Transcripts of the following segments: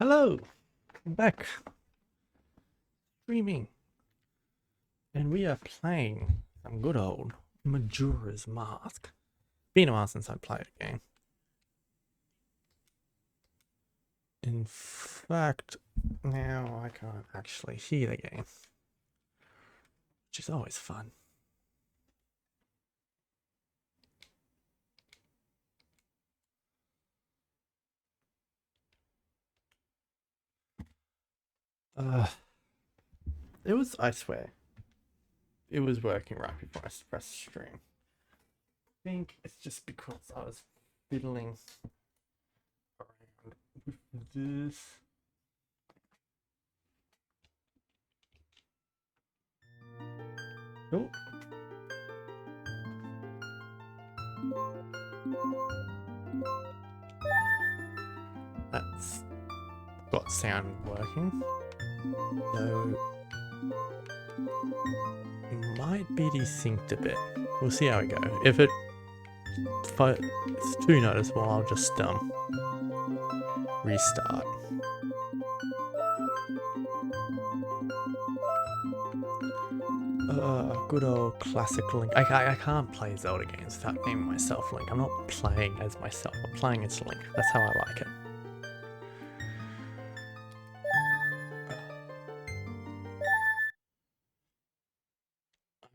Hello, I'm back streaming, and we are playing some good old Majora's Mask. Been a while since I played a game. In fact, now I can't actually hear the game, which is always fun. I swear, it was working right before I pressed stream. I think it's just because I was fiddling around with this. Oh. That's got sound working. So it might be desynced a bit. We'll see how we go. If it's too noticeable, I'll just restart. Good old classic Link. I can't play Zelda games without naming myself Link. I'm not playing as myself. I'm playing as Link. That's how I like it.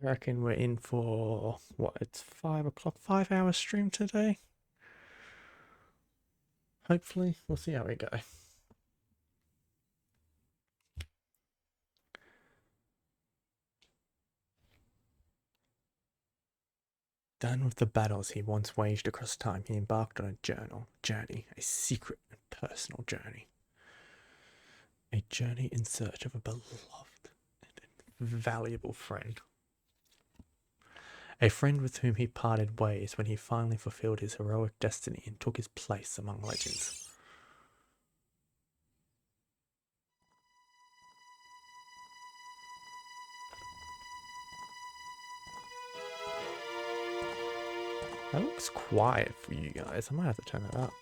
I reckon we're in for what? It's 5 o'clock. 5-hour stream today. Hopefully, we'll see how we go. Done with the battles he once waged across time, he embarked on a journey, a secret and personal journey. A journey in search of a beloved and valuable friend. A friend with whom he parted ways when he finally fulfilled his heroic destiny and took his place among legends. That looks quiet for you guys. I might have to turn that up.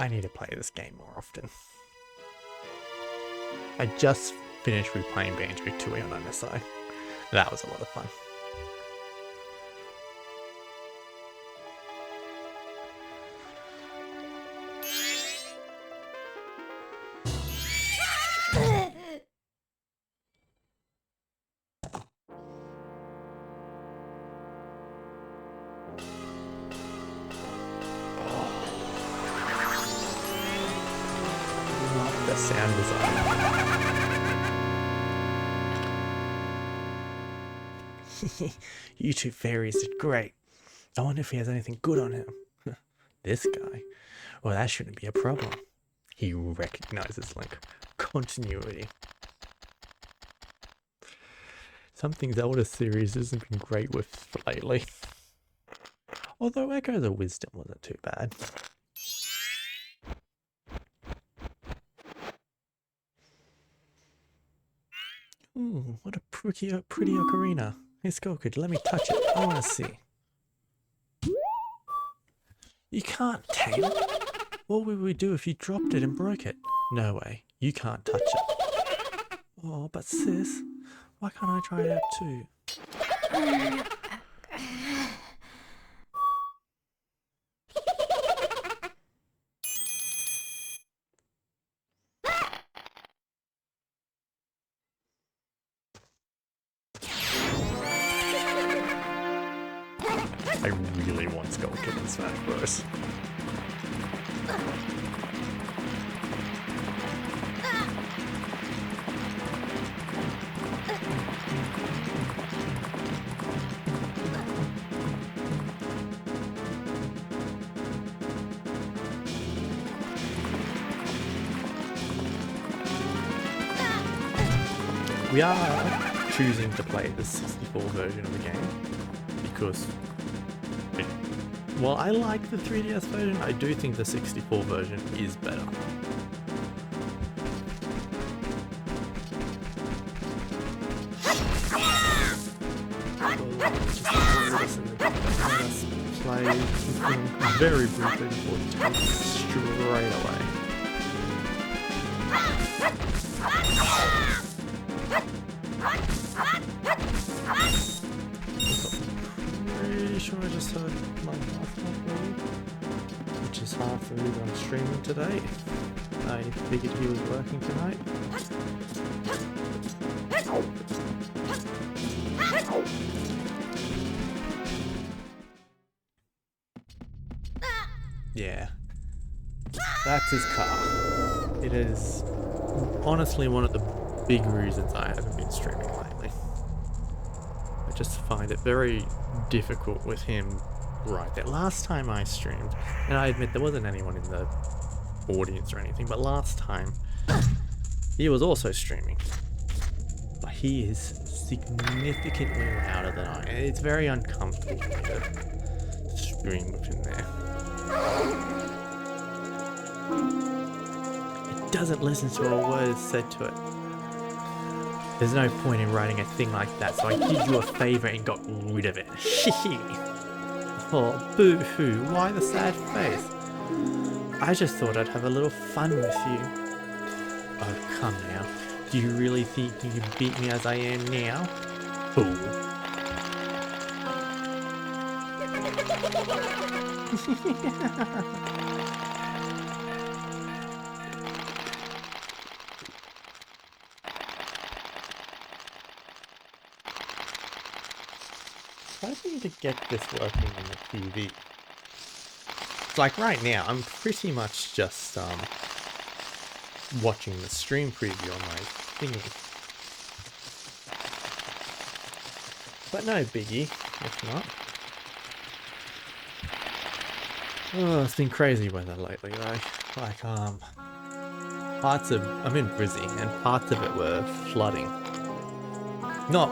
I need to play this game more often. I just finished replaying Banjo-Tooie on MSI. That was a lot of fun. Love the sound design. YouTube fairies did great. I wonder if he has anything good on him. This guy? Well, that shouldn't be a problem. He recognizes Link. Continuity. Something Zelda series hasn't been great with lately. Although Echoes of Wisdom wasn't too bad. Ooh, what a pretty ocarina. Hey Skullkid, let me touch it. I want to see. You can't tame it. What would we do if you dropped it and broke it? No way. You can't touch it. Oh, but sis, why can't I try it out too? I really want Skullkid in Smash Bros. We are choosing to play the 64 version of the game because it while I like the 3DS version, I do think the 64 version is better. Play very briefly before it takes straight away. Pretty sure I just heard my half-half, which is half the reason I'm streaming today. I figured he was working tonight. Yeah, that's his car. It is honestly one of the big reasons I haven't been streaming lately. I just find it very difficult with him right there. Last time I streamed, and I admit there wasn't anyone in the audience or anything, but last time he was also streaming. But he is significantly louder than I am. It's very uncomfortable for me to stream with him there. It doesn't listen to a word said to it. There's no point in writing a thing like that, so I did you a favor and got rid of it. Oh, boo-hoo, why the sad face? I just thought I'd have a little fun with you. Oh, come now. Do you really think you can beat me as I am now? Fool. I need to get this working on the TV. Like right now, I'm pretty much just watching the stream preview on my thingy. But no biggie, if not. Oh, it's been crazy weather lately though. Like parts of I'm in Brizzy and parts of it were flooding. Not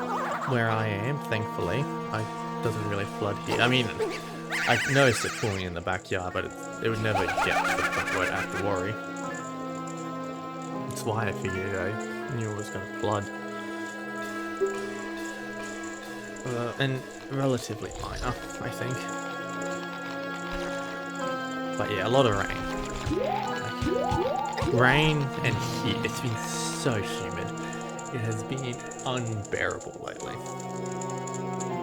where I am, thankfully. It doesn't really flood here. I mean, I noticed it falling in the backyard, but it would never get to the point where I'd have to worry. That's why I figured I knew it was going to flood. And relatively minor, I think. But yeah, a lot of rain. Rain and heat. It's been so humid. It has been unbearable lately.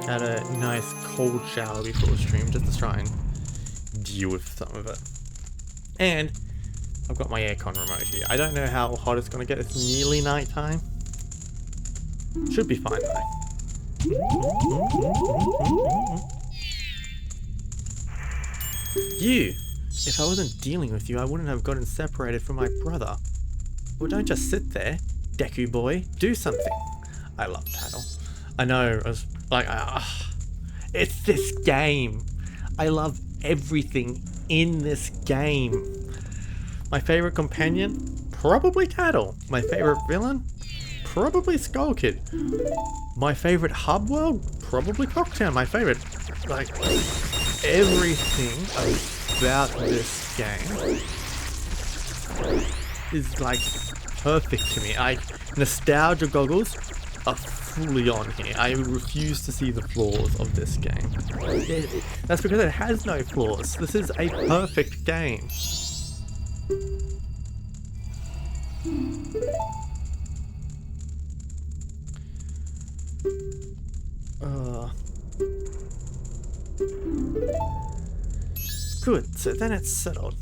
Had a nice cold shower before the stream just to try and deal with some of it. And I've got my aircon remote here. I don't know how hot it's going to get. It's nearly night time. Should be fine though. You! If I wasn't dealing with you, I wouldn't have gotten separated from my brother. Well, don't just sit there, Deku boy. Do something. I love Tattle. I know, I was like, it's this game. I love everything in this game. My favorite companion? Probably Tattle. My favorite villain? Probably Skull Kid. My favorite hub world? Probably Cocktown. My favorite, like, everything about this game is like perfect to me. Nostalgia goggles are fully on here. I refuse to see the flaws of this game. That's because it has no flaws. This is a perfect game. Good, so then it's settled.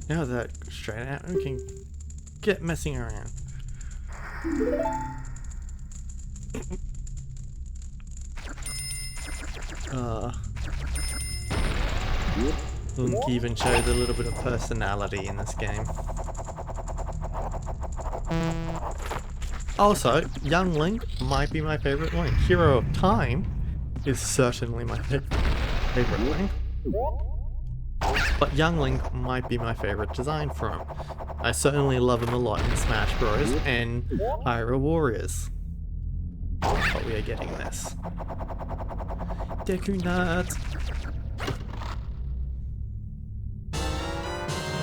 Now that straight out, we can get messing around. Link even shows a little bit of personality in this game. Also, Young Link might be my favorite Link. Hero of Time is certainly my favorite Link. But Young Link might be my favorite design from him. I certainly love him a lot in Smash Bros. And Hyrule Warriors. but we are getting this. Deku nuts!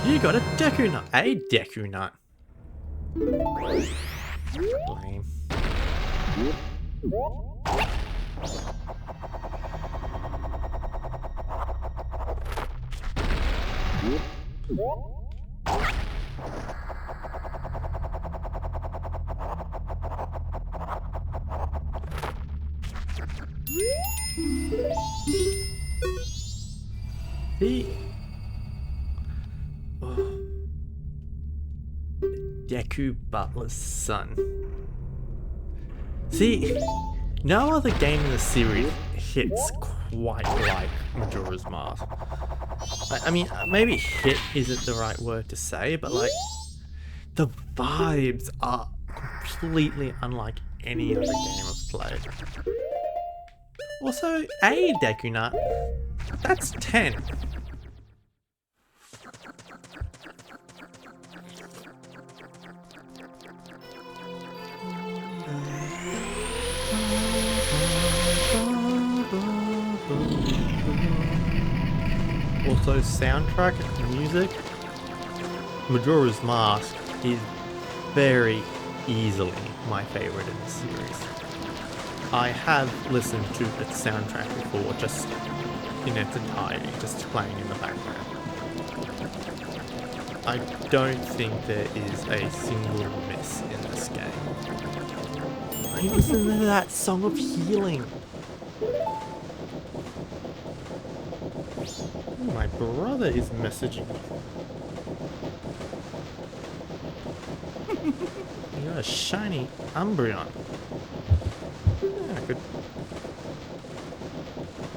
You got a Deku nut! A Deku nut! Lame. Deku Butler's son. See, no other game in the series hits quite like Majora's Mask. I mean, maybe hit isn't the right word to say, but like, the vibes are completely unlike any other game I've played. Also, a Deku Nut, that's 10. Also, soundtrack music, Majora's Mask is very easily my favorite in the series. I have listened to its soundtrack before, just in its entirety, just playing in the background. I don't think there is a single miss in this game. I listen to that Song of Healing. My brother is messaging me. You got a shiny Umbreon. Yeah, good.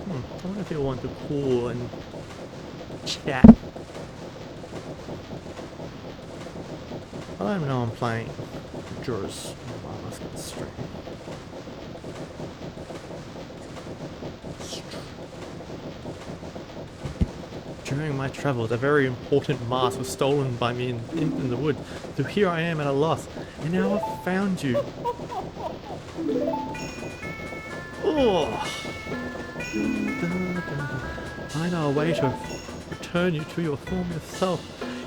I wonder if he'll want to call and chat. I don't know I'm playing Majora's Mask on stream. During my travels, a very important mask was stolen by me in the wood. So here I am at a loss, and now I've found you. Oh! I know a way to return you to your former self.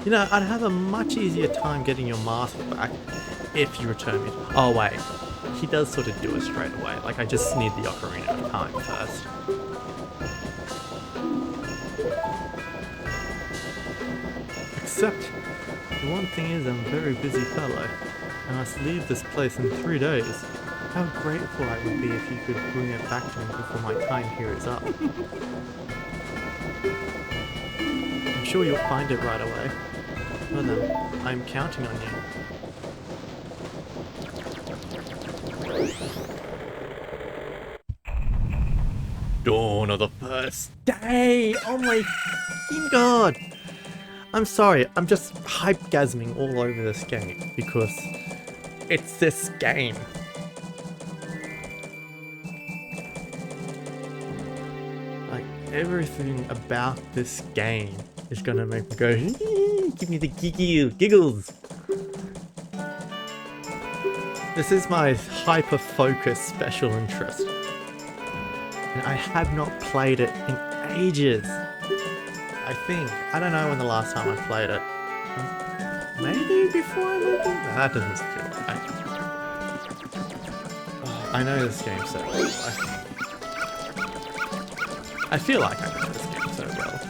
You know, I'd have a much easier time getting your mask back if you return me. Oh wait, he does sort of do it straight away. Like, I just need the Ocarina of Time first. Except, the one thing is I'm a very busy fellow. I must leave this place in 3 days. How grateful I would be if you could bring it back to me before my time here is up. I'm sure you'll find it right away. Well then, I'm counting on you. Dawn of the first day! Oh my fucking god! I'm sorry, I'm just hype-gasming all over this game because it's this game. Like, everything about this game is gonna make me go, give me the giggles. This is my hyper-focused special interest. And I have not played it in ages. I don't know when the last time I played it. Maybe before I moved in? That doesn't feel right. Oh, I know this game so well. I feel like I know this game so well.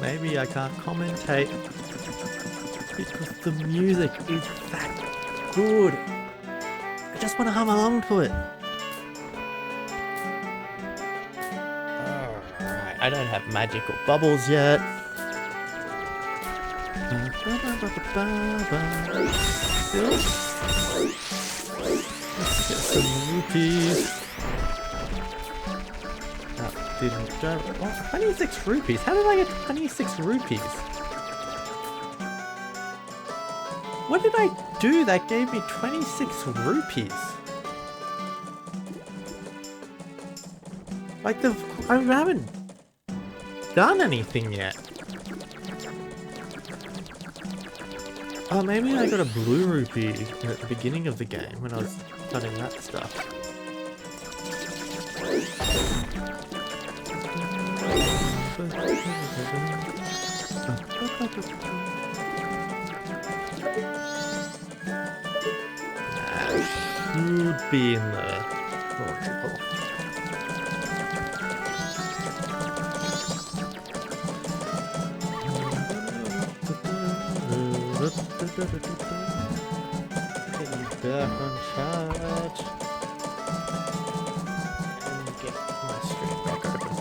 Maybe I can't commentate because the music is that good. I just want to hum along to it. Alright, I don't have magical bubbles yet. Let's get some rupees. What? 26 rupees? How did I get 26 rupees? What did I do that gave me 26 rupees? Like I haven't done anything yet. Oh, maybe I got a blue rupee at the beginning of the game when I was cutting that stuff. Should be in there. Get you back on charge. And get my stream back open.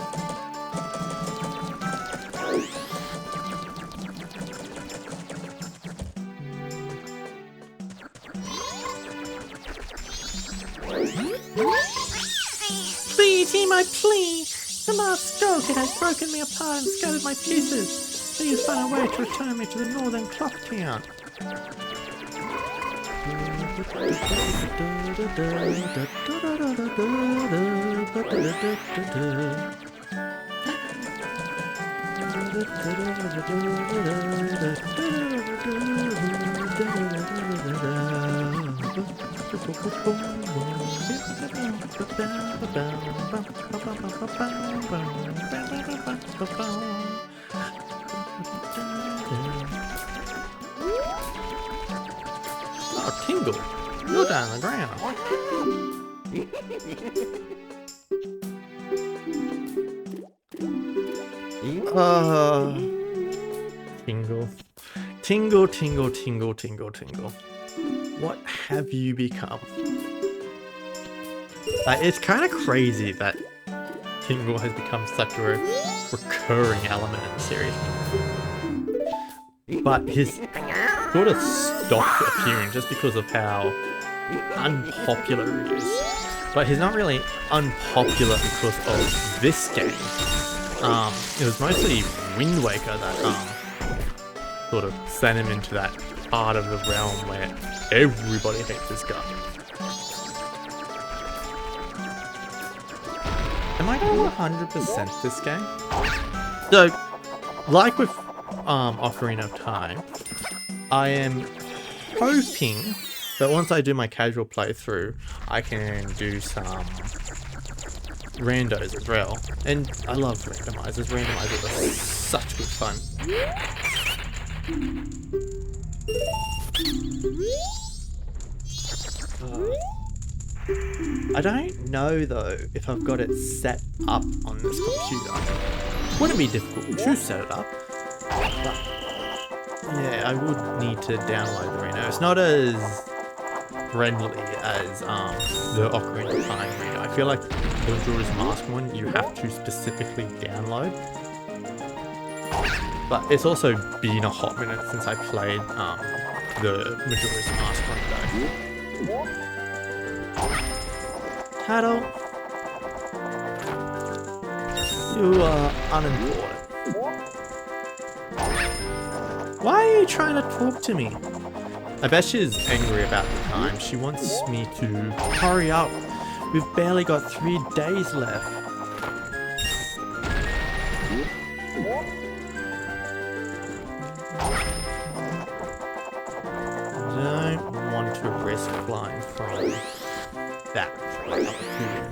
Please hear my plea! The last stroke, it has broken me apart and scattered my pieces. Please find a way to return me to the northern clock town. Oh, Tingle, you're down on the ground. Tingle. Tingle, tingle, tingle, tingle, tingle. What have you become? It's kind of crazy that Tingle has become such a recurring element in the series. But his sort of stopped appearing just because of how unpopular he is. But he's not really unpopular because of this game. It was mostly Wind Waker that sort of sent him into that part of the realm where everybody hates this guy. Am I going to 100% this game? So, like with Ocarina of Time, I am hoping that once I do my casual playthrough, I can do some randos as well. And I love randomizers. Randomizers are such good fun. I don't know though if I've got it set up on this computer. Wouldn't be difficult to set it up, but yeah, I would need to download the Reno. It's not as friendly as the Ocarina of Time Reno. I feel like the Majora's Mask one you have to specifically download. But it's also been a hot minute since I played the Majora's Mask one though. Tattle, you are unimportant. Why are you trying to talk to me? I bet she's angry about the time. She wants me to hurry up. We've barely got 3 days left. Don't want to risk flying from that up here.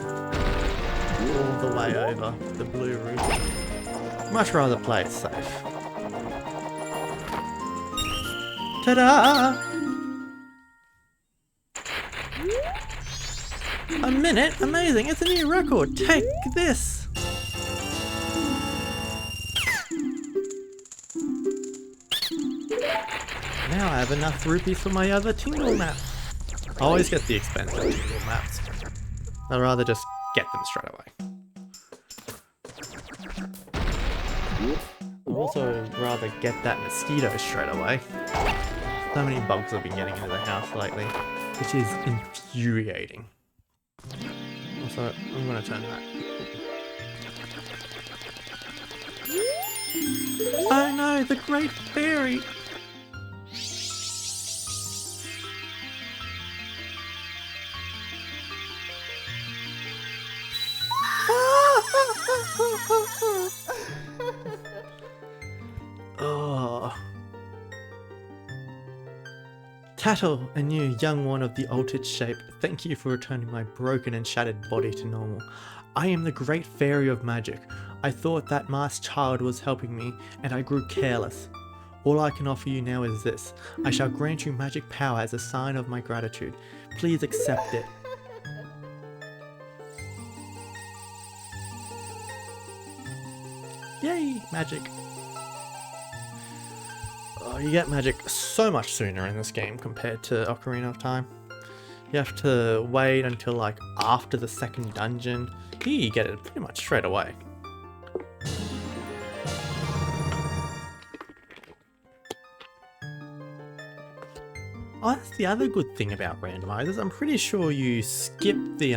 All the way over the blue roof. Much rather play it safe. Ta-da! A minute? Amazing! It's a new record! Take this! Now I have enough rupees for my other Tingle map. I always get the expensive Tingle maps. I'd rather just get them straight away. I'd also rather get that mosquito straight away. So many bugs I've been getting into the house lately, which is infuriating. Also, I'm gonna turn that. Oh no, the Great Fairy! Oh. Tattle, a new young one of the altered shape, thank you for returning my broken and shattered body to normal. I am the Great Fairy of Magic. I thought that masked child was helping me, and I grew careless. All I can offer you now is this. I shall grant you magic power as a sign of my gratitude. Please accept it. Yay, magic. Oh, you get magic so much sooner in this game compared to Ocarina of Time. You have to wait until like after the second dungeon. Here you get it pretty much straight away. Oh, that's the other good thing about randomizers. I'm pretty sure you skip the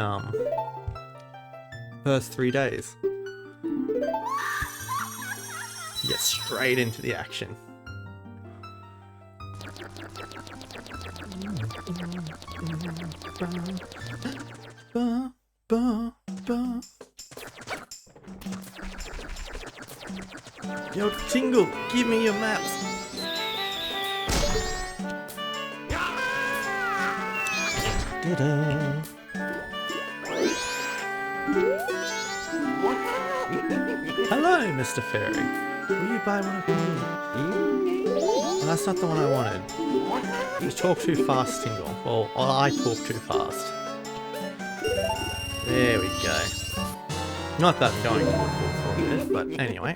first 3 days. You get straight into the action. Yo, Tingle, give me your maps. Ta-da. Hello, Mr. Fairy. Will you buy one of me? Oh, that's not the one I wanted. You talk too fast, Tingle. Well, I talk too fast. There we go. Not that I'm going to look for a minute, but anyway.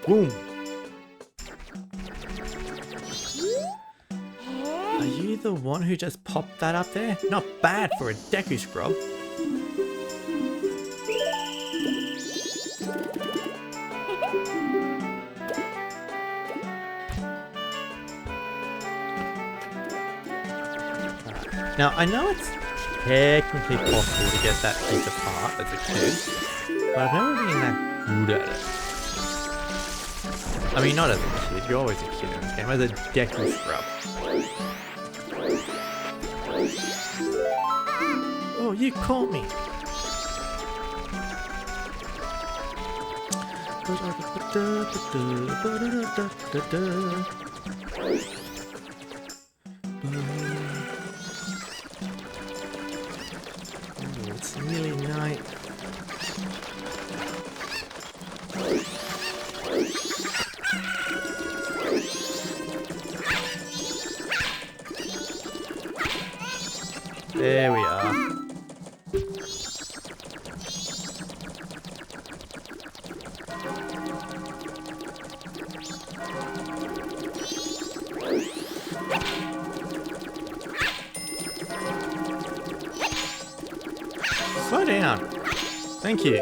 Boom! Are you the one who just popped that up there? Not bad for a Deku Scrub. Now, I know it's technically possible to get that piece apart as a kid, but I've never been that good at it. I mean, not as a kid, you're always a kid in this game, as a Deku Scrub. Oh, you caught me! It's nearly night. There we are. Slow down. Thank you.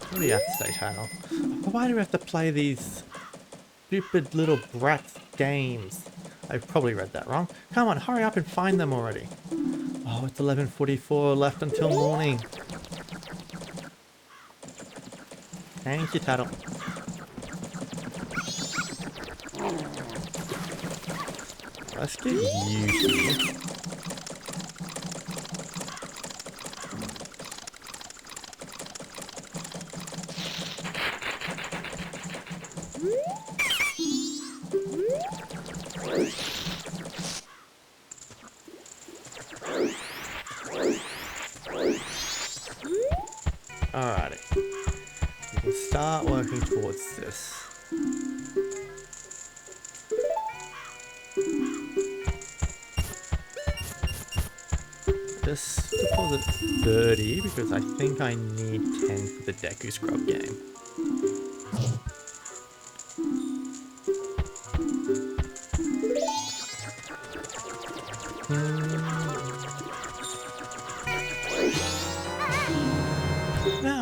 What do you have to say, Tail? Why do we have to play these stupid little brats games? I've probably read that wrong. Come on, hurry up and find them already. Oh, it's 11:44 left until morning. Thank you, Tattle. Let's get you here. Alrighty. We can start working towards this. Just deposit 30 because I think I need 10 for the Deku Scrub game.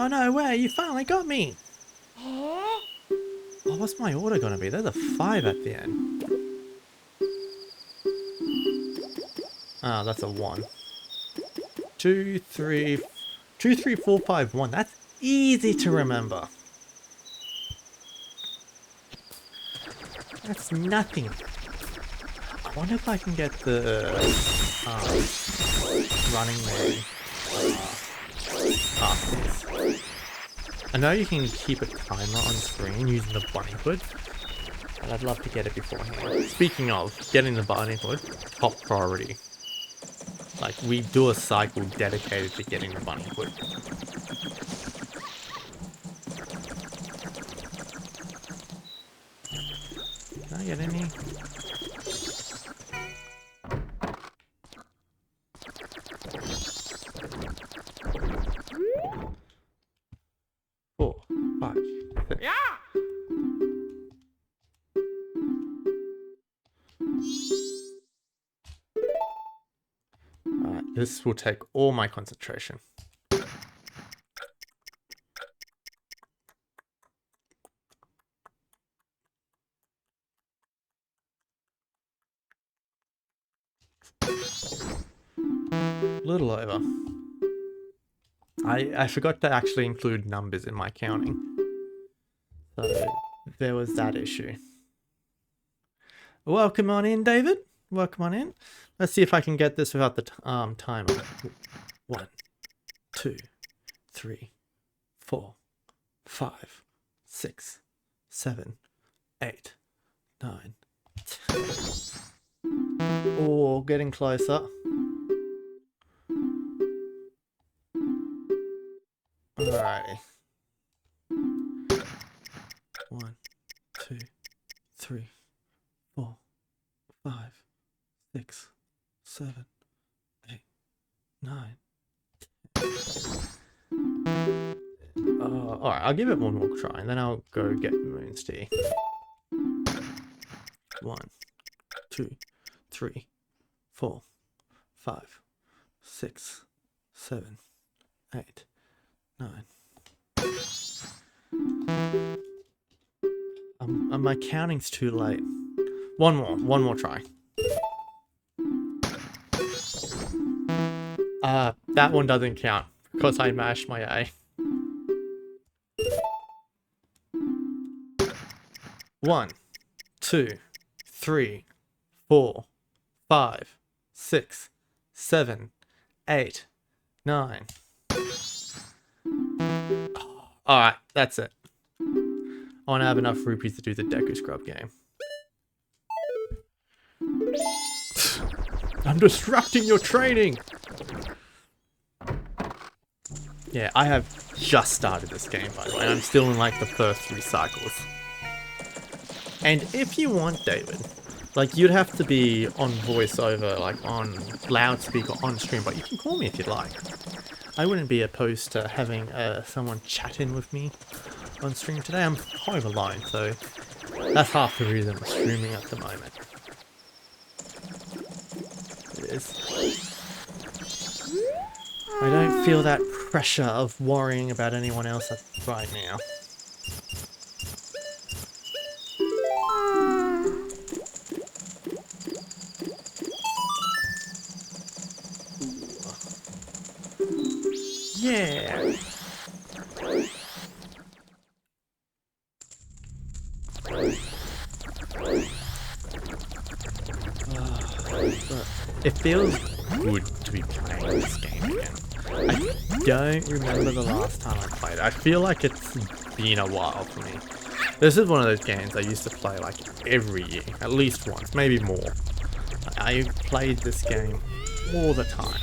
no way, you finally got me! Oh, what's my order gonna be? There's a 5 at the end. Ah, that's a 1. 2, 3, 2, 3, 4, 5, 1. That's easy to remember. That's nothing. I wonder if I can get the running mode after this. I know you can keep a timer on screen using the bunny hood, but I'd love to get it beforehand. Speaking of getting the bunny hood, top priority. Like, we do a cycle dedicated to getting the bunny hood. Can I get any? Four, 5, 6. Yeah. Alright, this will take all my concentration. Little over. I forgot to actually include numbers in my counting. So there was that issue. Welcome on in, David. Welcome on in. Let's see if I can get this without the timer. 1, 2, 3, 4, 5, 6, 7, 8, 9, 10. Oh, getting closer. Alrighty. 1, 2, 3, 4, 5, 6, 7, 8, 9. Alright, I'll give it one more try and then I'll go get Moon's tea. 1, 2, 3, 4, 5, 6, 7, 8, 9. My counting's too late. One more try. That one doesn't count because I mashed my A. 1, 2, 3, 4, 5, 6, 7, 8, 9. Alright, that's it. I want to have enough rupees to do the Deku Scrub game. I'm disrupting your training! Yeah, I have just started this game, by the way. I'm still in like the first 3 cycles. And if you want, David, like, you'd have to be on voiceover, like on loudspeaker on stream, but you can call me if you'd like. I wouldn't be opposed to having someone chat in with me on stream today. I'm home alone, so that's half the reason I'm streaming at the moment. It is. I don't feel that pressure of worrying about anyone else right now. Yeah. It feels good to be playing this game again. I don't remember the last time I played it. I feel like it's been a while for me. This is one of those games I used to play like every year, at least once, maybe more. I played this game all the time.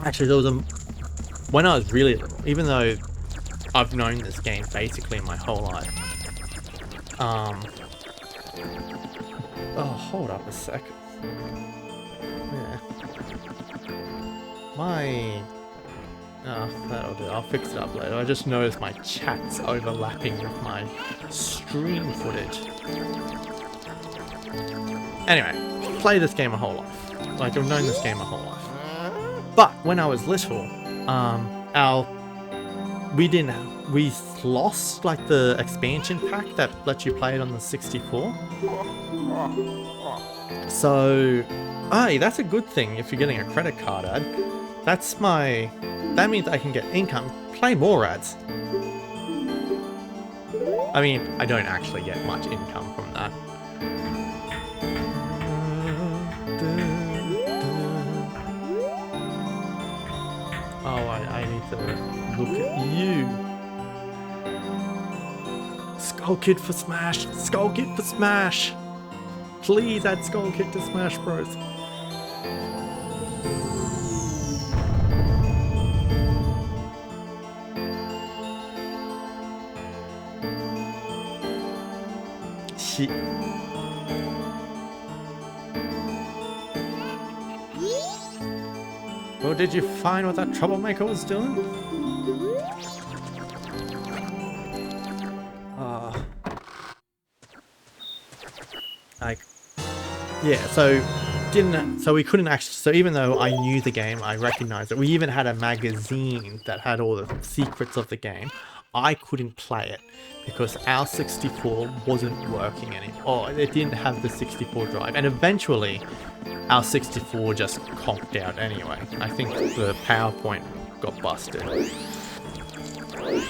Actually, there was when I was really little, even though I've known this game basically my whole life. Oh, hold up a second. Yeah. That'll do. I'll fix it up later. I just noticed my chat's overlapping with my stream footage. Anyway, play this game my whole life. Like, I've known this game my whole life. But when I was little, our we lost like the expansion pack that lets you play it on the 64. So, hey, that's a good thing if you're getting a credit card ad. That means I can get income, play more ads. I mean, I don't actually get much income from that. Oh, I need to look at you. Skull Kid for Smash! Skull Kid for Smash! Please add Skull Kid to Smash Bros. Shit. Well, did you find what that troublemaker was doing? Yeah, so we couldn't actually, so even though I knew the game, I recognized it. We even had a magazine that had all the secrets of the game. I couldn't play it because our 64 wasn't working anymore. Oh, it didn't have the 64 drive, and eventually our 64 just conked out anyway. I think the PowerPoint got busted.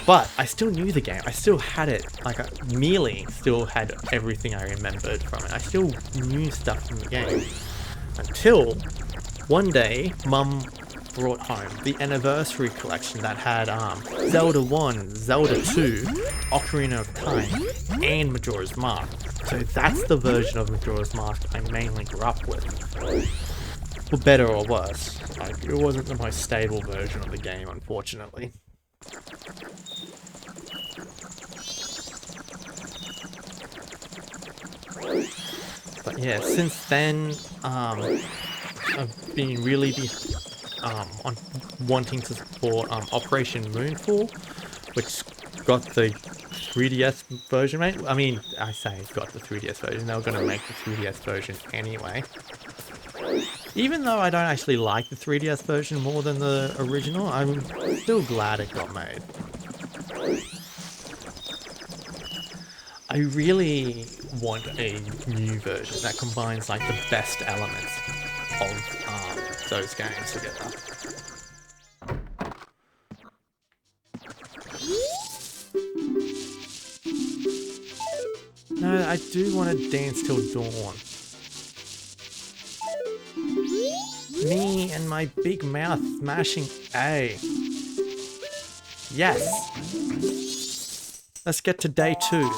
But I still knew the game. I still had it. Like, I merely still had everything I remembered from it. I still knew stuff from the game. Until one day, Mum brought home the anniversary collection that had Zelda 1, Zelda 2, Ocarina of Time, and Majora's Mask. So that's the version of Majora's Mask I mainly grew up with. For better or worse. Like, it wasn't the most stable version of the game, unfortunately. But yeah, since then, I've been really on wanting to support Operation Moonfall, which got the 3DS version, mate. I mean, I say got the 3DS version, they were going to make the 3DS version anyway. Even though I don't actually like the 3DS version more than the original, I'm still glad it got made. I really want a new version that combines like the best elements of those games together. No, I do want to dance till dawn. Me and my big mouth smashing A. Yes! Let's get to day 2.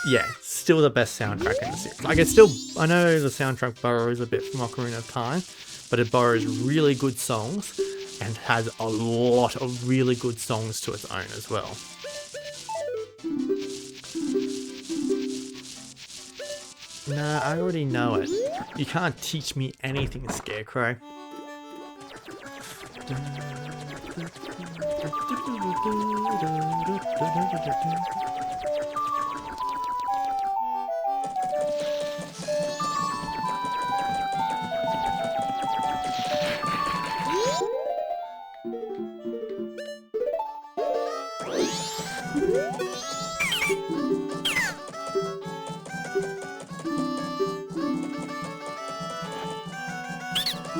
Yeah, still the best soundtrack in the series. Like, I know the soundtrack borrows a bit from Ocarina of Time, but it borrows really good songs and has a lot of really good songs to its own as well. Nah, I already know it. You can't teach me anything, Scarecrow.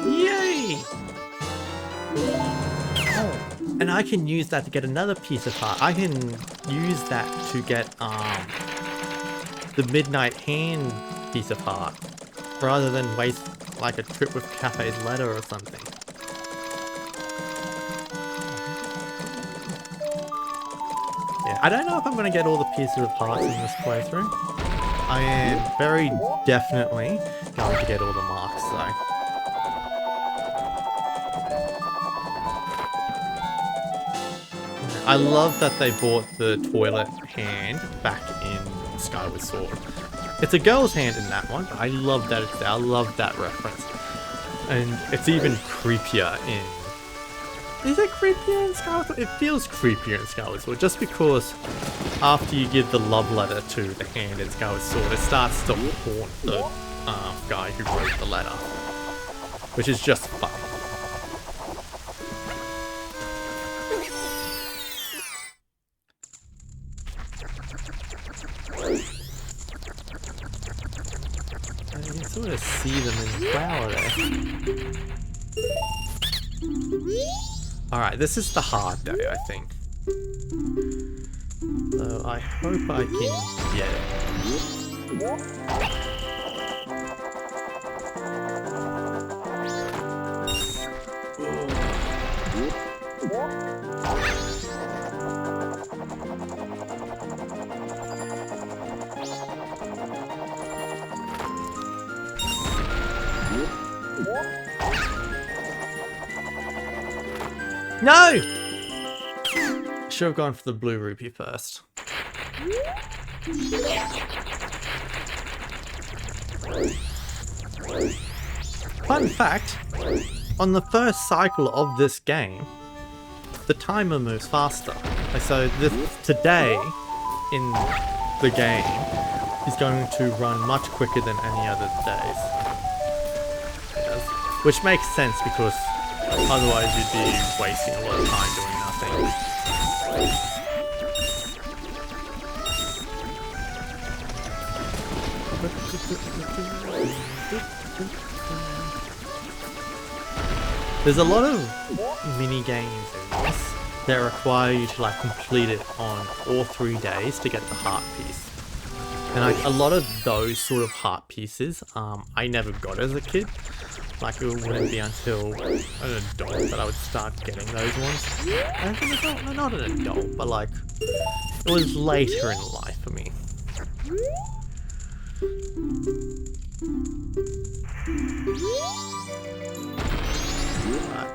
Yay! And I can use that to get another piece of heart. I can use that to get the Midnight Hand piece of heart, rather than waste like a trip with Cafe's letter or something. Yeah, I don't know if I'm going to get all the pieces of hearts in this playthrough. I am very definitely going to get all the marks though. I love that they brought the toilet hand back in Skyward Sword. It's a girl's hand in that one, but I love that it's there. I love that reference. And it's even creepier in Is it creepier in Skyward Sword? It feels creepier in Skyward Sword, just because after you give the love letter to the hand in Skyward Sword, it starts to haunt the guy who wrote the letter, which is just fun. And you can sort of see them in the flower there. Alright, this is the hard day, I think. So I hope I can get it. No! Should have gone for the blue rupee first. Fun fact, on the first cycle of this game, the timer moves faster. So today in the game is going to run much quicker than any other days. Which makes sense because otherwise you'd be wasting a lot of time doing nothing. There's a lot of mini games in this that require you to like complete it on all 3 days to get the heart piece. And like a lot of those sort of heart pieces, I never got as a kid. Like it wouldn't be until an adult that I would start getting those ones. As an adult? No, not an adult, but like it was later in life for me. Right.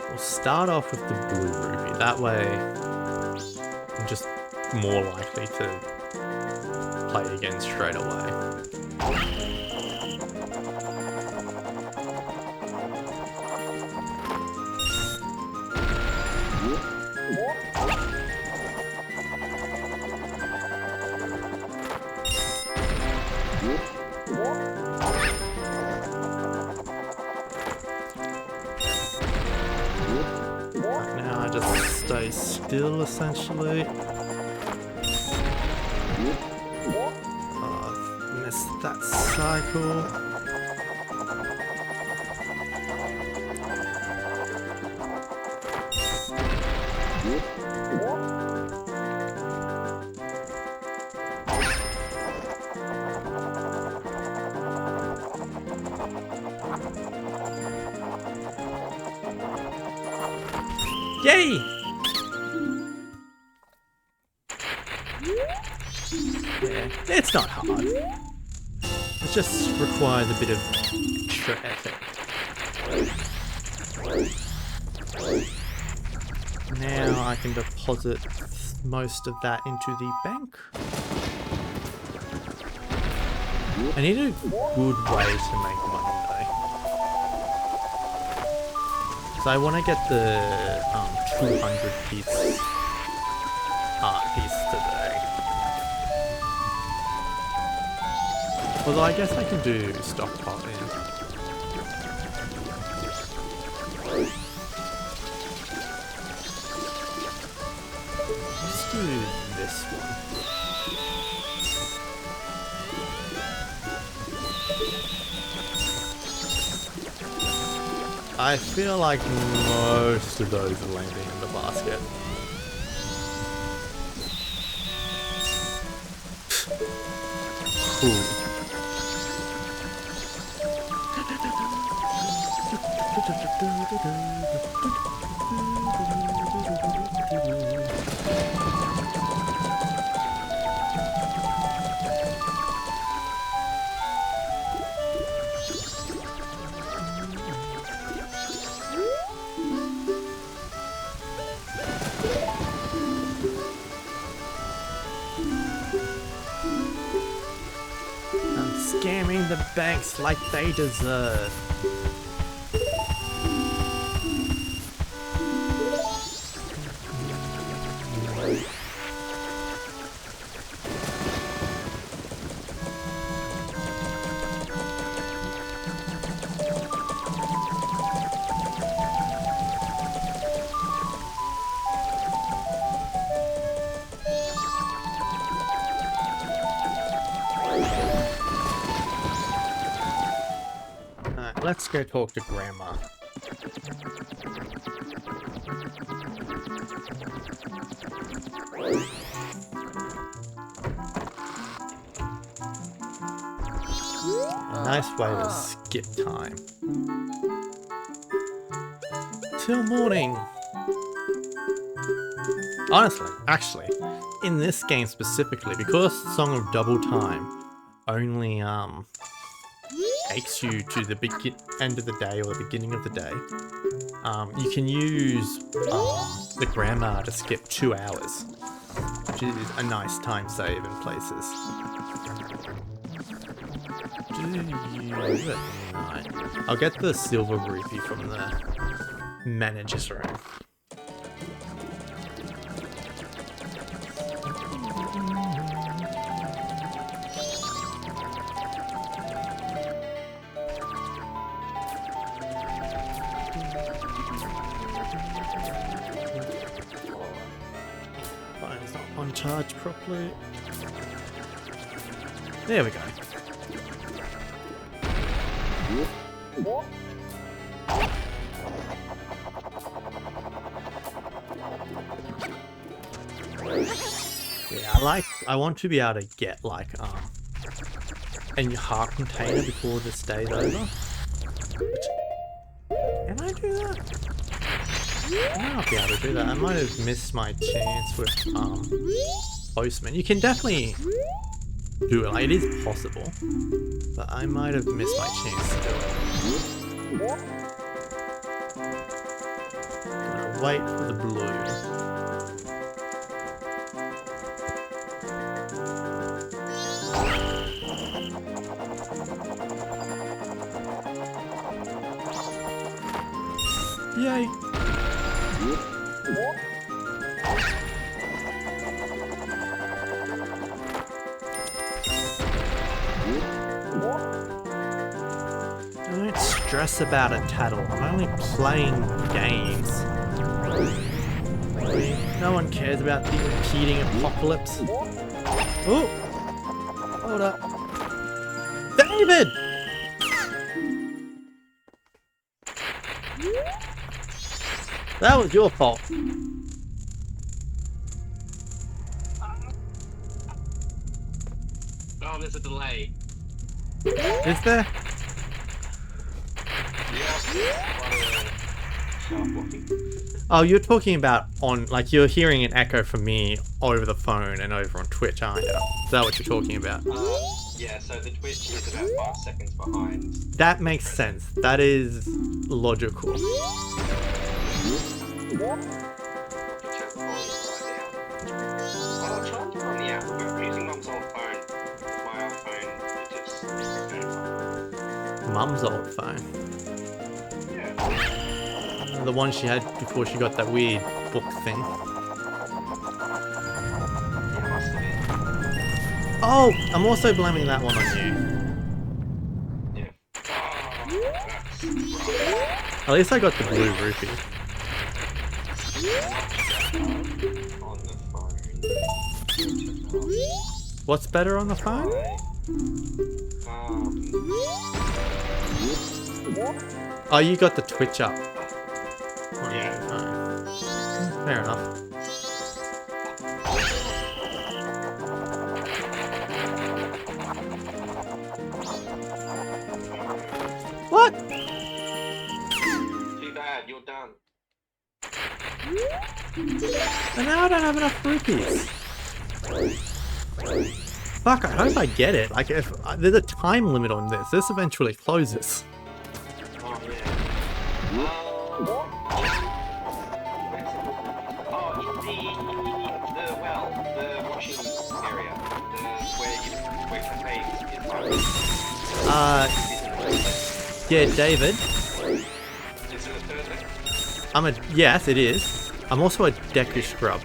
We'll start off with the blue rupee. That way I'm just more likely to play again straight away. Now I just stay still essentially. Missed that cycle. Yay! Yeah, it's not hard. It just requires a bit of extra effort. Now I can deposit most of that into the bank. I need a good way to make money though. So I want to get the 200 piece art piece today. Although I guess I can do stockpile in. Let's do this one. I feel like most of those are landing in the basket. Cool. Scamming the banks like they deserve. Let's go talk to Grandma. A nice way to skip time. Till morning. Honestly, actually, in this game specifically, because Song of Double Time only takes you to the end of the day or the beginning of the day, you can use the grandma to skip 2 hours, which is a nice time save in places. I'll get the silver rupee from the manager's room. Phone's not on charge properly. There we go. Yeah, I want to be able to get like a heart container before this day's over. Can I do that? I might not be able to do that. I might have missed my chance with Postman. You can definitely do it. Like, it is possible, but I might have missed my chance to do it. Gotta wait for the blue. Yay! Don't stress about a tattle. I'm only playing games. No one cares about the impeding apocalypse. Oh! Hold up. David! That was your fault. Oh, there's a delay. Is there? Oh, you're talking about on, like, you're hearing an echo from me over the phone and over on Twitch, aren't you? Is that what you're talking about? Yeah, so the Twitch is about 5 seconds behind. That makes sense. That is logical. Mum's old phone. Yeah. The one she had before she got that weird book thing. Oh, I'm also blaming that one on you. Yeah. At least I got the blue rupee. What's better on the phone? Oh, you got the Twitch up. Yeah. Fair enough. What? Too bad, you're done. And now I don't have enough rupees. Fuck, I hope I get it. Like, if there's a time limit on this, this eventually closes. Oh, yeah. The washing area. Where cafe is. Yeah, David. Is it a Thursday? Yes, it is. I'm also a Deku scrub.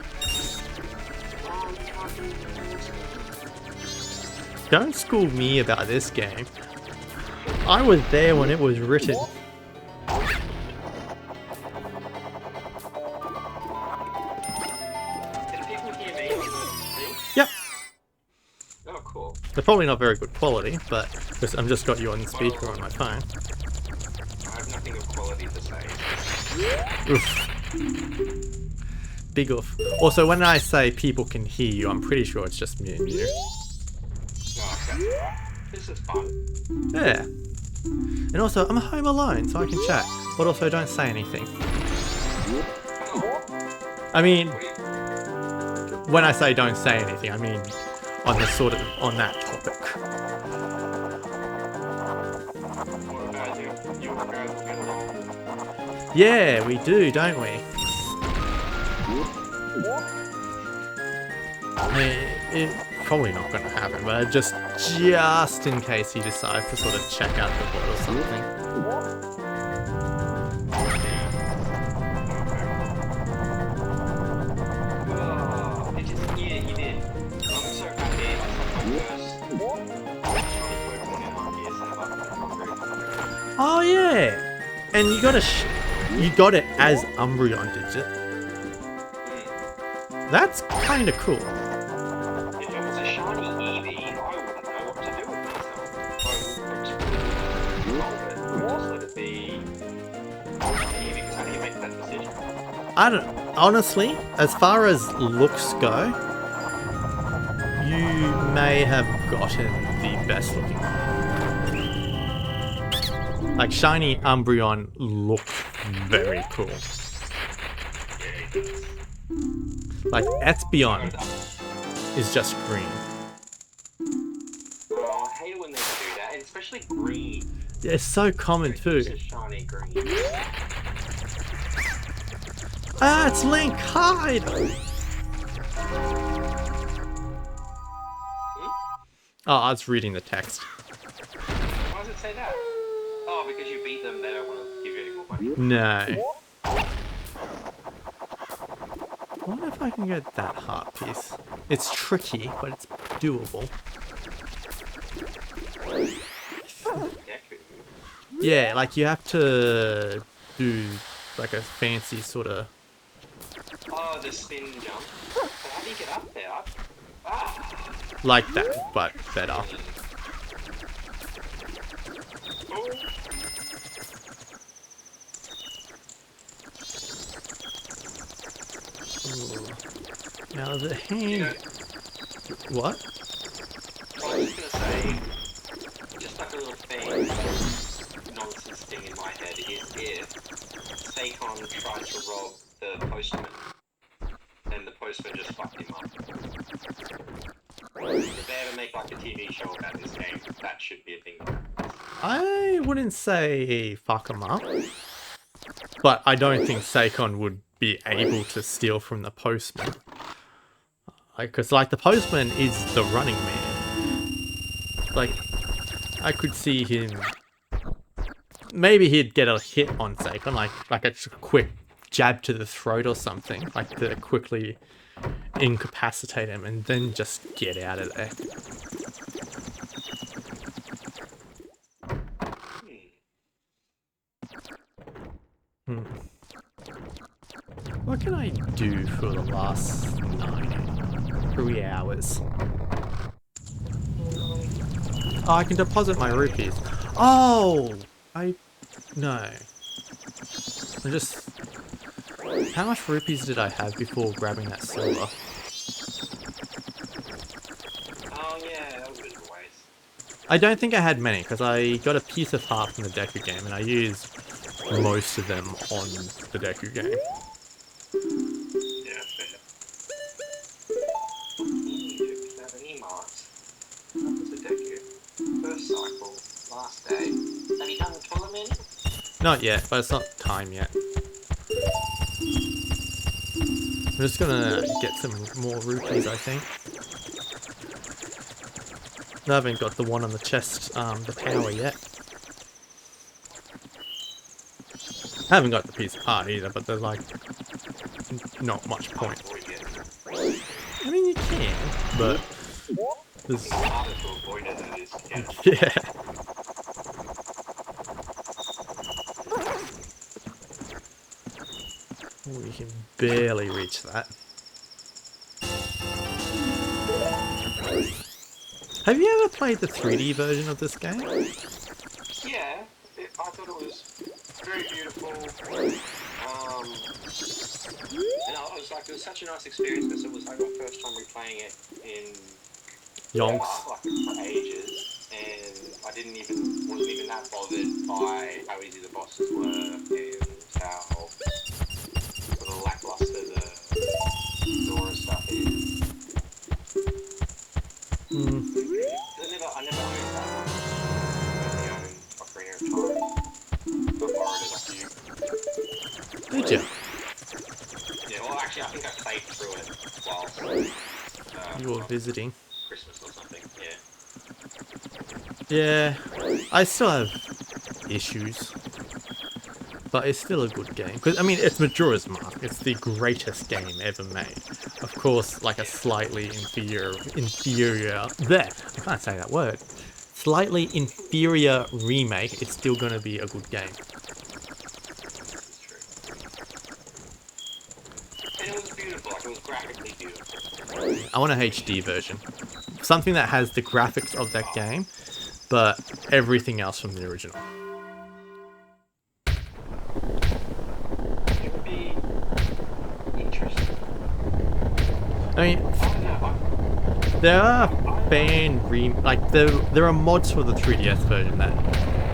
Don't school me about this game. I was there when it was written. Can people hear me on the thing? Yep. Oh, cool. They're probably not very good quality, but I'm just got you on speaker on my phone. anything of quality to say. Oof. Big oof. Also, when I say people can hear you, I'm pretty sure it's just me and you. Oh, okay. This is fun. Yeah. And also, I'm home alone, so I can chat. But also, don't say anything. Oh, I mean, what do you... when I say don't say anything, I mean on the sort of on that topic. What about you? You and girls will get along. Yeah, we do, don't we? It's probably not going to happen, but just in case he decides to sort of check out the bot or something. Oh, it just, yeah, you did. I'm so happy. That's like my first Pokemon in my PS ever. I'm very happy. Oh yeah, and you got you got it as Umbreon, did you? That's kind of cool. If it was a shiny Eevee, I wouldn't know what to do with myself. I would just roll it. I would just let it be shiny Eevee, because how do you make that decision? I don't honestly, as far as looks go, you may have gotten the best looking one. Like shiny Umbreon looked very cool. Yeah, it does. Like Espeon is just green. Oh, I hate it when they do that, and especially green. Yeah, it's so common too. It's just shiny green. Ah, it's Link! Hide! Oh, I was reading the text. Why does it say that? Oh, because you beat them, they don't want to give you any more money. No. I wonder if I can get that heart piece. It's tricky, but it's doable. Deku. Yeah, like you have to do like a fancy sort of Oh, the spin jump. But how do you get up there? Ah! like that, but better. Oh. Ooh. Now the hand. You know, What? I was gonna say, just like a little thing, nonsense thing in my head is if Seikon tried to rob the postman, and the postman just fucked him up. If they ever make like a TV show about this game, that should be a thing. I wouldn't say fuck 'em up, but I don't think Seikon would be able to steal from the postman. Because like the postman is the running man. Like I could see him. Maybe he'd get a hit on Seikon, like a quick jab to the throat or something, like to quickly incapacitate him and then just get out of there. What can I do for the last 3 hours? Oh, I can deposit my rupees. Oh! No. I just... How much rupees did I have before grabbing that silver? Oh yeah, that was a bit of a waste. I don't think I had many, because I got a piece of heart from the Deku game, and I used most of them on the Deku game. Yeah, fair. Have any marks? It's a Deku. First cycle, last day. Have you done the toilet menu? Not yet, but it's not time yet. I'm just gonna get some more rupees, I think. I haven't got the one on the chest, the power yet. I haven't got the piece of heart either, but there's like not much point. I mean, you can, but there's... It's harder to avoid it than it is to get it. Yeah. We can barely reach that. Have you ever played the 3D version of this game? Yeah, I thought it was very And I was like, it was such a nice experience because it was like my first time replaying it in Yonks. like for ages, and wasn't even that bothered by how easy the bosses were and how sort of lackluster the Zora stuff is. Mm. I never owned that one. I only owned Ocarina of Time. I borrowed it off you. Did you? Yeah, well, actually, I think I played through it whilst You were visiting. Christmas or something. Yeah. Yeah, I still have issues, but it's still a good game. Because I mean, it's Majora's Mask. It's the greatest game ever made. Of course, like a slightly inferior. There, I can't say that word. Slightly inferior remake. It's still gonna be a good game. This is true. And it was beautiful. Like, it was graphically beautiful. I want a HD version, something that has the graphics of that game, but everything else from the original. It would be interesting. I mean, I don't know. there are there are mods for the 3DS version that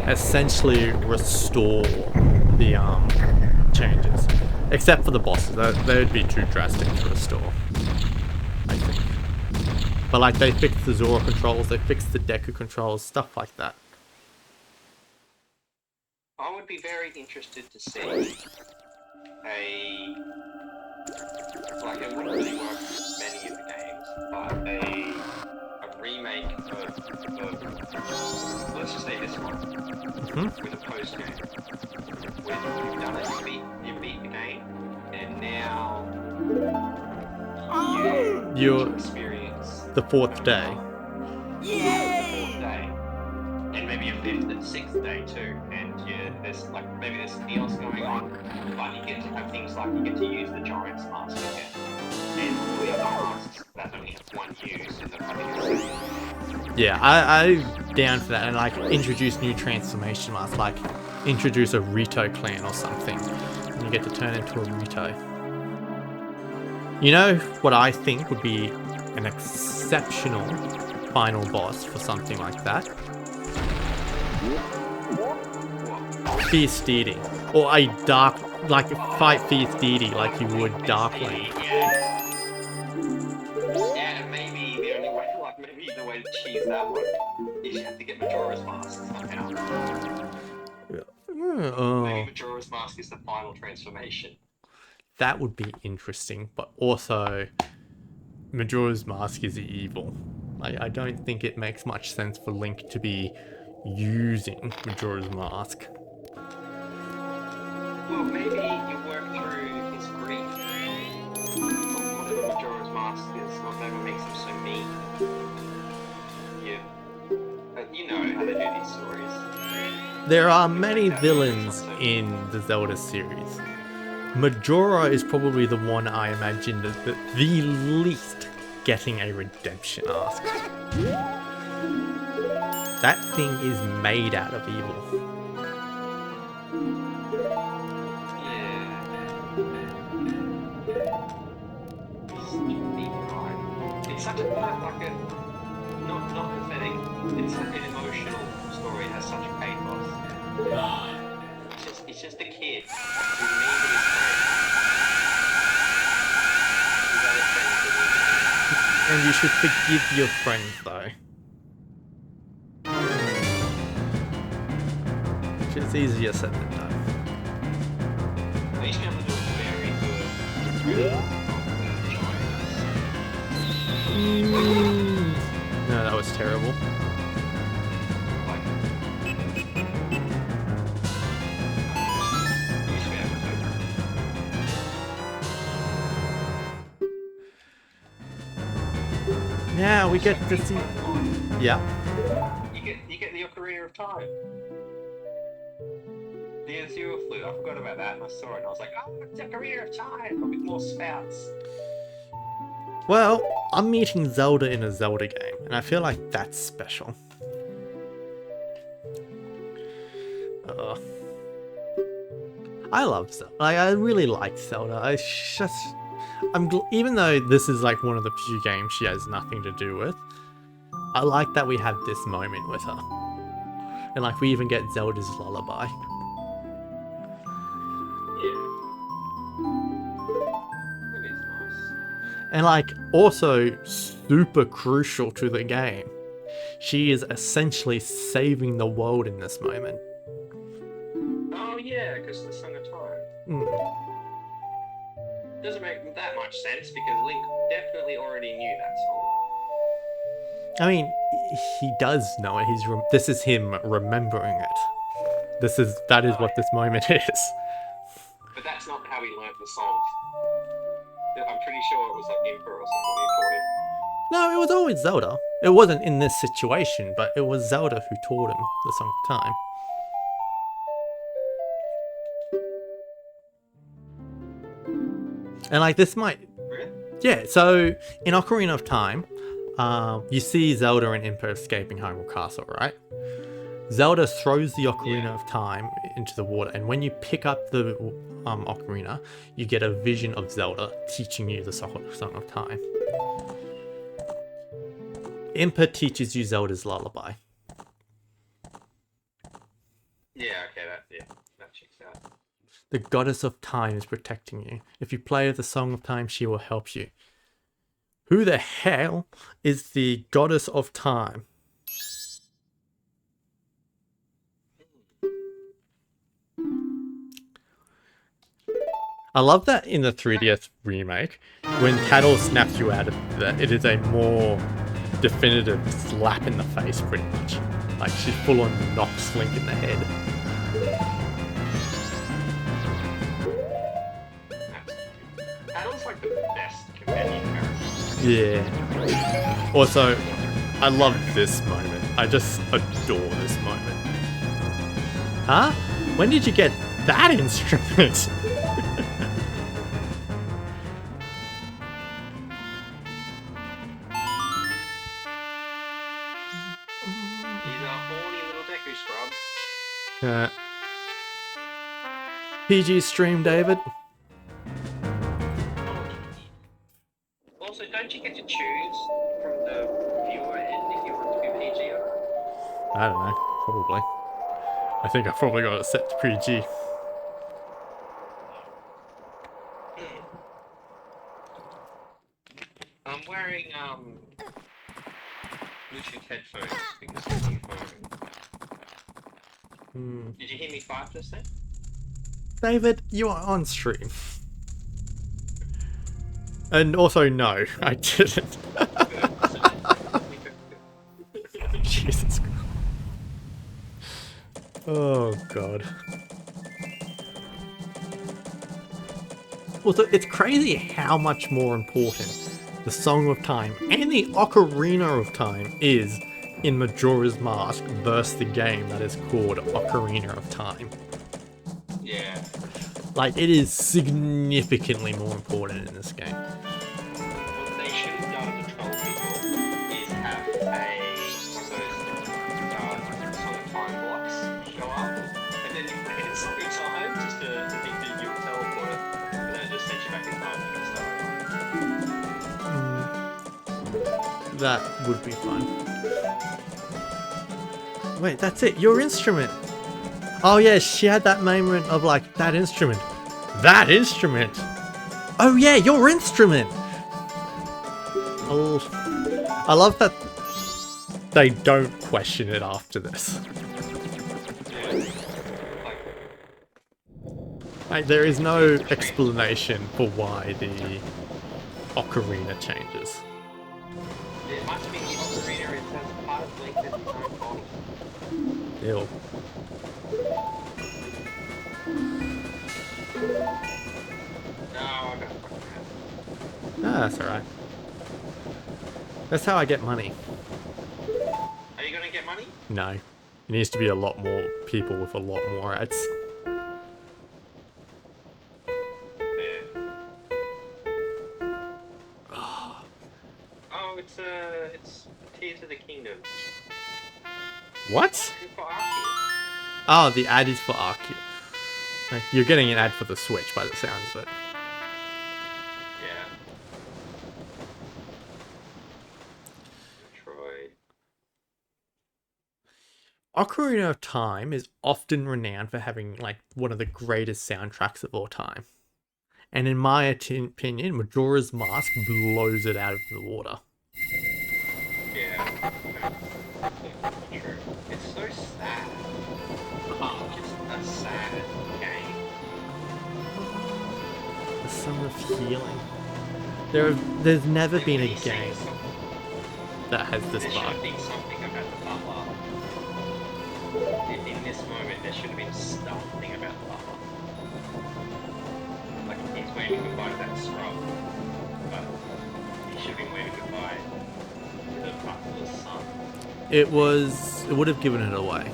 essentially restore the changes, except for the bosses. They would be too drastic to restore, I think. But like they fixed the Zora controls, they fixed the Deku controls, stuff like that. I would be very interested to see like it wouldn't really work with many of the games, but a remake of let's just say this one with a post game. With you've done it, you beat the game, and now you You're experience the fourth day. the fourth day, and maybe a fifth and sixth day too. And there's like maybe there's something else going on, but you get to have things like you get to use the Giant's Mask again, and all the other masks that only have one use in the fucking. Yeah, I'm down for that, and like introduce new transformation masks, like introduce a Rito clan or something, and you get to turn into a Rito. You know what I think would be an exceptional final boss for something like that? Fierce Deity. Or a dark, like fight Fierce Deity like you would Darkling. Yeah, and maybe the only way, like maybe the way to cheese that one is you have to get Majora's Mask somehow. Maybe Majora's Mask is the final transformation. That would be interesting, but also Majora's Mask is evil. I don't think it makes much sense for Link to be using Majora's Mask. Well, maybe you work through his grief. Whatever Majora's Mask is, whatever makes him so mean. You know how they do these stories. There are many villains in the Zelda series. Majora is probably the one I imagine that the least getting a redemption arc. That thing is made out of evil. It's such a not pathetic. It's like an emotional story. It has such pathos. It's just a kid who needed his friend. And you should forgive your friends, though. Which is easier said than done. At least you have to do a very good thrill of the Giants. No, that was terrible. Now we get to see. Yeah. You get the Ocarina of Time. The Azure Flute. I forgot about that, and I saw it, and I was like, oh, it's Ocarina of Time, but with more spouts. Well, I'm meeting Zelda in a Zelda game, and I feel like that's special. I love Zelda. Like, I really like Zelda. Even though this is like one of the few games she has nothing to do with, I like that we have this moment with her. And like we even get Zelda's lullaby. Yeah. It is nice. And like also super crucial to the game. She is essentially saving the world in this moment. Oh yeah, because the Song of Time. Mm. Doesn't make that much sense because Link definitely already knew that song. I mean, he does know it. This is him remembering it. That is what this moment is. But that's not how he learnt the song. I'm pretty sure it was like Emperor or someone who taught him. No, it was always Zelda. It wasn't in this situation, but it was Zelda who taught him the Song of Time. And like this might... Really? Yeah, so in Ocarina of Time, you see Zelda and Impa escaping Hyrule Castle, right? Zelda throws the Ocarina of Time into the water, and when you pick up the Ocarina, you get a vision of Zelda teaching you the Song of Time. Impa teaches you Zelda's lullaby. Yeah, okay, that checks out. The goddess of time is protecting you. If you play the Song of Time, she will help you. Who the hell is the goddess of time? I love that in the 3DS remake, when Tattle snaps you out of that, it is a more definitive slap in the face, pretty much. Like, she full on knocks Link in the head. Tattle's like the best companion character. Yeah. Also, I love this moment. I just adore this moment. Huh? When did you get that instrument? He's a horny little Deku scrub. PG stream, David. Also, don't you get to choose from the viewer end if you want to be PG or not? I don't know. Probably. I think I probably got it set to PG. I'm wearing Bluetooth headphones because of the new phone. Did you hear me fart just then? David, you are on stream. And also, no, I didn't. Jesus Christ. Oh, God. Also, it's crazy how much more important the Song of Time and the Ocarina of Time is in Majora's Mask versus the game that is called Ocarina of Time. Yeah. Like, it is significantly more important in this game. What they should have done to troll people is have one of those Song of Time blocks show up, and then you play it every time just to think that you'll teleport it, and then it just sends you back in time and you can start over. That would be fun. Wait, that's it. Your instrument. Oh yeah, she had that moment of like, that instrument. That instrument. Oh yeah, your instrument. Oh, I love that they don't question it after this. Like, there is no explanation for why the ocarina changes. It must be the Ocarina, it says part of Link has its own body. Ew. No, I got fucking Ah, that's alright. That's how I get money. Are you gonna get money? No. It needs to be a lot more people with a lot more ads. Yeah. Oh, it's Tears of the Kingdom. What? Good for Arceus. Oh, the ad is for Arceus. Like, you're getting an ad for the Switch by the sounds of it. Yeah. Metroid. Ocarina of Time is often renowned for having like one of the greatest soundtracks of all time. And in my opinion, Majora's Mask blows it out of the water. Yeah. True. It's so sad. Just a sad game. The Summer of Healing. There's never been a game that has this There should vibe. have been something about the butler. In this moment, there should have been something about the butler. Like, he's waving goodbye to that scrub, but he should have been waving goodbye to the butler's son. It would have given it away.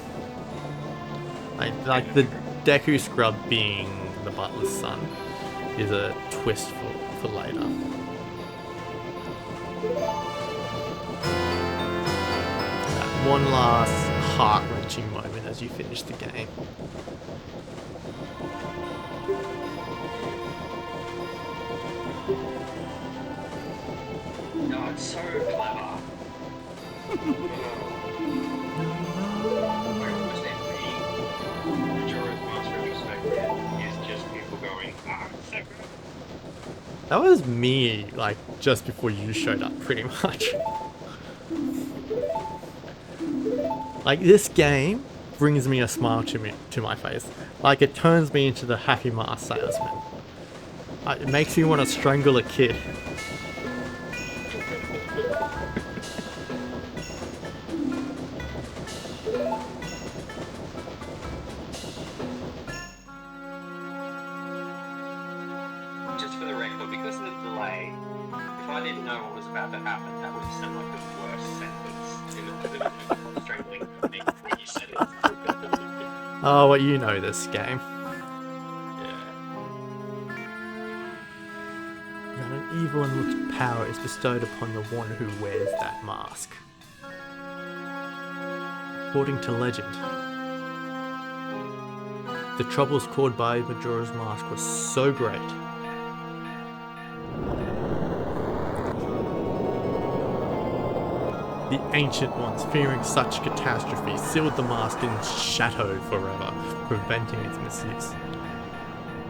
Like the Deku Scrub being the butler's son is a twist for later. That one last heart-wrenching moment as you finish the game. No, it's so clever. Like, almost every Majora's Mask retrospective is just people going, so good. That was me, like, just before you showed up, pretty much. Like, this game brings me a smile to my face. Like, it turns me into the happy mask salesman. It makes me want to strangle a kid. Just for the record, because of the delay, if I didn't know what was about to happen, that would sound like the worst sentence in the strangling me when you said it. Oh, well, you know this game. Yeah. That an evil and wicked power is bestowed upon the one who wears that mask. According to legend, the troubles caused by Majora's Mask were so great the Ancient Ones, fearing such catastrophe, sealed the mask in shadow forever, preventing its misuse.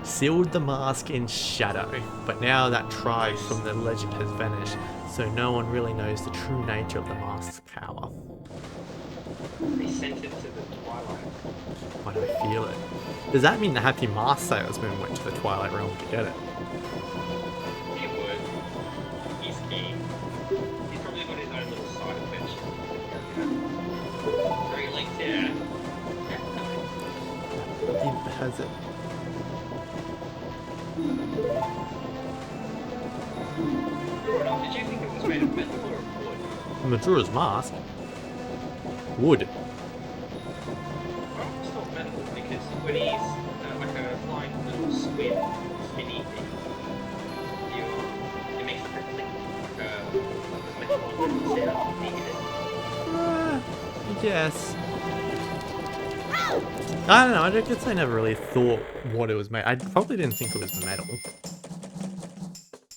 Sealed the mask in shadow, but now that tribe from the legend has vanished, so no one really knows the true nature of the mask's power. They sent it to the Twilight. Why do I feel it? Does that mean the happy mask salesman went to the Twilight Realm to get it? It would. He's keen. He's probably got his own little side adventure. Very linked, yeah. He has it. Growing up, did you think it was made of metal or of wood? Majora's Mask? Wood. Well, it's not metal because when he's like a flying little squid, spinny thing, it makes like a click, like a metal sound. Do you get it? Yes. I don't know, I guess I never really thought what it was made. I probably didn't think it was metal.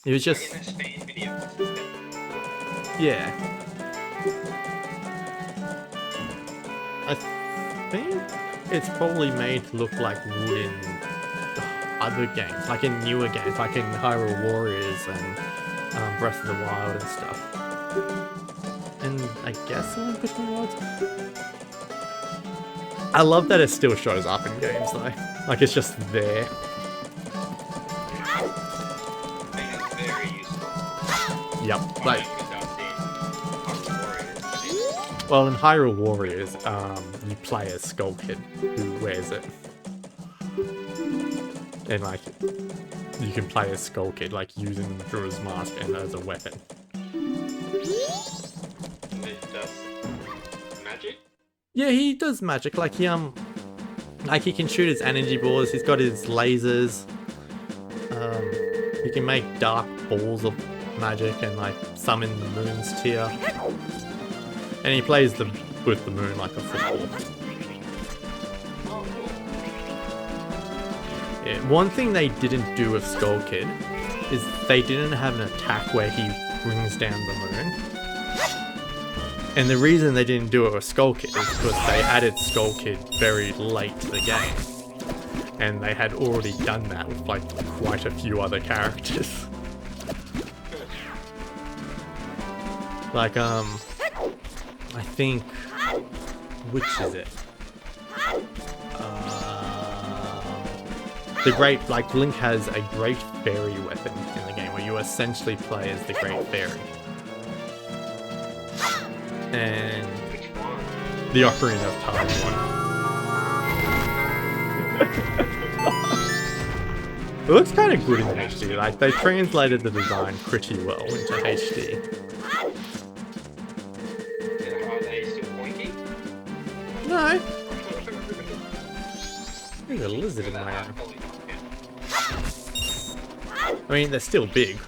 It was just... In this fan video, it's metal. yeah. I think it's probably made to look like wood in other games, like in newer games, like in Hyrule Warriors and Breath of the Wild and stuff. And I guess Link Between Worlds. I love that it still shows up in games though. Like it's just there. I think it's very useful. Yep. I Like, think that's in Hyrule Warriors. well, in Hyrule Warriors, you play as Skull Kid who wears it. And like, you can play as Skull Kid, like using Majora's Mask and as a weapon. It does magic? Yeah, he does magic. Like he he can shoot his energy balls. He's got his lasers. He can make dark balls of magic and like summon the moon's tear. And he plays with the moon like a football. Oh, cool. Yeah, one thing they didn't do with Skull Kid is they didn't have an attack where he brings down the moon. And the reason they didn't do it with Skull Kid is because they added Skull Kid very late to the game. And they had already done that with like quite a few other characters. Like, I think, which is it? The Great, like, Link has a Great Fairy weapon in the game where you essentially play as the Great Fairy. And the Ocarina of Time one. It looks kind of good in HD, like, they translated the design pretty well into HD. Are they still pointing? No. There's a lizard in my eye. I mean, they're still big.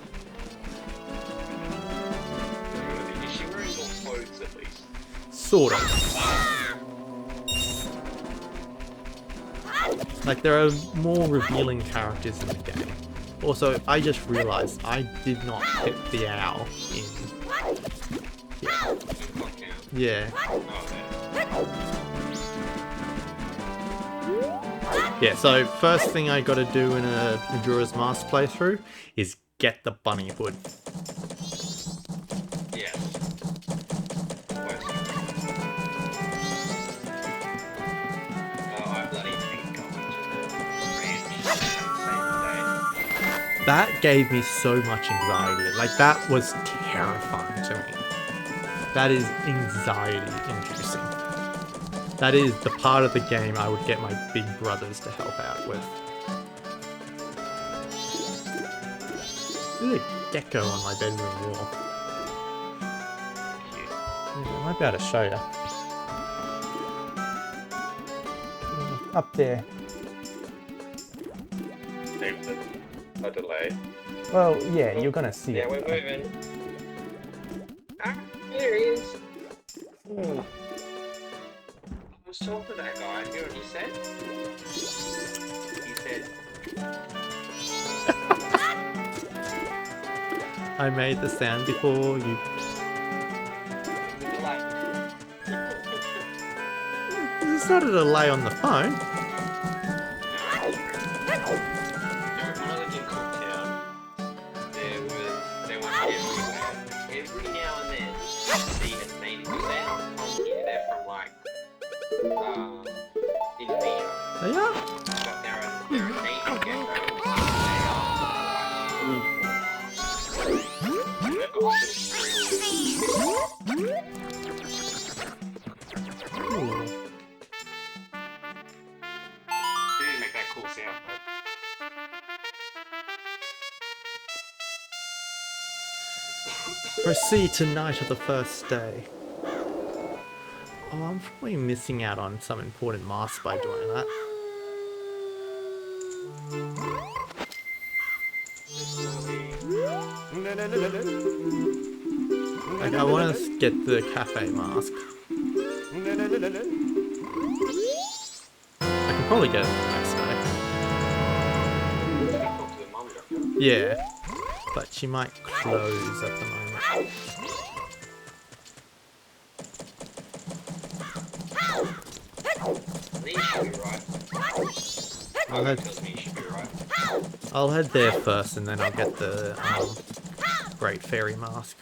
Is she wearing more clothes at least? Sort of. Like, there are more revealing characters in the game. Also, I just realized I did not hit the owl in... Yeah. Yeah, so first thing I gotta do in a Majora's Mask playthrough is get the bunny hood. Yeah. I bloody hate going to the ranch and saving the day. That gave me so much anxiety. Like, that was terrifying to me. That is anxiety-inducing. That is the part of the game I would get my big brothers to help out with. There's a gecko on my bedroom wall. Yeah, I might be able to show you. Up there. A delay. Well, yeah, you're gonna see Yeah, it. we're moving. Ah, there he is. I was talking to that guy. You know what he said? He said, I made the sound before you. It's not a delay on the phone. Every now and then, see him native, because they're not from here, they're from like, Indonesia. They are? But they're a native gecko, so Ooh. they make that cool sound. Proceed to night of the first day. Oh, I'm probably missing out on some important masks by doing that. Like, I want to get the cafe mask. I can probably get it the next day. Yeah, but she might close at the moment. I'll head there first, and then I'll get the Great Fairy mask.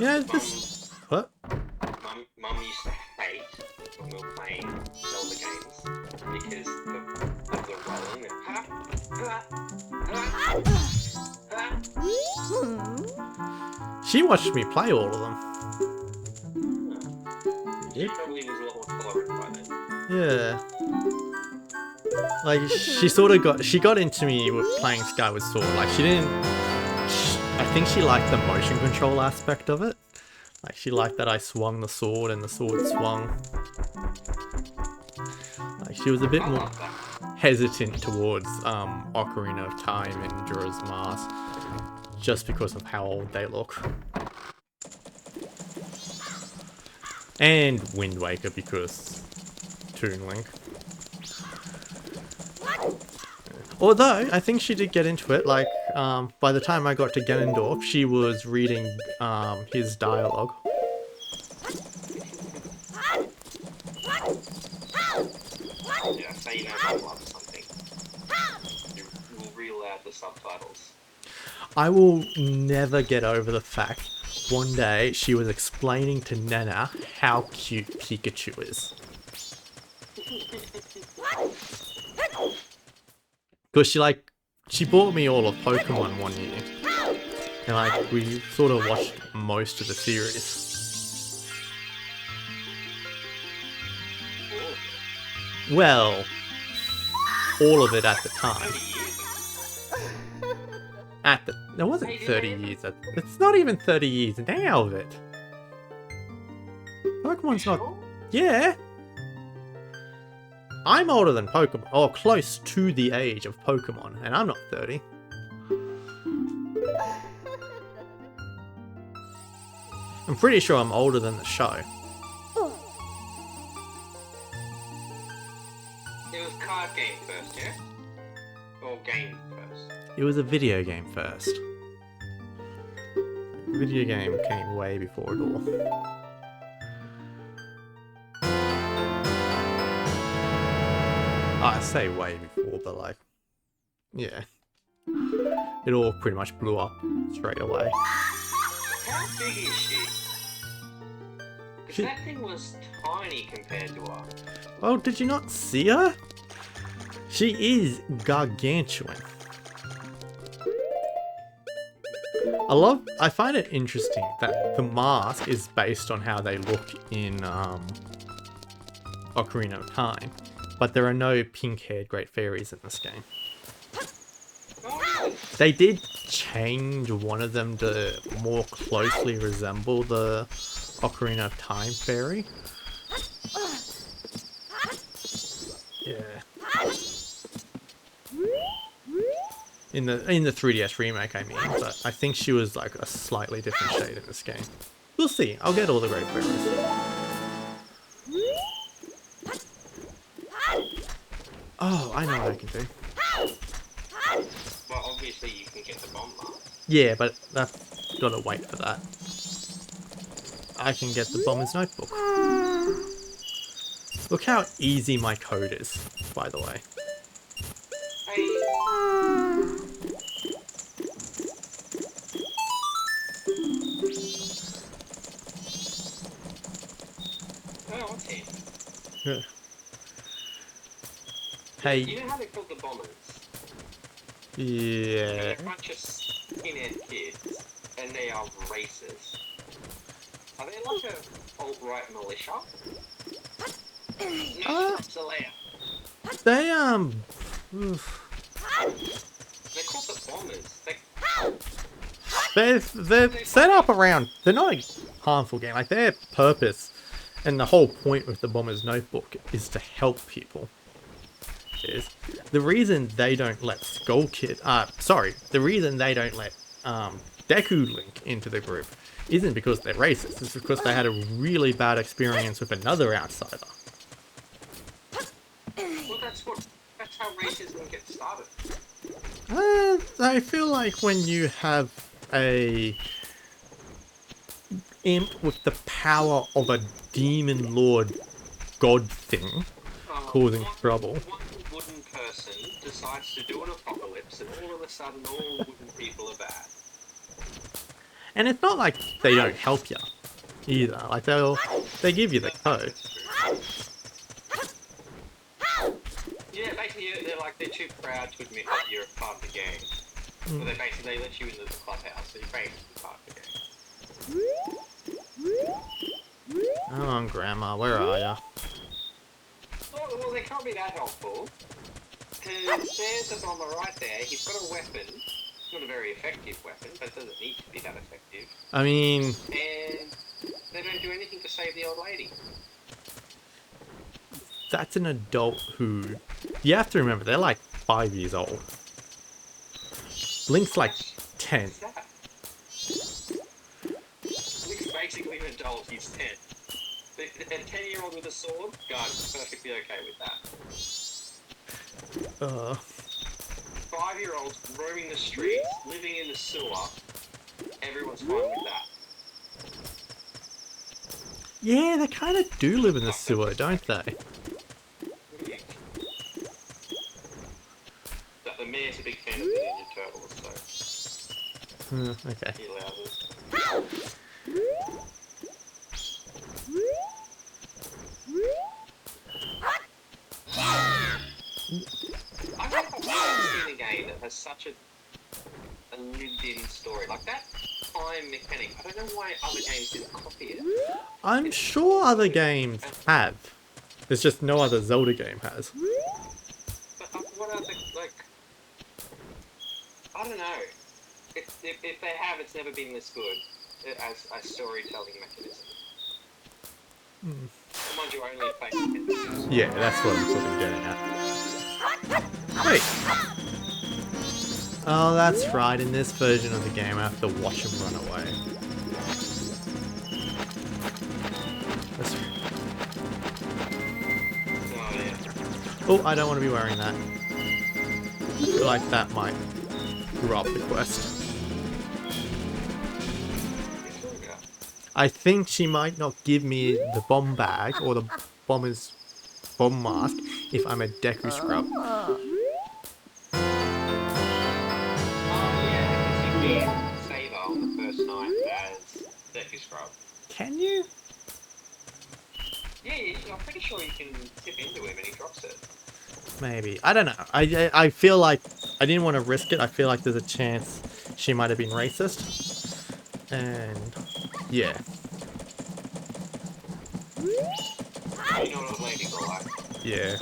Yeah, this. What? Mum used to hate when we were playing Zelda games because of the rolling. She watched me play all of them. She probably was a lot more tolerant by then. Yeah. Like, she got into me with playing Skyward Sword. Like, I think she liked the motion control aspect of it. Like, she liked that I swung the sword and the sword swung. Like, she was a bit more hesitant towards Ocarina of Time and Majora's Mask, just because of how old they look. And Wind Waker because Toon Link. Although, I think she did get into it, like, by the time I got to Ganondorf, she was reading, his dialogue. Yeah, say you know I love something. You will reel out the subtitles. I will never get over the fact one day she was explaining to Nana how cute Pikachu is. Because she bought me all of Pokemon one year. And like, we sort of watched most of the series. Well, all of it at the time. It wasn't 30 years. It's not even 30 years now of it. Pokemon's not. Yeah. I'm older than Pokemon, or close to the age of Pokemon, and I'm not 30. I'm pretty sure I'm older than the show. It was card game first, yeah? Or game first? It was a video game first. Video game came way before it all. I say way before, but like, yeah. It all pretty much blew up straight away. How big is she? Because that thing was tiny compared to her. Oh, did you not see her? She is gargantuan. I find it interesting that the mask is based on how they look in Ocarina of Time, but there are no pink-haired great fairies in this game. They did change one of them to more closely resemble the Ocarina of Time fairy. Yeah. In the 3DS remake, I mean, but I think she was like a slightly different shade in this game. We'll see. I'll get all the great fairies. Oh, I know what I can do. Well, obviously you can get the bomb mark. Yeah, but that's gotta wait for that. I can get the Bomber's Notebook. Look how easy my code is, by the way. Hey. Oh, okay. Yeah. Hey. You know how they call the bombers? Yeah. They're a bunch of skinhead kids, and they are racist. Are they like a alt-right militia? No, Zelda. They They're called the bombers. they're set up around. They're not a harmful game. Like their purpose and the whole point with the Bomber's Notebook is to help people. Is the reason they don't let the reason they don't let Deku Link into the group isn't because they're racist. It's because they had a really bad experience with another outsider. Well, that's how racism gets started. I feel like when you have a imp with the power of a demon lord god thing causing trouble. One wooden person decides to do an apocalypse, and all of a sudden, all wooden people are bad. And it's not like they don't help you either. Like they give you the code. Yeah, basically they're too proud to admit that you're a part of the game. So they let you into the clubhouse, so you're basically part of the game. Come on, Grandma, where are ya? Well, they can't be that helpful. Because there's a bomber right there. He's got a weapon. It's not a very effective weapon, but it doesn't need to be that effective. I mean... And they don't do anything to save the old lady. That's an adult who... You have to remember, they're like 5 years old. Link's like 10. What's that? Link's basically an adult, he's 10. A 10-year-old with a sword, guys, perfectly okay with that. 5-year-olds roaming the streets, living in the sewer, everyone's fine with that. Yeah, they kind of do live in the sewer, don't they? The mayor's a big fan of the Ninja Turtles, so Okay. he allows it. I've never seen a game that has such a lived-in story like that. Time mechanic. I don't know why other games didn't copy it. I'm sure other games have. There's just no other Zelda game has. But what other, like... I don't know. If they have, it's never been this good as a storytelling mechanism. Mind you, only playing it. Yeah, that's what I'm sort of getting at. Wait. Oh, that's right. In this version of the game, I have to watch him run away. That's... Oh, yeah. Oh, I don't want to be wearing that. I feel like that might screw up the quest. I think she might not give me the bomb bag or the bomber's bomb mask if I'm a Deku scrub. Oh, yeah, because you can save her on the first night as Deku Scrub. Can you? Yeah, I'm pretty sure you can tip into him and he drops it. Maybe. I don't know. I feel like I didn't want to risk it. I feel like there's a chance she might have been racist. And yeah. You know what ladies are like. Yeah.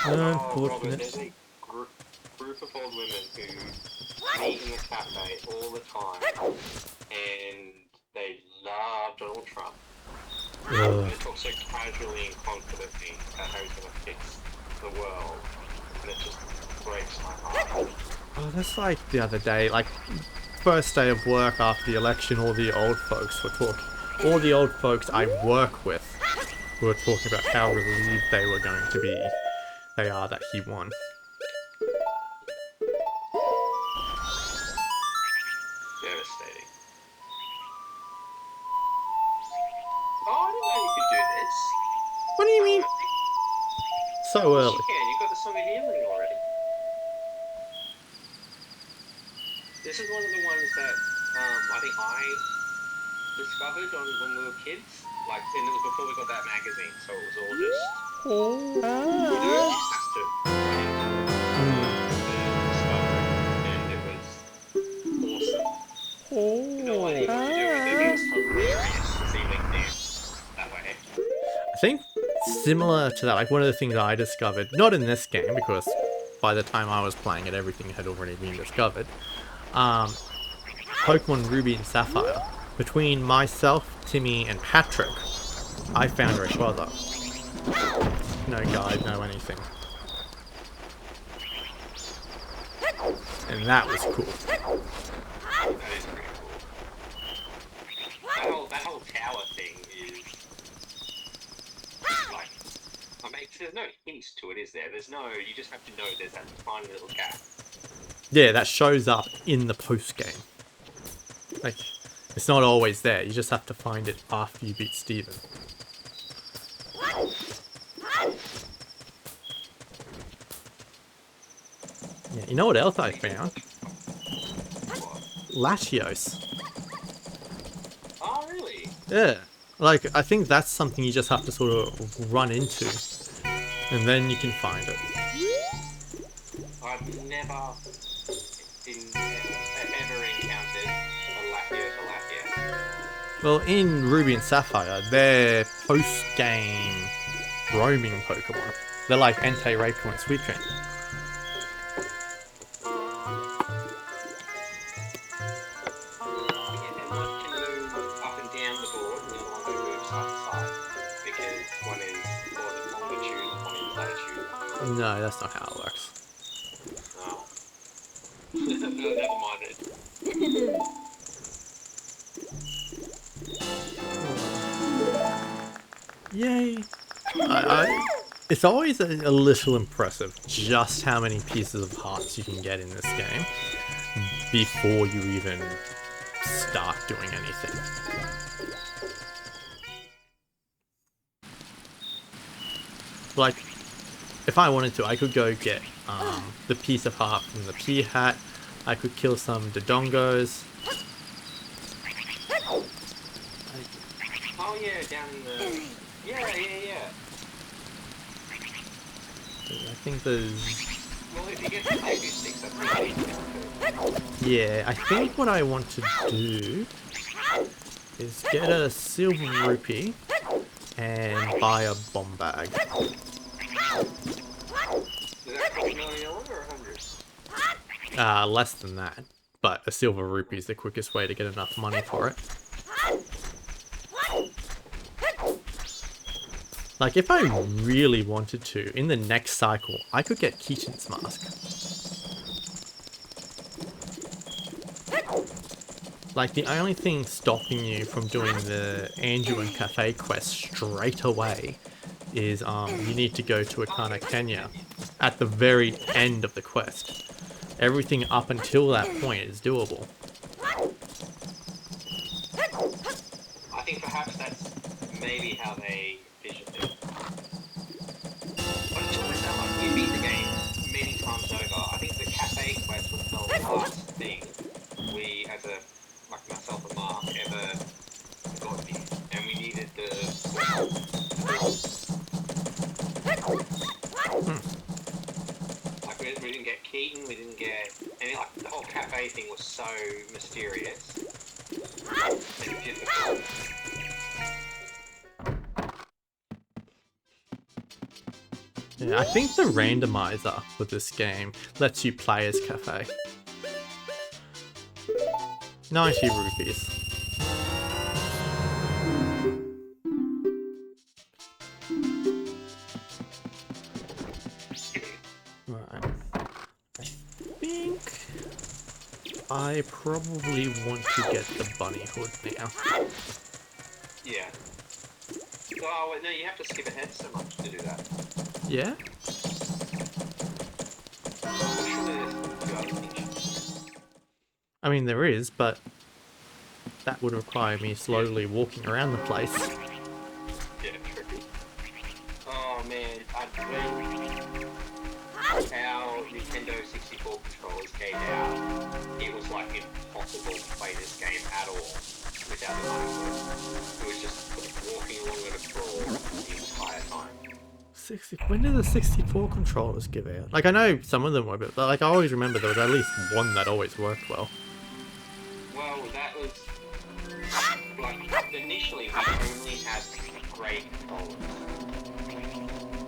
Oh, Robert, Unfortunate. there's a group of old women who meet in a cafe all the time and they love Donald Trump. They talk so casually and confidently about how he's going to fix the world, and it just breaks my heart. Oh, that's like the other day, like first day of work after the election, all the old folks were talking. All the old folks I work with were talking about how relieved they were going to be. They are that he won. Devastating. Oh, I didn't know you could do this. What do you mean? So Yes, early. you can. You've got the Song of Healing already. This is one of the ones that I think I discovered when we were kids. Like, and it was before we got that magazine, so it was all just. You know, you just have to discover it, and it was awesome. No idea what to do with it. It was hilarious to see LinkedIn that way. I think similar to that, like one of the things I discovered, not in this game because by the time I was playing it, everything had already been discovered. Pokemon Ruby and Sapphire. Between myself, Timmy, and Patrick, I found Rayquaza. No guide, no anything. And that was cool. That is pretty cool. That whole tower thing is like, I mean, there's no hints to it, is there? There's no. You just have to know there's that tiny little gap. Yeah, that shows up in the post game. Like, it's not always there. You just have to find it after you beat Steven. Yeah, you know what else I found? Latios. Oh, really? Yeah. Like, I think that's something you just have to sort of run into. And then you can find it. I've never ever encountered a Latios. Well, in Ruby and Sapphire, they're post-game roaming Pokemon. They're like Entei, Raikou, and Sweetring. No, that's not how it works. Oh. Never mind it. Yay! It's always a little impressive just how many pieces of hearts you can get in this game before you even start doing anything. Like, if I wanted to, I could go get the piece of heart from the pea hat. I could kill some Dodongos. Oh yeah, down in the... Yeah. I think there's... Well, if you get the baby sticks, that's pretty easy. Yeah, I think what I want to do is get a silver rupee and buy a bomb bag. Does that cost $1 million or 100? Less than that, but a silver rupee is the quickest way to get enough money for it. Like, if I really wanted to, in the next cycle, I could get Keaton's mask. Like, the only thing stopping you from doing the Andrew and Cafe quest straight away is you need to go to Akana Kenya at the very end of the quest. Everything up until that point is doable. I think perhaps that's maybe how they visioned it. But it's always that like we beat the game many times over. I think the cafe quest was the last thing we, as a like myself and Mark, ever got me, and we needed the. Like we didn't get Keaton, we didn't get any. Like the whole cafe thing was so mysterious. And difficult. Yeah, I think the randomizer for this game lets you play as Cafe. 90 rupees. Right. I think I probably want to get the bunny hood now. Yeah. Oh, wait, no, you have to skip ahead so much to do that. Yeah? Surely there's 2 other things. I mean, there is, but that would require me slowly walking around the place. Yeah, tricky. Oh man, when our Nintendo 64 controllers came out, it was like impossible to play this game at all without the mouse. It was just like, walking along at a crawl the entire time. When did the 64 controllers give out? Like, I know some of them were, but like, I always remember there was at least one that always worked well. Well, that was like initially we only had grey controllers,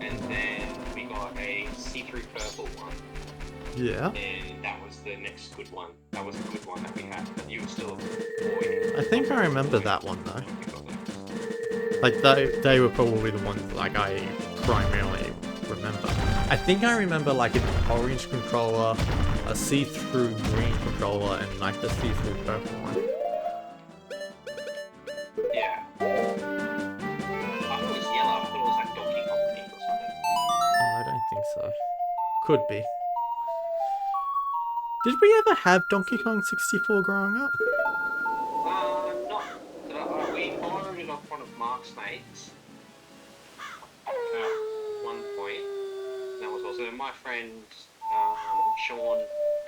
and then we got a see-through purple one. Yeah. And that was the next good one. That was the good one that we had. But you were still a boy. I think I remember that one though. Like they were probably the ones like I primarily remember. I think I remember like an orange controller, a see-through green controller, and like the see-through purple one. Yeah. I thought it was yellow. I thought it was like Donkey Kong pink or something. Oh, I don't think so. Could be. Did we ever have Donkey Kong 64 growing up? Not. We borrowed it off one of Mark's mates. At one point. That was also my friend Sean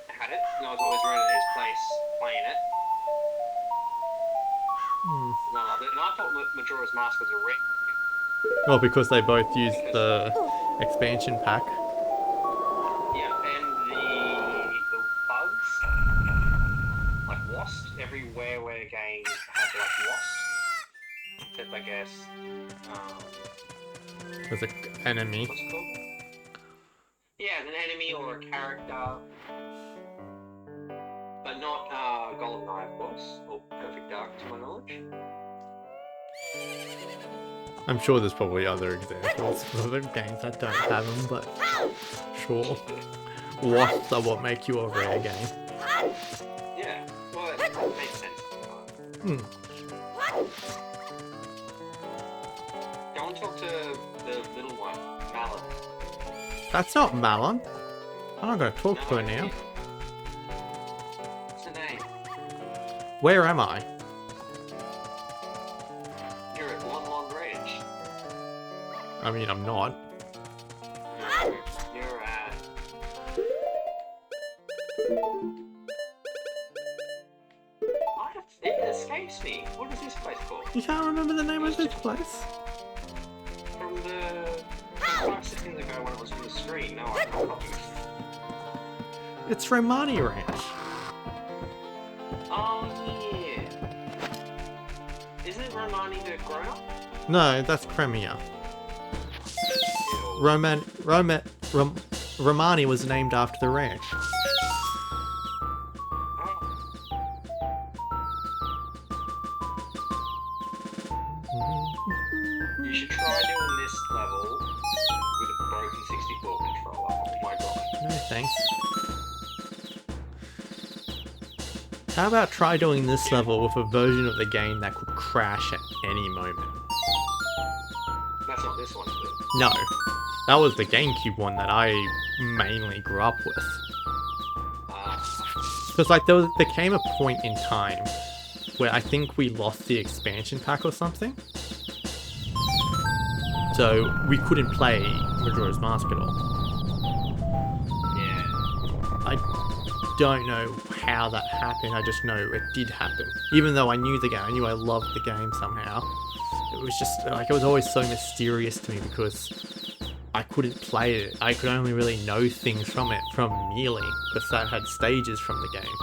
had it, and I was always around at his place playing it. And I loved it. And I thought Majora's Mask was a wreck. Oh, because they both used the expansion pack. Yeah, and the bugs, like wasps, everywhere where the game had like wasps, except I guess, There's an enemy. what's it called? Yeah, an enemy or a character, but not GoldenEye, of course, or Perfect Dark to my knowledge. I'm sure there's probably other examples of other games that don't have them, but sure. Wasps are what make you a rare game. Yeah, well, it makes sense. and talk to the little one, Malin. That's not Malon. I'm not gonna talk to her No, now. what's her name? Where am I? You're at Lon Ridge. I mean, I'm not. You're at... It escapes me. What is this place called? You can't remember the name of this place? From the... 5 seconds ago when it was on the screen. No, I can't. It's Romani Ranch. Oh, yeah. Isn't it Romani the grown-up? No, that's Crimea. Ew. Romani was named after the ranch. You should try doing this level with a broken 64 controller. Oh my god. No thanks. How about try doing this level with a version of the game that could crash at any moment? That's not this one, is it? No, that was the GameCube one that I mainly grew up with. Because like there came a point in time where I think we lost the expansion pack or something. So we couldn't play Majora's Mask at all. Yeah. I don't know how that happened, I just know it did happen. Even though I knew the game, I knew I loved the game somehow. It was just, like, it was always so mysterious to me because I couldn't play it. I could only really know things from it from Melee, because that had stages from the game.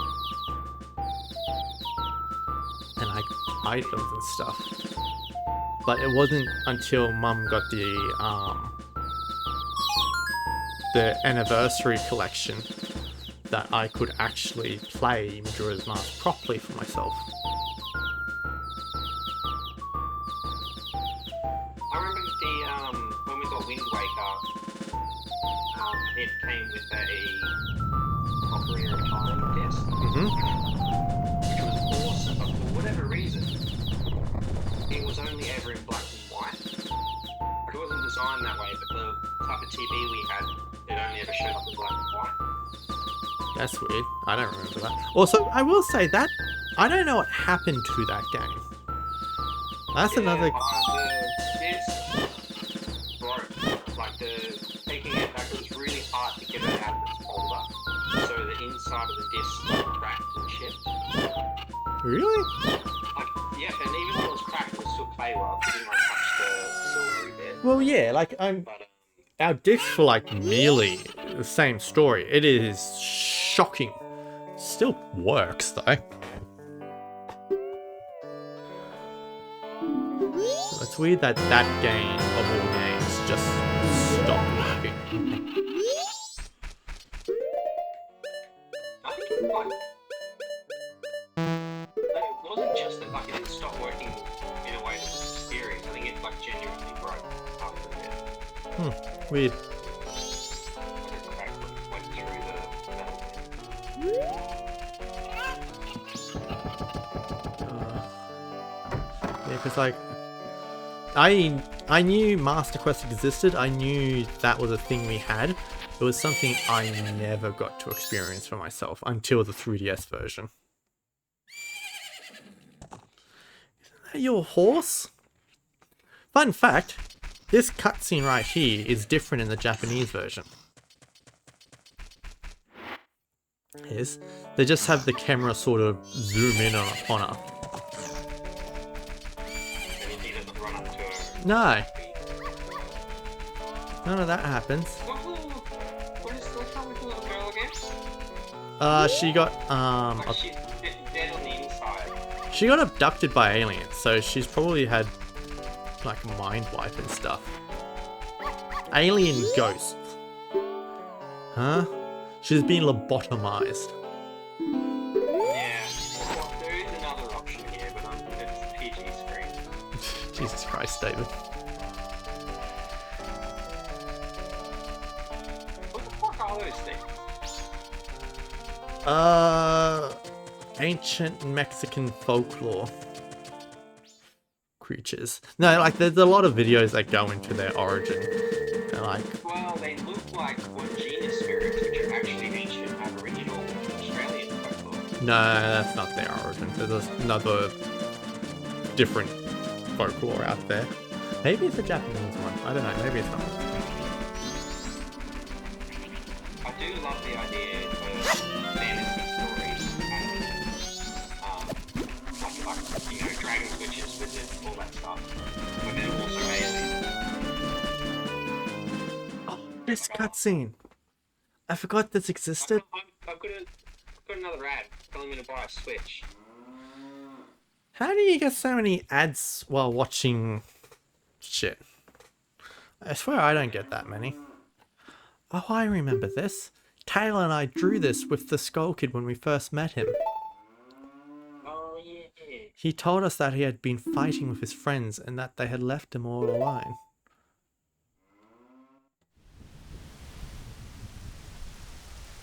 And like, items and stuff. But it wasn't until Mum got the anniversary collection that I could actually play Majora's Mask properly for myself. I remember when we got Wind Waker, it came with a Ocarina of Time disc, which was awesome, but for whatever reason, it was only ever in black and white. Like, it wasn't designed that way, but the type of TV we had, it only ever showed up in black and white. That's weird. I don't remember that. Also, I will say that I don't know what happened to that game. That's another. The disc broke. Like, taking it back, it was really hard to get it out of its folder. So the inside of the disc cracked and chipped. Really? Like, yeah, and even though it was cracked, it would still play well. It didn't like touch the silvery bit. Well, yeah. Like our discs for like Melee, the same story. It is shocking. Still works though. So it's weird that that game of all games just stopped working. I think it wasn't just that like it didn't stop working in a way that was mysterious. I think it like genuinely broke after a bit. Weird. Like a crack went through the metal. Yeah, because like I knew Master Quest existed. I knew that was a thing we had. It was something I never got to experience for myself until the 3DS version. Isn't that your horse? Fun fact, this cutscene right here is different in the Japanese version. Yes, they just have the camera sort of zoom in on her. No. None of that happens. What's wrong with the little girl again? She got Like she's dead on the inside. she got abducted by aliens, so she's probably had like mind wipe and stuff. Alien ghost. Huh? She's been lobotomized. Yeah. Well, there is another option here, but it's PG screen. Jesus Christ, David. What the fuck are those things? Ancient Mexican folklore. creatures. No, like there's a lot of videos that go into their origin. They're like, Well, they look like Wandjina spirits, which are actually ancient Aboriginal Australian folklore. no, that's not their origin. There's another different folklore out there. Maybe it's a Japanese one. I don't know. Maybe it's not. I do love the idea of fantasy stories and, like you know, dragons, witches, wizards, all that stuff. But then also aliens. Oh, this cutscene. I forgot this existed. I've got another ad telling me to buy a Switch. How do you get so many ads while watching shit? I swear I don't get that many. Oh, I remember this. Taylor and I drew this with the Skull Kid when we first met him. Oh, yeah. He told us that he had been fighting with his friends and that they had left him all alone.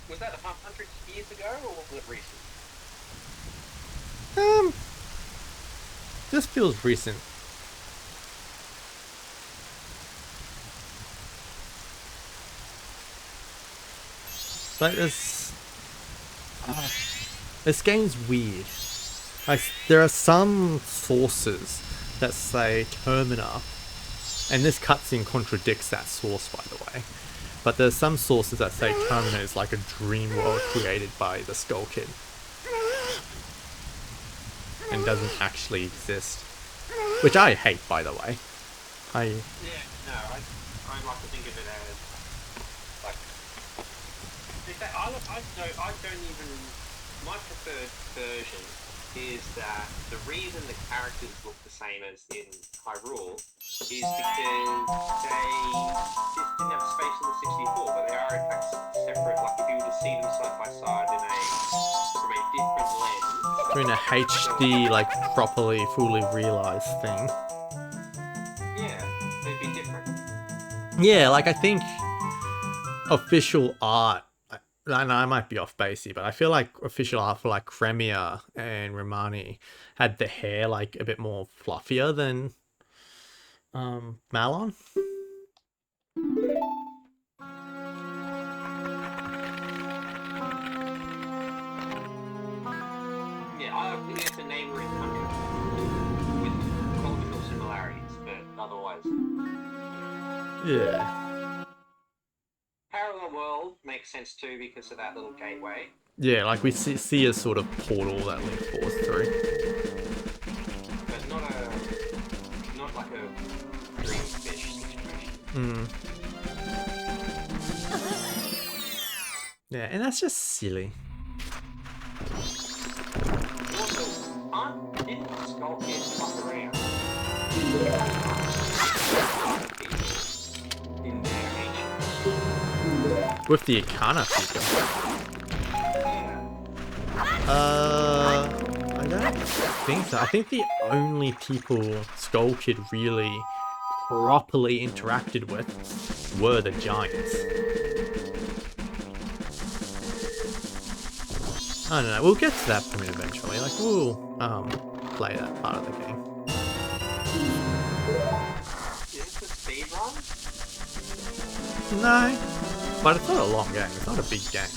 Was that 100 years ago, or was it recent? This feels recent. Like this game's weird. Like there are some sources that say Termina, and this cutscene contradicts that source, by the way. But there's some sources that say Termina is like a dream world created by the Skull Kid and doesn't actually exist, which I hate, by the way. Yeah, no, I like to think of it as like I don't even. My preferred version is that the reason the characters look the same as in Hyrule is because they just didn't have space in the 64, but they are in fact separate. Like if you were to see them side by side from a different lens. Doing a HD, like properly, fully realized thing. Yeah, they'd be different. Yeah, like I think official art, and I might be off basey, but I feel like official art for like Cremia and Romani had the hair like a bit more fluffier than Malon. Yeah, I think it's a neighbouring country with cultural similarities, but otherwise. Yeah. Parallel World makes sense too because of that little gateway. Yeah, like we see a sort of portal that Link falls through. But not like a dream fish situation. Yeah, and that's just silly. Also, didn't Skull Kid fuck around? In their ancient. With the Ikana figure. I don't think so. I think the only people Skull Kid really properly interacted with were the giants. I don't know. We'll get to that point eventually. Like we'll play that part of the game. Is this a speed run? No, but it's not a long game. It's not a big game.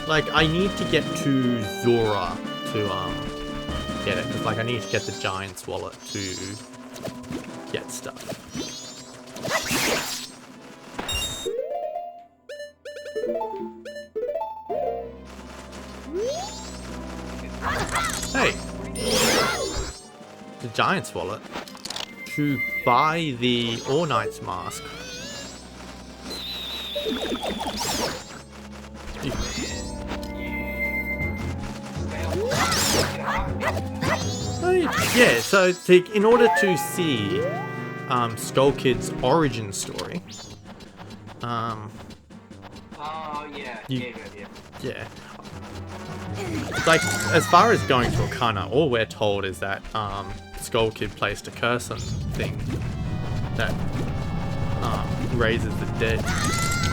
Like, I need to get to Zora to, get it. Because, like, I need to get the Giant's wallet to get stuff. Hey! The Giant's wallet. To buy the All Knight's mask. Yeah, so in order to see Skull Kid's origin story, Oh, yeah. yeah. Like, as far as going to Akana, all we're told is that Skull Kid placed a curse on the thing that raises the dead.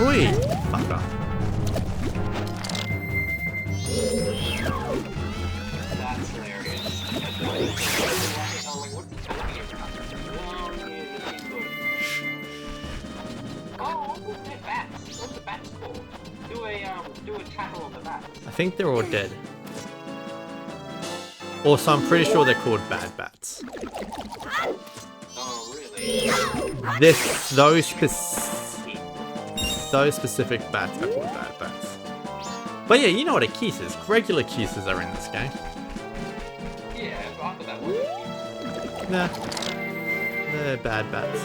Oi! Fucker. That's hilarious. I'm like, what's he talking about? Oh, yeah, he's good. Oh, they're bats. What's the bats called? Do a tackle on the bats. I think they're all dead. Also, I'm pretty sure they're called bad bats. Oh, really? Those specific bats are called bad bats. But yeah, you know what a keys is. Regular keys are in this game. Yeah, but I thought that was a key. Nah, they're bad bats.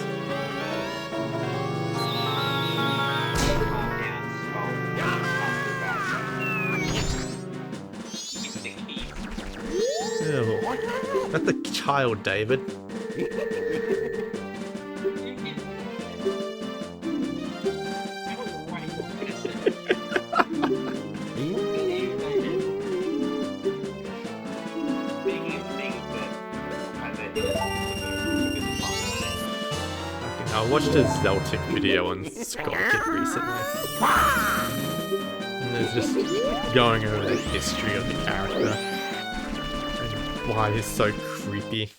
Ew. That's a child, David. I watched a Zelda video on Scott Kid recently. And there's just going over the history of the character. And why he's so creepy.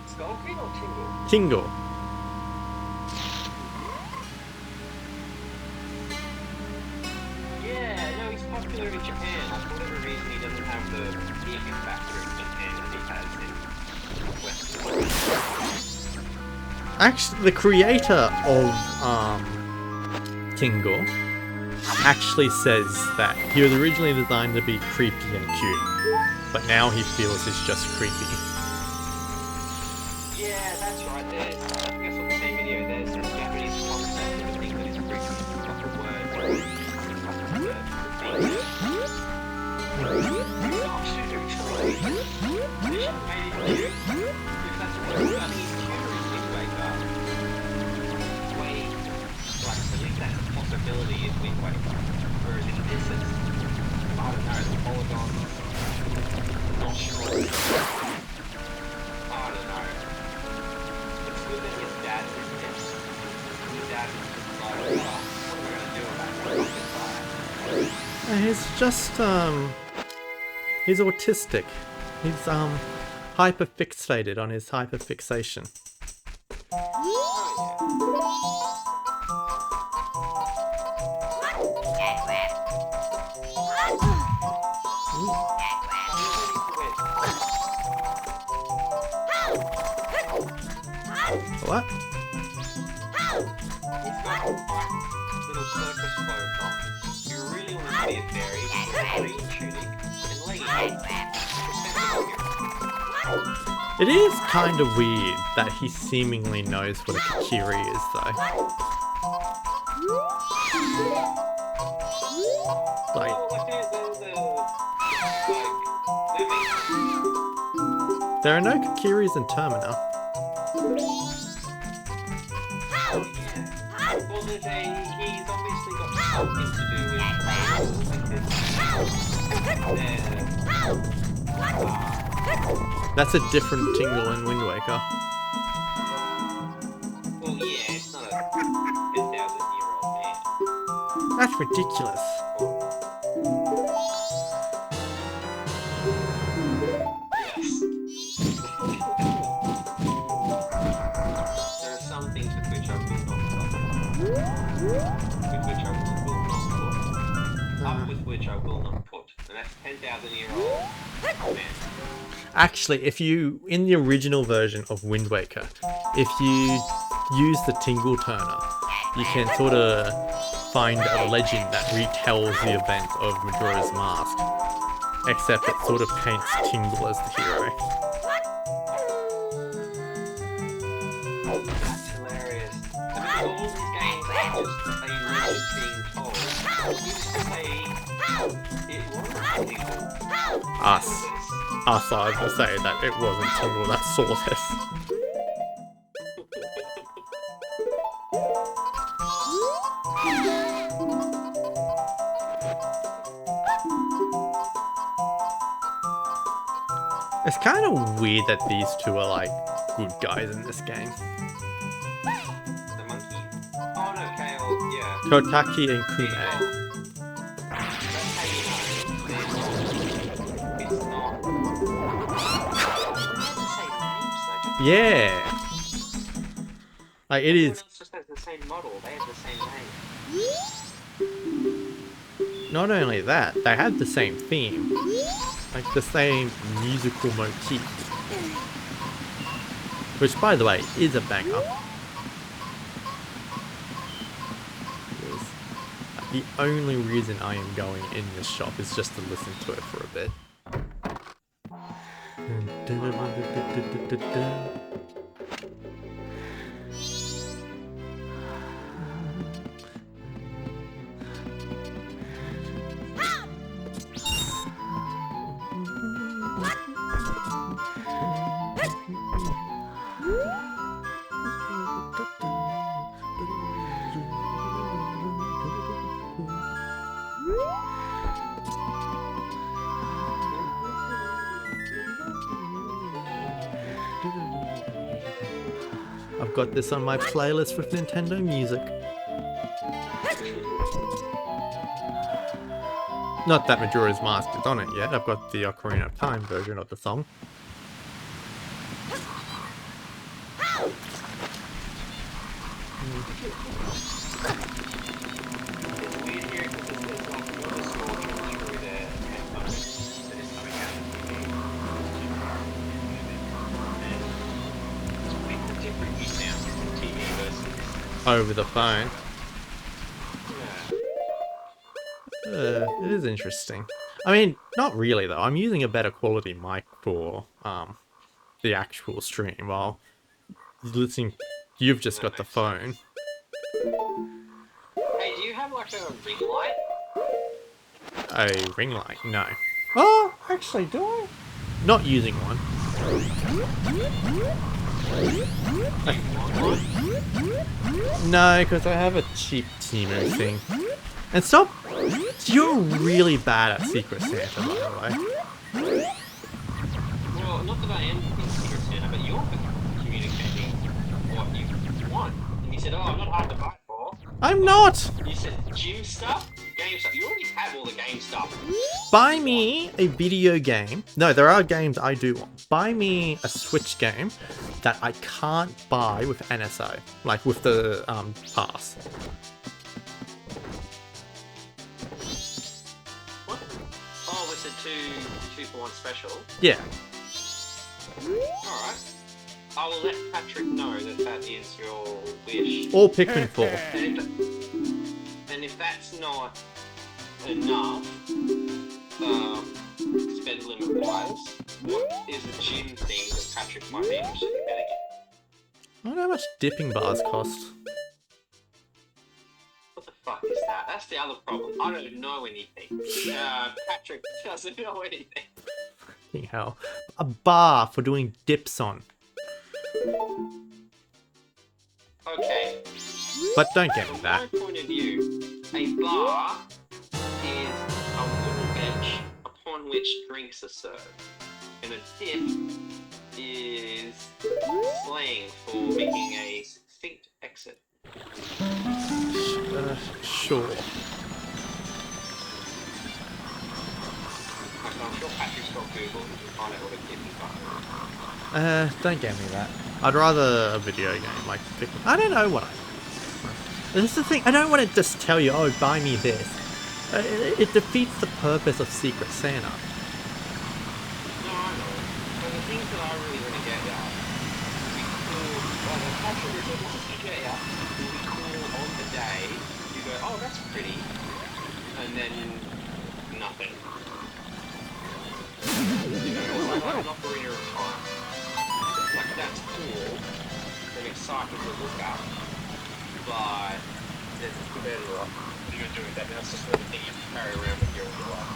Skull Kid or Tingle? Tingle. Yeah, no, he's popular in Japan. For whatever reason, he doesn't have the fear factor in Japan that he has in Western world. Actually, the creator of Tingle actually says that he was originally designed to be creepy and cute, but now he feels he's just creepy. Yeah, that's right. There's, I think I saw the same video. There's this Japanese concept of a thing that is creepy. It's like a word. It's like a word. Oh, shoot, actually. Maybe cute. If that's what he's done, he's cute. Way, like, at least that's a possibility is Wind Waker. Whereas in this, it's, I don't know, the polygons, not sure. I don't know. It's good that his dad is this. His dad is just like, oh, what am I going to do about fucking fire? He's just, he's autistic. He's, hyperfixated on his hyperfixation. What? He's got a little circus clothes on. You really want to be a fairy, you put a green tunic and leggings. It is kind of weird that he seemingly knows what a Kakiri is, though. Like, there are no Kakiris in Termina. Well, he's obviously got something to do with That's a different Tingle in Wind Waker. well, yeah, it's not a 10,000-year-old man. That's ridiculous. Yes. There are some things with which I will not talk. With which I will not put. Up with which I will not put. And that's 10,000-year-old man. Actually, if you, in the original version of Wind Waker, if you use the Tingle Turner, you can sort of find a legend that retells the event of Majora's Mask. Except it sort of paints Tingle as the hero. That's hilarious. I mean, all these games are just a legend being told. You say it wasn't Tingle. Us, I was going to say that it wasn't Tingle that saw this. It's kind of weird that these two are like good guys in this game. The monkey. Oh no, Kale, yeah. Kotaki and Kume. That's how you know. Yeah. Like, it Everyone is. else just has the same model. They have the same name. Not only that, they have the same theme. Like, the same musical motif. Which, by the way, is a banger. The only reason I am going in this shop is just to listen to it for a bit. I've got this on my playlist with Nintendo Music. Not that Majora's Mask is on it yet. I've got the Ocarina of Time version of the song. Over the phone. It is interesting. I mean, not really though. I'm using a better quality mic for the actual stream while listening. You've just got the phone. Hey, do you have like a ring light? A ring light? No. Oh, actually, do I? Not using one. No, because I have a cheap Timo thing. And stop! You're really bad at Secret Santa, by the way. Well, not that I am in Secret Santa, but you're communicating what you want. And you said, oh, I'm not hard to buy for. I'm not! You said gym stuff, game stuff. You already have all the game stuff. Buy me a video game. No, there are games I do want. Buy me a Switch game that I can't buy with NSO. Like, with the pass. What? Oh, it's a 2-for-1 special? Yeah. Alright. I will let Patrick know that that is your wish. Or Pikmin 4. And if that's not enough, spend limit wise, what is the gym thing that Patrick might be interested in getting? I don't know how much dipping bars cost. What the fuck is that? That's the other problem. I don't know anything. Patrick doesn't know anything. Fucking hell. A bar for doing dips on. Okay. But don't get me From that. my point of view, a bar is a wooden bench upon which drinks are served. And a dip is slang for making a succinct exit. Sure. I'm sure Patrick's got Google and can find out what a dip is. Don't get me that. I'd rather a video game like Pikmin. I don't know what I... This is the thing, I don't want to just tell you, oh, buy me this. It defeats the purpose of Secret Santa. No, I know. But the things that I really want to get out, we cool, well, Patrick is able to get out, we cool on the day, you go, oh, that's pretty, and then nothing. You know, it's like an operator of time. Like, that's cool, and exciting to look at, but there's a competitor you're doing that, and that's just another thing you carry around with you all your life.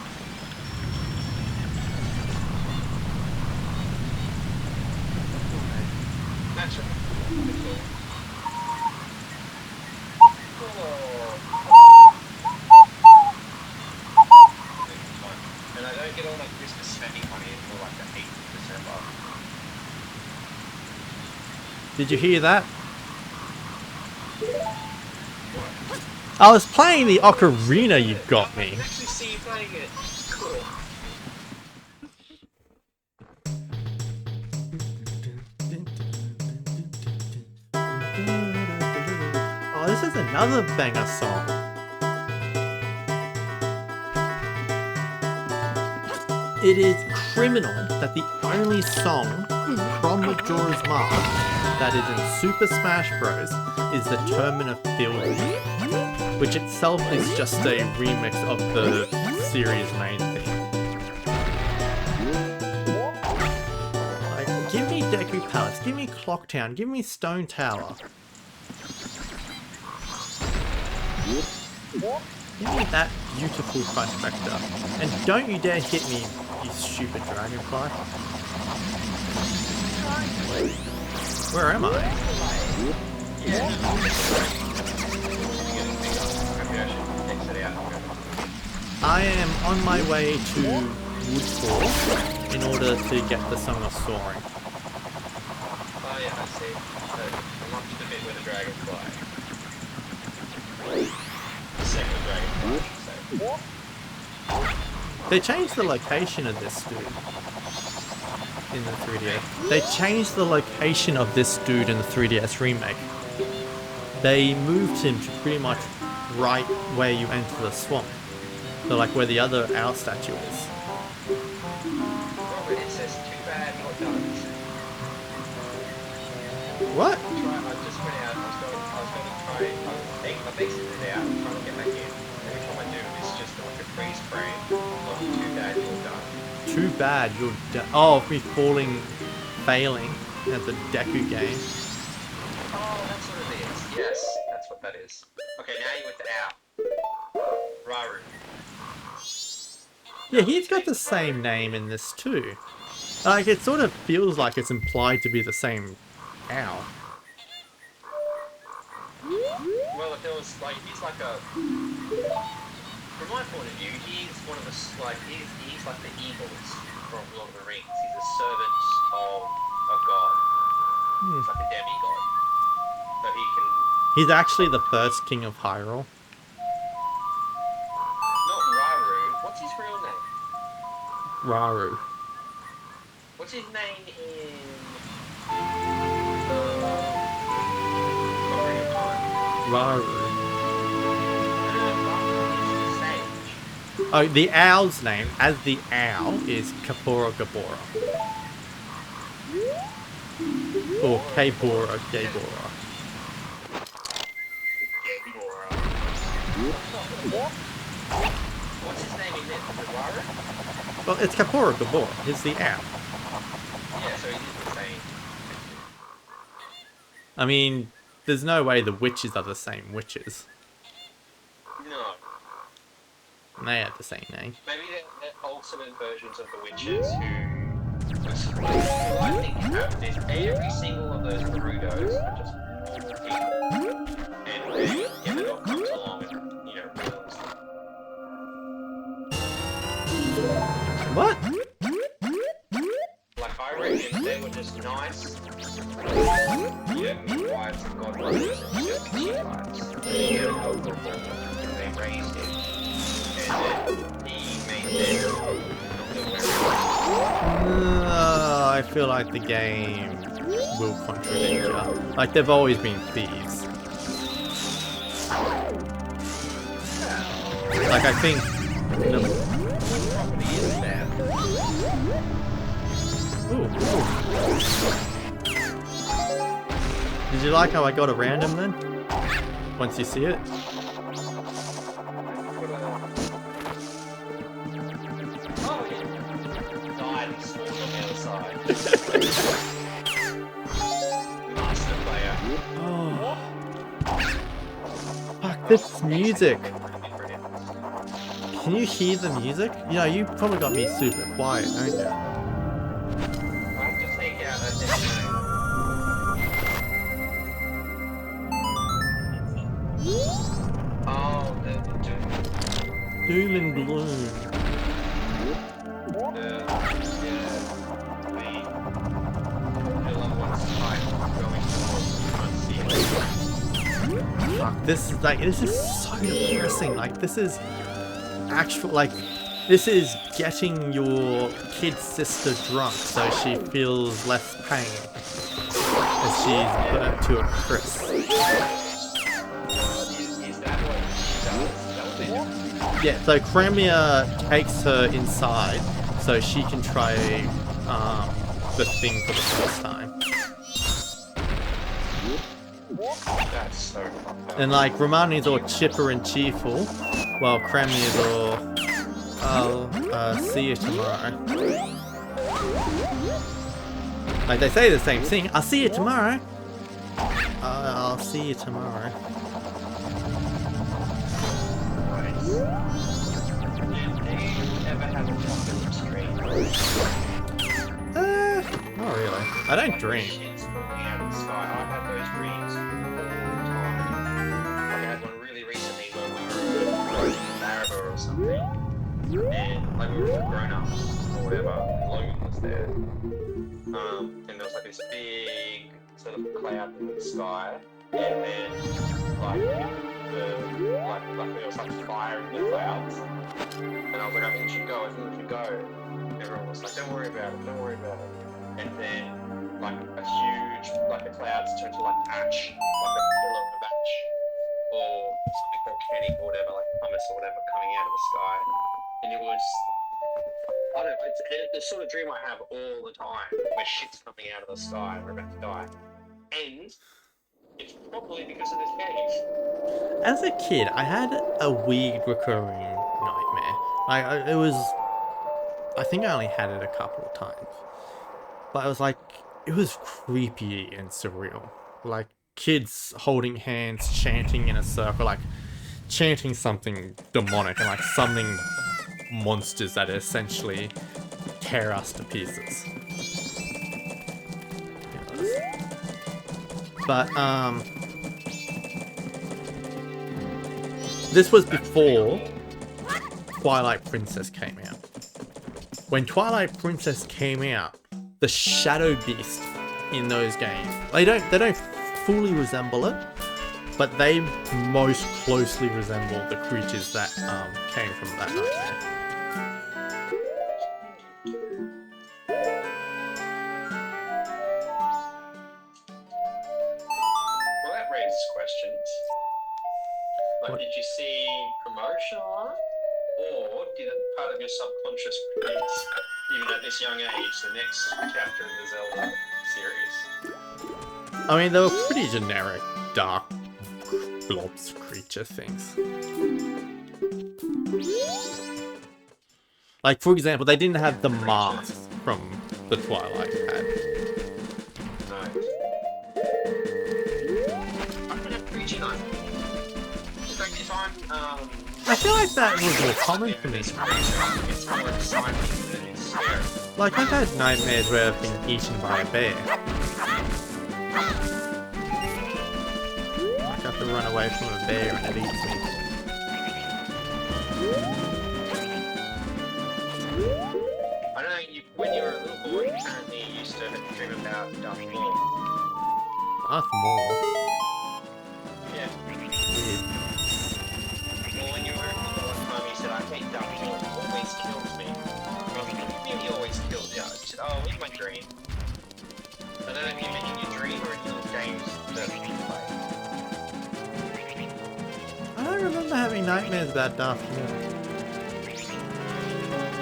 That's right. And I don't get all that Christmas spending money until like the 8th of December. Did you hear that? I was playing the ocarina you got me. I can actually see you playing it. Cool. Here's another banger song. It is criminal that the only song from Majora's Mask that is in Super Smash Bros. Is the Termina Field theme, which itself is just a remix of the series' main theme. Like, give me Deku Palace, give me Clock Town, give me Stone Tower. Give me that beautiful trifecta. And don't you dare hit me, you stupid dragonfly. Where am I? I am on my way to Woodfall in order to get the Song of Soaring. Oh yeah, I see. So, I'm up to the bit where the dragons fly. The second dragon fly, They changed the location of this dude in the 3DS. They changed the location of this dude in the 3DS remake. They moved him to pretty much right where you enter the swamp. So like where the other owl statue is. Robert, it says too bad not done. What? I just went out, I was going to try, I'm exited out, I'm trying to get back in. Every time I do, it's just like a freeze frame. Not too bad, you're done. Too bad you're oh, me failing at the Deku game. Oh, that's what it is. Yes, that's what that is. Okay, now you're with the owl. Raru. Yeah, he's got the same name in this too. Like, it sort of feels like it's implied to be the same owl. Well, if there was, like, he's like a... From my point of view, he's one of the, like, he's like the eagles from Lord of the Rings. He's a servant of a god. He's like a demigod. So he can... He's actually the first king of Hyrule. Not Raru. What's his real name? Raru. What's his name in... Ocarina of Time? Raru. Sage. Oh, the owl's name, as the owl, is Kapora Gabora. Or Kabora Gabora. What's his name in this? Is it Raru? Well, it's Kapora Gabora. He's the owl. Yeah, so he is the same. I mean, there's no way the witches are the same witches. No. They have the same name. Maybe they're ultimate versions of the witches who... I think have this. Every single of those Gerudos are just normal people. And Eminem comes along and, you know, ruins them. What? Like, I reckon they were just nice, you know, midwives and godmothers and, you know, midwives. They raised him. And then he made them I feel like the game will contradict you. Like, they've always been thieves. Like, I think... Ooh. Did you like how I got a random then? Once you see it? Oh. Fuck, this music. Can you hear the music? You know, you probably got me super quiet, don't you? Doom and gloom. Fuck, this is like, this is so depressing. Like, this is actual, like, this is getting your kid's sister drunk so she feels less pain as she's burnt to a crisp. Yeah, so Cramia takes her inside so she can try the thing for the first time. That's so fucked up. And like Romani's all chipper and cheerful, while Cramia's all, I'll see you tomorrow. Like they say the same thing. I'll see you tomorrow. I'll see you tomorrow. Nice. Do you ever have a fucking stream? Not really. I don't dream. Shit's falling out of the sky. I have those dreams all the time. Like I had one really recently where we were in Maribor or something. And like we were all grown ups or whatever. And Logan was there. And there was like this big sort of cloud in the sky. And then like there was like fire in the clouds. And I was like, I think we should go, Everyone was like, don't worry about it. And then like a huge, like the clouds turned to like ash, like a pillar of ash, or something volcanic or whatever, like pumice or whatever coming out of the sky. And it was, I don't know, it's the sort of dream I have all the time, where shit's coming out of the sky and we're about to die. And it's probably because of this cave. As a kid, I had a weird recurring nightmare. Like I think I only had it a couple of times. But it was creepy and surreal. Like kids holding hands, chanting in a circle, like chanting something demonic and like summoning monsters that essentially tear us to pieces. But this was before Twilight Princess came out. When Twilight Princess came out, the Shadow Beast in those games, they don't fully resemble it, but they most closely resemble the creatures that came from that nightmare. Well, that raises questions. Like, What? did you see promotional art? Or did part of your subconscious create, even at this young age, the next chapter in the Zelda series? I mean, they were pretty generic, dark blobs creature things. Like, for example, they didn't have the mask from the Twilight had. No. I'm gonna have preaching on. In fact, if I'm I feel like that was more common for me. it's more exciting than it's scary. Like, I've had nightmares where I've been eaten by a bear. Like, I have to run away from a bear and it eats me. I know when you were a little boy, apparently you used to dream about Darth Maul. Darth Maul. Yeah. Weird. Well, when you were a little one time, you said, I hate Darth Maul, he always kills me. Well, what do you mean he always kills you? You said, oh, in my dream. I don't know if you meant in your dream or in your games that you play. I don't remember having nightmares about Darth Maul.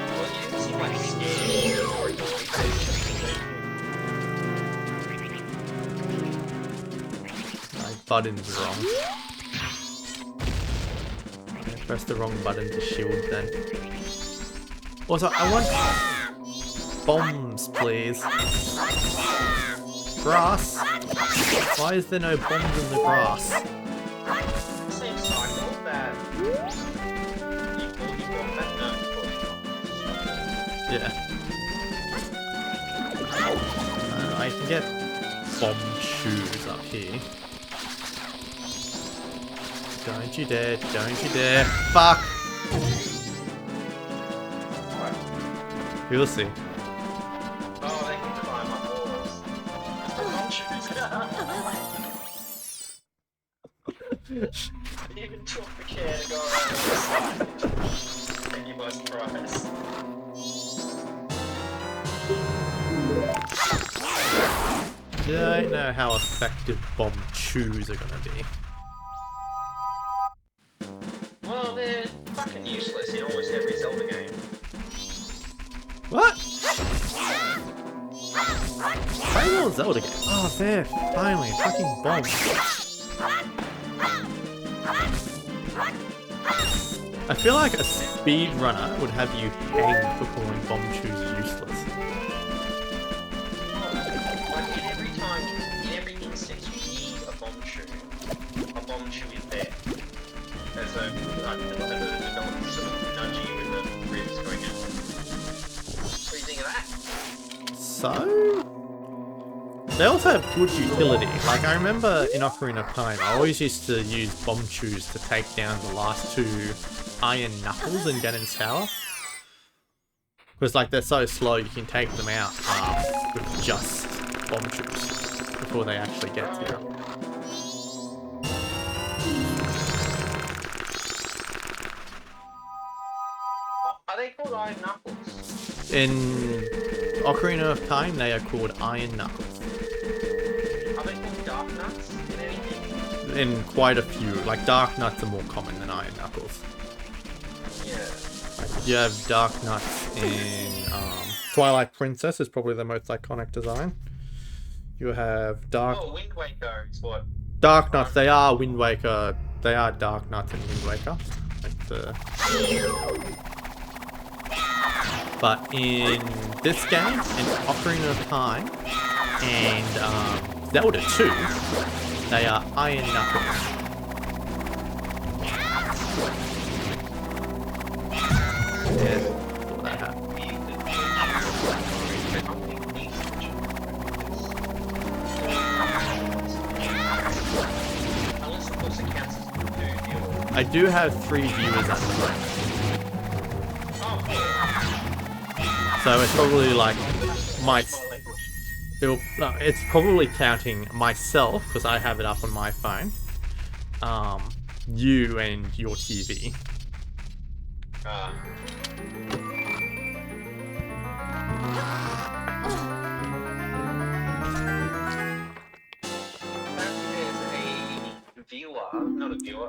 Well, you didn't seem like scared or you My button's wrong. I pressed the wrong button to shield then. Also, I want bombs, please. Grass. Why is there no bombs in the grass? Same cycle that you bought that note Yeah. I can get bomb shoes up here. Don't you dare, don't you dare. Fuck! What? You'll see. Oh, they can climb up walls. You even took the care to go around the side. Thank you by surprise. Don't know how effective bomb shoes are gonna be. Well, they're fucking useless. What? Play a little Zelda game. Oh, there, finally, fucking bomb. I feel like a speedrunner would have you hanged for calling bomb shoes useless. Like in every instance you need a bomb shoe is there. As though the dog sort of nudging you with the ribs going out. What do you think of that? So? They also have good utility. Like, I remember in Ocarina of Time, I always used to use bomb shoes to take down the last two iron knuckles in Ganon's tower. Because, like, they're so slow, you can take them out with just bomb shoes before they actually get to you. Are they called iron knuckles? In Ocarina of Time, they are called iron knuckles. Are they called dark nuts in anything? In quite a few. Like, dark nuts are more common than iron knuckles. Yeah. You have dark nuts in Twilight Princess is probably the most iconic design. You have dark... Oh, Wind Waker is what? Dark nuts, they are Wind Waker. They are dark nuts in Wind Waker. Like the... But in this game, in Ocarina of Time, and Zelda 2, they are iron knuckles. Yeah, thought that happened. Unless of course it counts as two viewers. I do have 3 viewers at the moment. Oh, So it's probably like my... it's probably counting myself, because I have it up on my phone. You and your TV.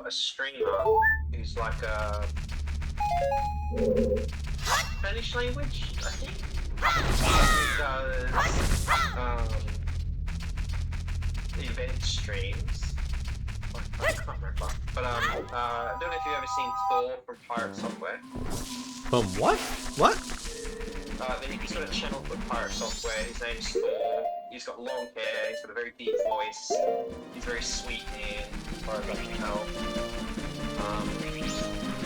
A streamer who's like a Spanish language, I think. Who does event streams. I can't remember. But I don't know if you've ever seen Thor from Pirate Software. From what? What? He's got a channel for Pirate Software. His name's Thor. He's got long hair. He's got a very deep voice. He's very sweet man, as far as I can tell. He's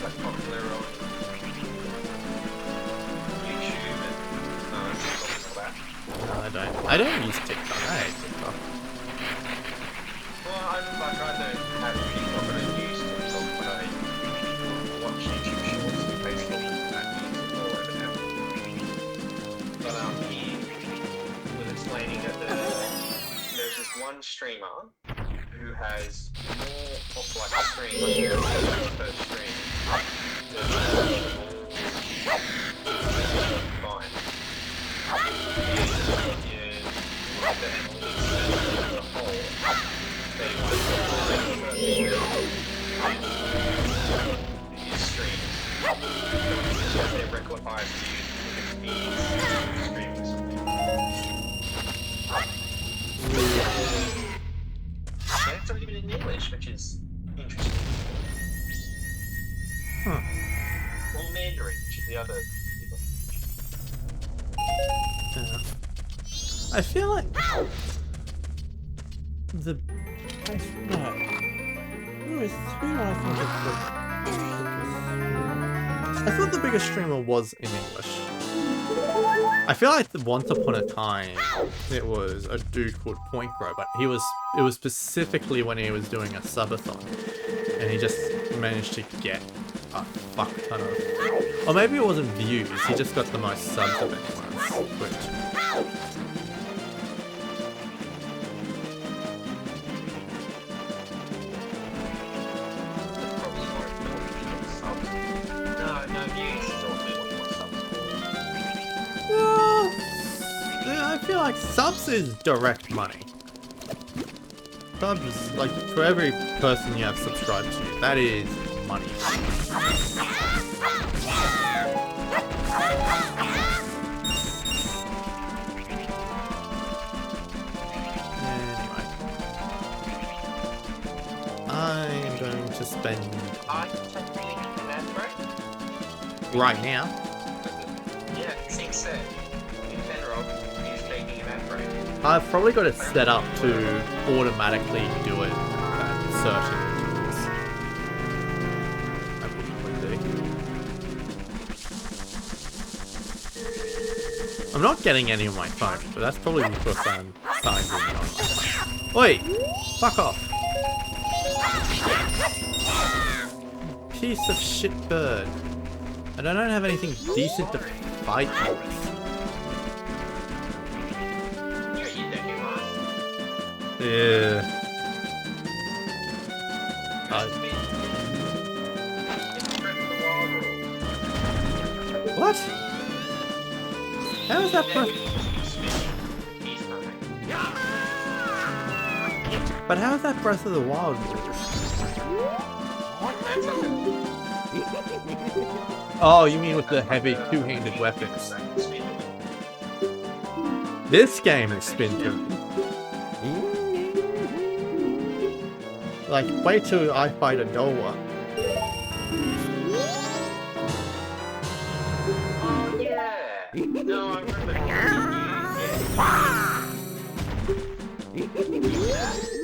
like popular on YouTube and TikTok and all that. No, I don't use TikTok. I hate TikTok. Well, I don't have TikTok. I don't use TikTok, but I watch YouTube shorts and Facebook and YouTube all over now. But he was explaining that there's this one streamer who has more of like a stream, like per stream. Fine. Record high and it's only been in English, which is interesting. Huh. Or Mandarin, which is the other. Yeah. I feel like the no. Who do I think is I thought the biggest streamer was in English. I feel like once upon a time it was a dude called Point Grow, but it was specifically when he was doing a subathon, and he just managed to get a fuck ton of, or maybe it wasn't views. He just got the most subs of anyone on Twitch. I feel like subs is direct money. Subs, like, for every person you have subscribed to, that is money. spend Are you taking an ad break? right now. Yeah, it seems so. In general, he's taking an ad break. I've probably got it set up to automatically do it at certain intervals. I probably do. I'm not getting any on my phone, but that's probably because I'm signed in online. Oi! Fuck off! Piece of shit bird. And I don't have anything decent to fight with. Yeah. What? How is that But how is that Breath of the Wild move? Oh, you mean with the heavy two-handed weapons? This game is spin to. Like, wait till I fight a Doa. Oh yeah! No, I remember.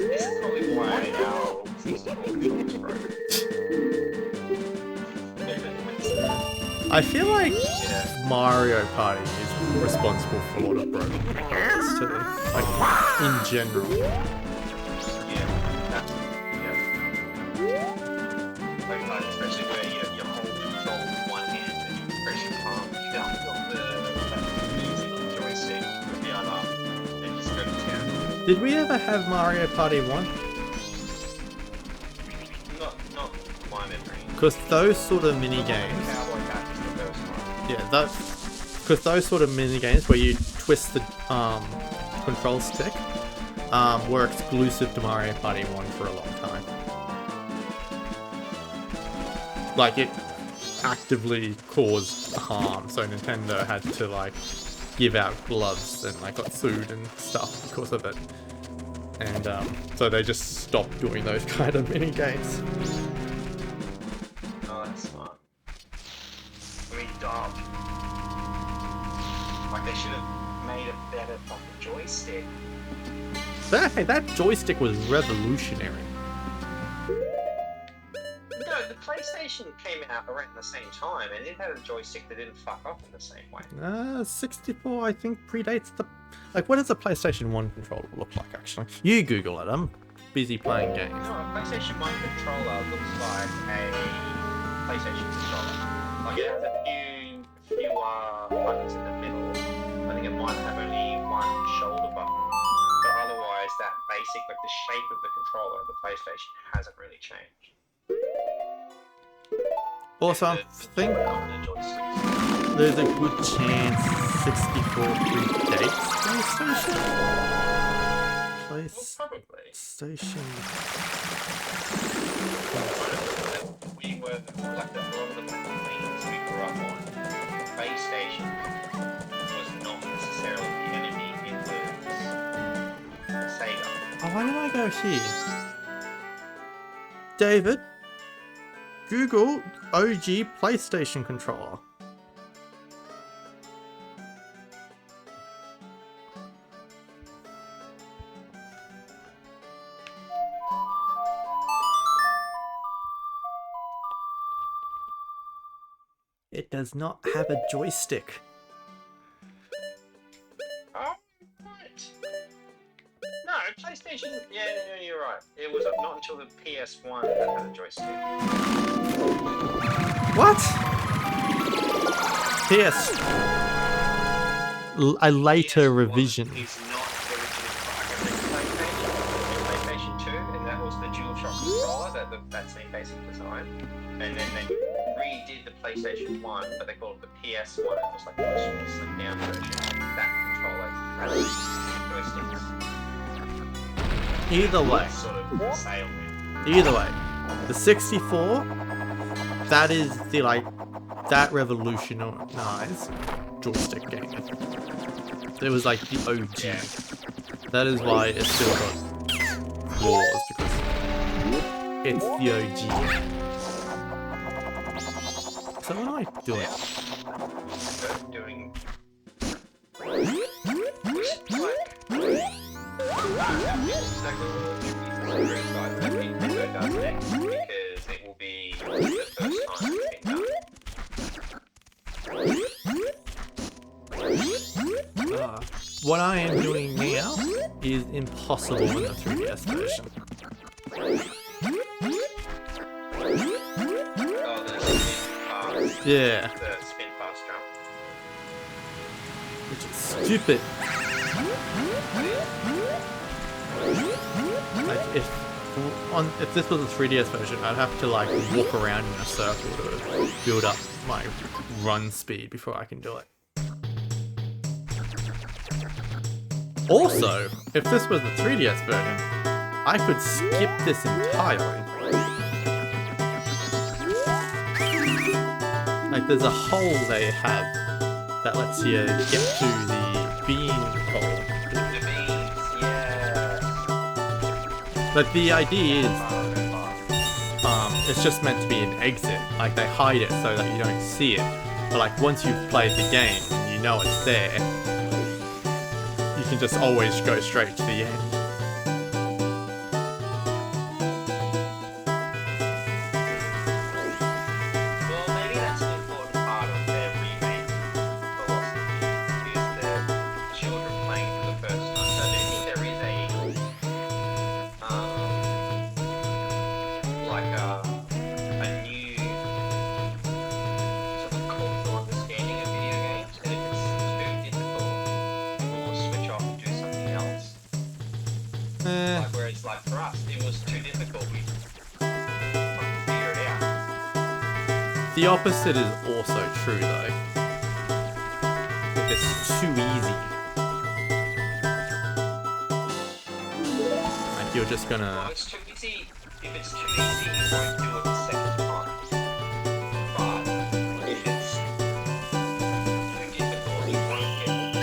This is probably why our system controls broke. I feel like Mario Party is responsible for a lot of broken controls too. Like, in general. Especially where you hold control with one hand and you press your palm down on the joystick with the other and just go to town. Did we ever have Mario Party 1? Not my memory. Because those sort of mini games. Yeah, because those sort of mini games where you twist the control stick were exclusive to Mario Party 1 for a long time. Like, it actively caused harm, so Nintendo had to like give out gloves and like got sued and stuff because of it. And so they just stopped doing those kind of mini games. Oh, that's smart. I mean, dog. Like, they should have made a better fucking joystick. Hey, that joystick was revolutionary. No, the PlayStation came out around the same time, and it had a joystick that didn't fuck up in the same way. 64, I think, predates the... Like, what does a PlayStation 1 controller look like, actually? You Google it, I'm busy playing games. No, a PlayStation 1 controller looks like a PlayStation controller. Like, it has a few buttons in the middle. I think it might have only one shoulder button. But otherwise, that basic, like the shape of the controller of the PlayStation hasn't really changed. Also, I think there's a good chance 64 predates PlayStation. PlayStation. We were like a lot of the things we grew up on. PlayStation was not necessarily the enemy, it was Sega. Oh, why did I go here? David, Google OG PlayStation controller. It does not have a joystick. Oh, right. No, PlayStation, yeah, you're right. It was not until the PS1 that had a joystick. What? PS. A later revision. It's not the original PlayStation 2, and that was the DualShock controller, that same basic design. And then they redid the PlayStation 1, but they called it the PS1. It was like a slimmed down version. That controller had joysticks. Either way. Sort of sail with. Either way. The 64, that is the that revolutionized joystick game. It was like the OG. That is why it still got flaws, because it's the OG. So what am I doing? Doing. Because it will be the first time it's been done. What I am doing now is impossible in the 3DS version. Oh, the spin pass. Yeah, The spin pass jump. which is stupid. Like if this was a 3DS version, I'd have to like walk around in a circle to build up my run speed before I can do it. Also, if this was the 3DS version, I could skip this entirely. Like there's a hole they have that lets you get to the bean hole. The beans, yeah. But the idea is, it's just meant to be an exit. Like they hide it so that you don't see it. But like once you've played the game and you know it's there, you can just always go straight to the end. Well, maybe that's an important part of their remake philosophy, is the children playing for the first time. So I do think there is a new sort of cultural understanding of video games, and if it's too difficult, people will switch off and do something else. Like, whereas like for us, it was too difficult. We fucking figure it out. The opposite is also true though. If it's too easy, like you're just Well, gonna. it's too easy. If it's too easy, you won't do it the second time. But if it's too difficult, you won't get the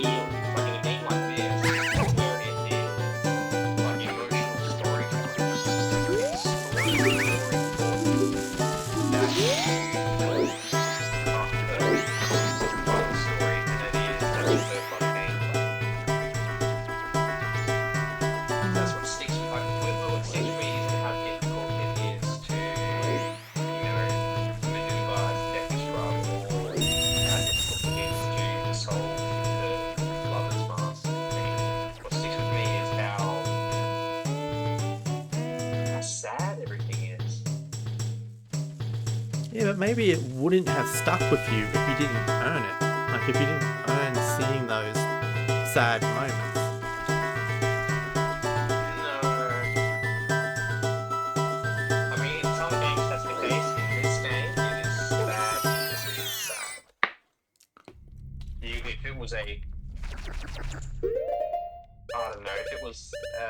feel. Like in a game like this, where it is like emotional storytelling, it's story that you story than it is like the first one gameplay. That's what sticks with what sticks with me is how difficult it is to, maneuver, deck disrupt, or how difficult it is to solve the lover's mask thing. What sticks with me is how sad everything is. Yeah, but maybe it wouldn't have stuck with you if you didn't earn it. Like if you didn't earn seeing those sad moments. No. I mean, in some games that's the case. In this game, it is sad because it is sad. If it was a, I don't know, if it was a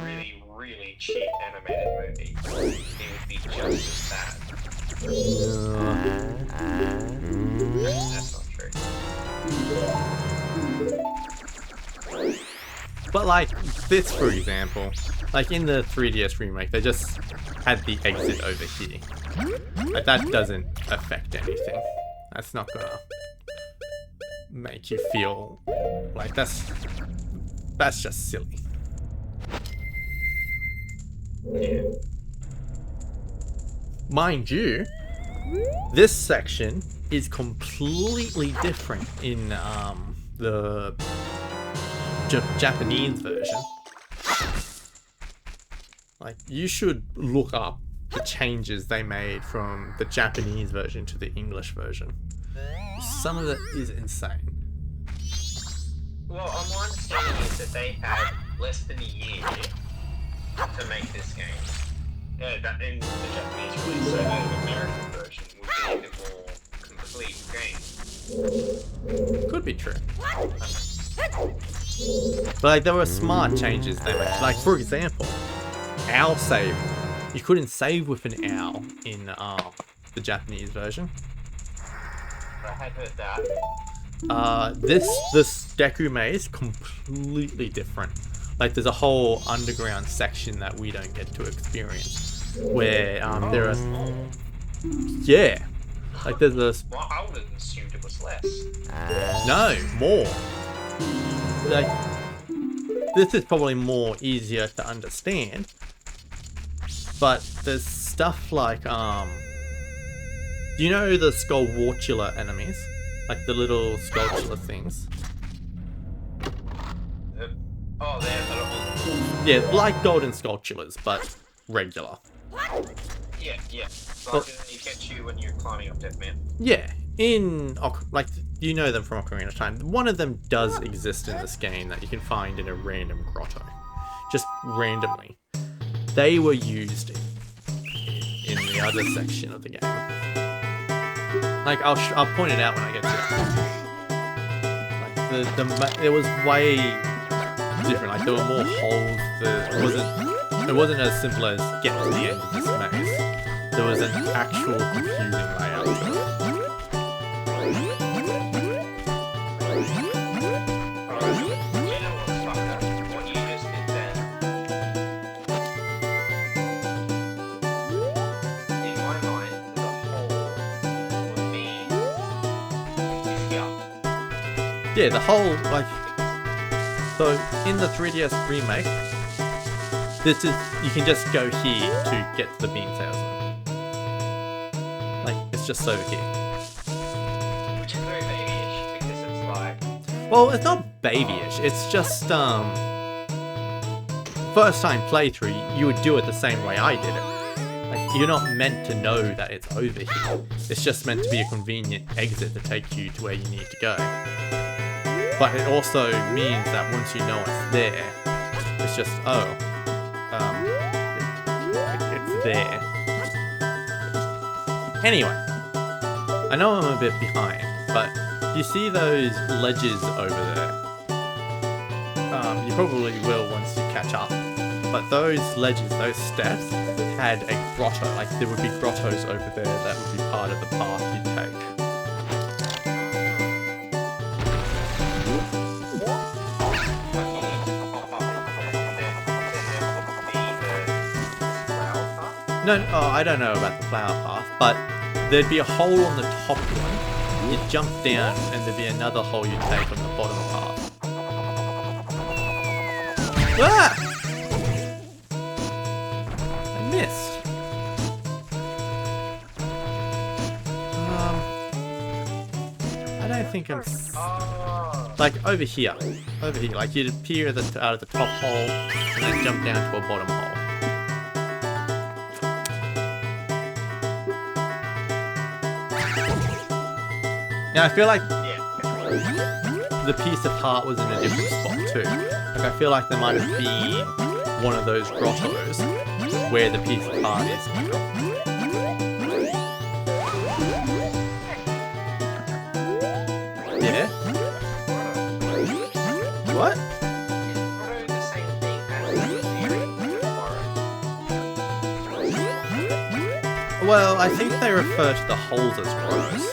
really, really cheap animated movie, it would be just as sad. That's not true. But like this, for example, like in the 3DS remake, they just had the exit over here. Like that doesn't affect anything. That's not gonna make you feel like that's just silly. Yeah. Mind you, this section is completely different in the Japanese version. Like, you should look up the changes they made from the Japanese version to the English version. Some of it is insane. Well, my understanding is that they had less than a year to make this game. Yeah, that in the Japanese release, so the American version would be the more complete game. Could be true. But like, there were smart changes they made. Like, for example, owl save. You couldn't save with an owl in the Japanese version. I had heard that. This Deku Maze is completely different. Like, there's a whole underground section that we don't get to experience. where there are yeah, like there's this Well, I would have assumed it was less. no more. Like this is probably more easier to understand, but there's stuff like do you know the Skullwartula enemies? Like the little Skulltula things? Oh, they're the little... Yeah, like golden Skulltulas, but regular. Yeah, yeah. Like Well, you catch you when you're climbing up Death Man. yeah, in like you know them from Ocarina of Time. One of them does exist in this game that you can find in a random grotto, just randomly. They were used in the other section of the game. Like I'll point it out when I get to it. Like it was way different. Like there were more holes. It wasn't as simple as get to the end of this maze. There was an actual confusing layout to it. What you just did then, in my mind, the hole would be here. Yeah, the whole like. So in the 3DS remake, this is you can just go here to get to the Bean Salesman. Like it's just over here. Which is very babyish because it's like, Well, it's not babyish. It's just first time playthrough, you would do it the same way I did it. Like you're not meant to know that it's over here. It's just meant to be a convenient exit to take you to where you need to go. But it also means that once you know it's there, it's just it's there. Anyway, I know I'm a bit behind, but you see those ledges over there? You probably will once you catch up. But those ledges, those steps, had a grotto. Like there would be grottos over there that would be part of the path you take. No, oh, I don't know about the flower path, but there'd be a hole on the top one. You'd jump down, and there'd be another hole you'd take on the bottom path. Ah! I missed. I don't think I'm like over here, like you'd appear out of the top hole, and then jump down to a bottom hole. Now I feel like the piece of heart was in a different spot too. Like I feel like there might have been one of those grottos where the piece of heart is. Yeah? What? Well, I think they refer to the holes as grottos.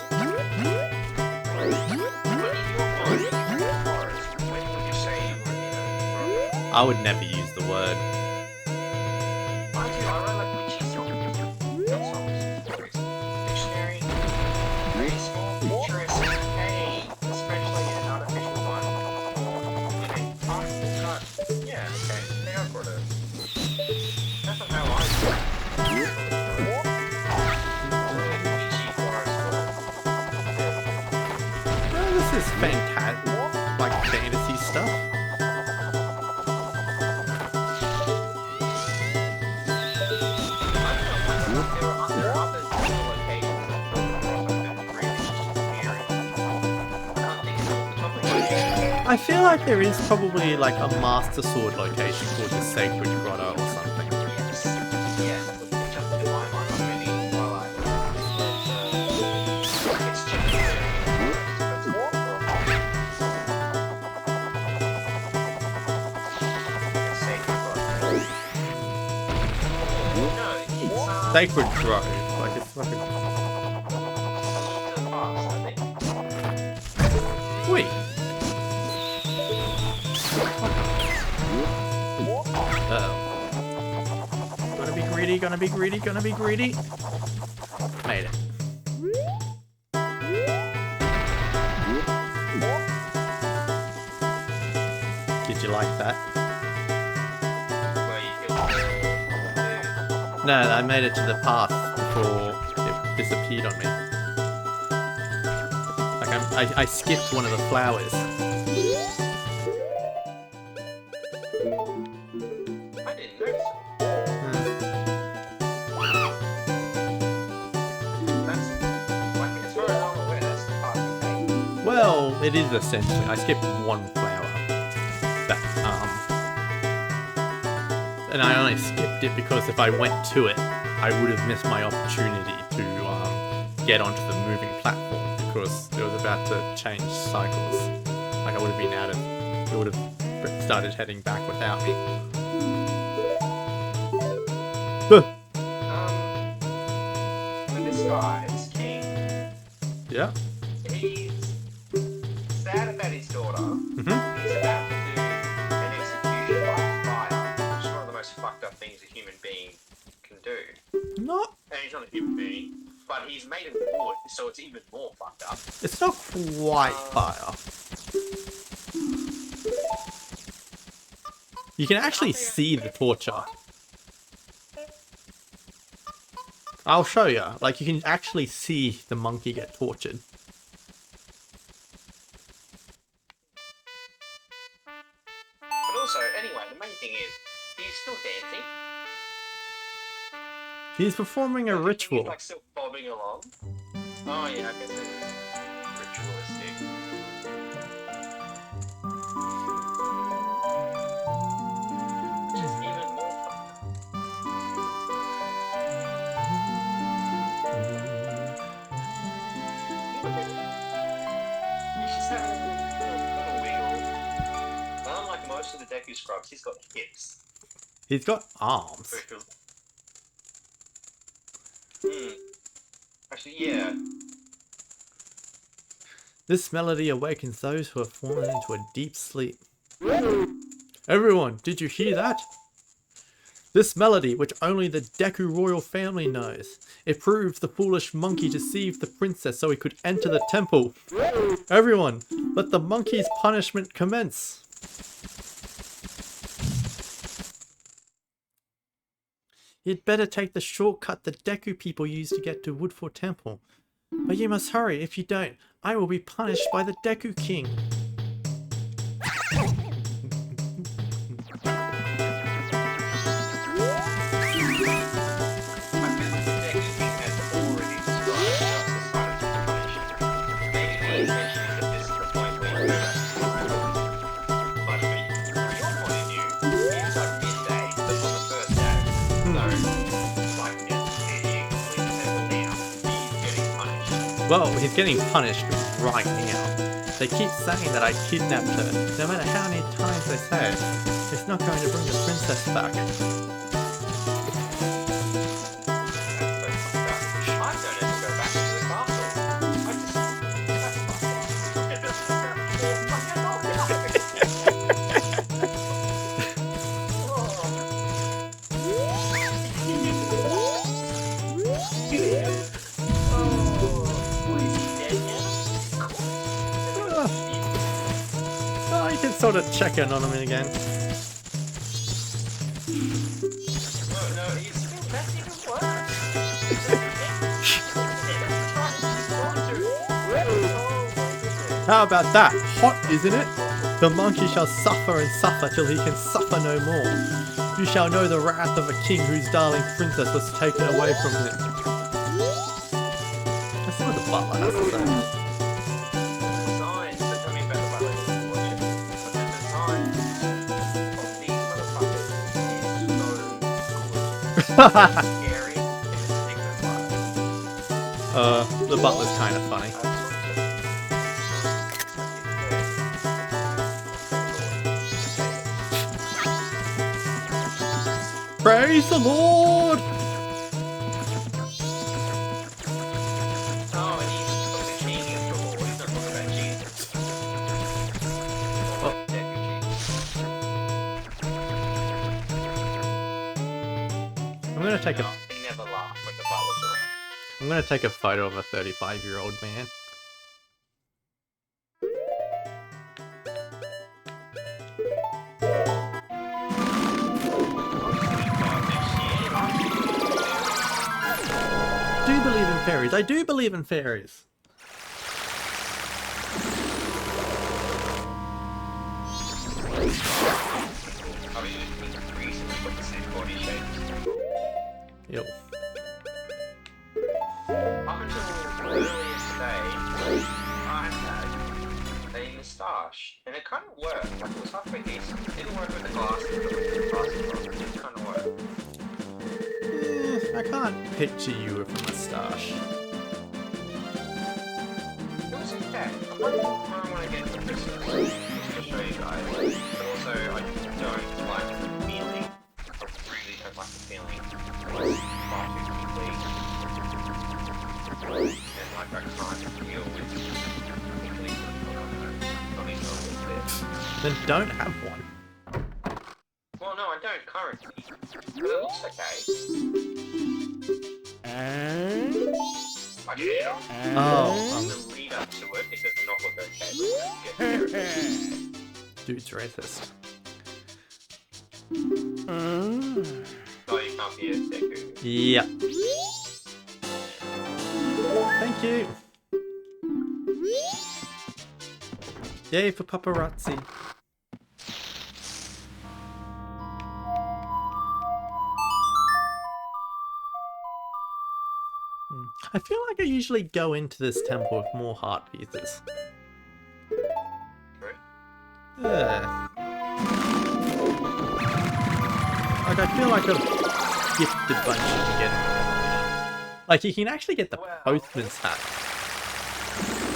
I would never use the word. I read like witchy songs. Dictionary. Very small features. Hey, especially an artificial one. Yeah, okay. They are grottos. That's not how I do it. Well, this is fantastic, like fantasy stuff. I feel like there is probably like a Master Sword location called the Sacred Grotto or something. Sacred Grove, like it's like a... Wait. Uh-oh. Wanna be greedy? gonna be greedy, gonna be greedy. Made it. Did you like that? Where you killed No, I made it to the path before it disappeared on me. Like I skipped one of the flowers. I didn't notice it. That's like as far as I'm aware, that's the part you take. Well, it is essentially. I skipped one flower. That and I only skipped it because if I went to it, I would have missed my opportunity to get onto the moving platform because it was about to change cycles. Like I would have been out of. It would have started heading back without me. But this guy, this king, Yeah. he's sad about his daughter. Mhm. He's about to do an execution by fire, which is one of the most fucked up things a human being can do. Not. And he's not a human being, but he's made of wood, so it's even more fucked up. It's not quite fire. You can actually see the torture. I'll show you. Like, you can actually see the monkey get tortured. But also, anyway, the main thing is, he's still dancing. He's performing a He's ritual. like still bobbing along. Oh yeah, I guess it is ritualistic. Which is even more fun. He's just having a little wiggle. Unlike most of the Deku Scrubs, he's got hips. He's got arms. Actually, yeah. This melody awakens those who have fallen into a deep sleep. Everyone, did you hear that? This melody, which only the Deku royal family knows. It proves the foolish monkey deceived the princess so he could enter the temple. Everyone, let the monkey's punishment commence. You'd better take the shortcut the Deku people use to get to Woodford Temple. But you must hurry, if you don't, I will be punished by the Deku King. Well, he's getting punished right now. They keep saying that I kidnapped her. No matter how many times they say it, it's not going to bring the princess back. Oh, you can sort of check in on him again. How about that? Hot, isn't it? The monkey shall suffer and suffer till he can suffer no more. You shall know the wrath of a king whose darling princess was taken away from him. Let's see what the butler has to say. The butler's kind of funny. Praise the Lord! Oh, and he's the king of the Lord. He's not talking about Jesus. Oh. Deku I'm gonna gonna take a. He never laughed when the butt was around. I'm gonna take a photo of a 35-year-old man. Do you believe in fairies? I do believe in fairies. I mean, we recently got the same body shape. Ew. Up until earlier today, I had a moustache, and it kind of worked. Like, it was halfway decent. It didn't work with the glasses, but with the glasses on, it kind of worked. I can't picture you with a moustache. It was okay. I want to get for Christmas, just to show you guys. But also, I don't like the feeling. I really don't like the feeling. It's far too quickly. And like, I can't deal with quickly. Not even a little bit. Then don't have one. Well, no, I don't currently. But it looks okay. I should Oh, the lead up to it, it does not look okay. But yeah, dude's racist. no, you can't be a Deku. Yep. Thank you. Yay for paparazzi. I feel like I usually go into this temple with more heart pieces. Right? Yeah. Like, I feel like a gifted bunch you can get. Like, you can actually get the postman's hat.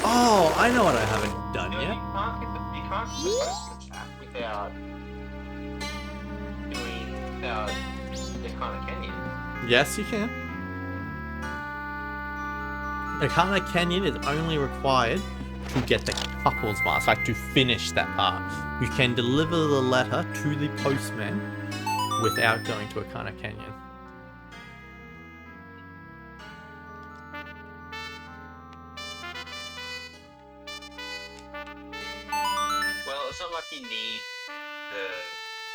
Oh, I know what I haven't done You yet. can't get the postman's hat without the kind of Kenyan. Yes, you can. Akana Canyon is only required to get the couple's mask, like to finish that part. You can deliver the letter to the postman without going to Akana Canyon. Well, it's not like you need the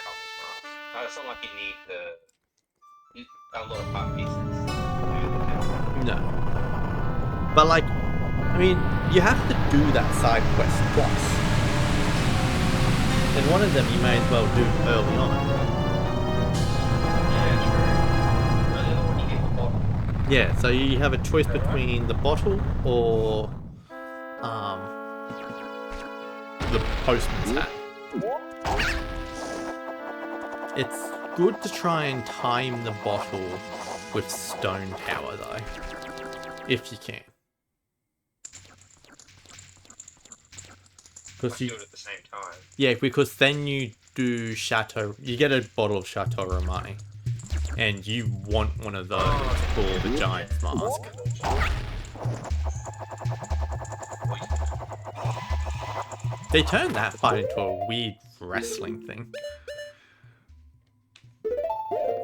couple's mask. It's not like you need a lot of part pieces. No. But like, I mean, you have to do that side quest twice. And one of them you may as well do early on. Yeah, true. Really, when you get the bottle. Yeah, so you have a choice between the bottle or the postman's hat. It's good to try and time the bottle with Stone Tower though, if you can. Because Do it at the same time. yeah, because then you do Chateau. You get a bottle of Chateau Romani, and you want one of those for the Giant's mask. They turned that fight into a weird wrestling thing.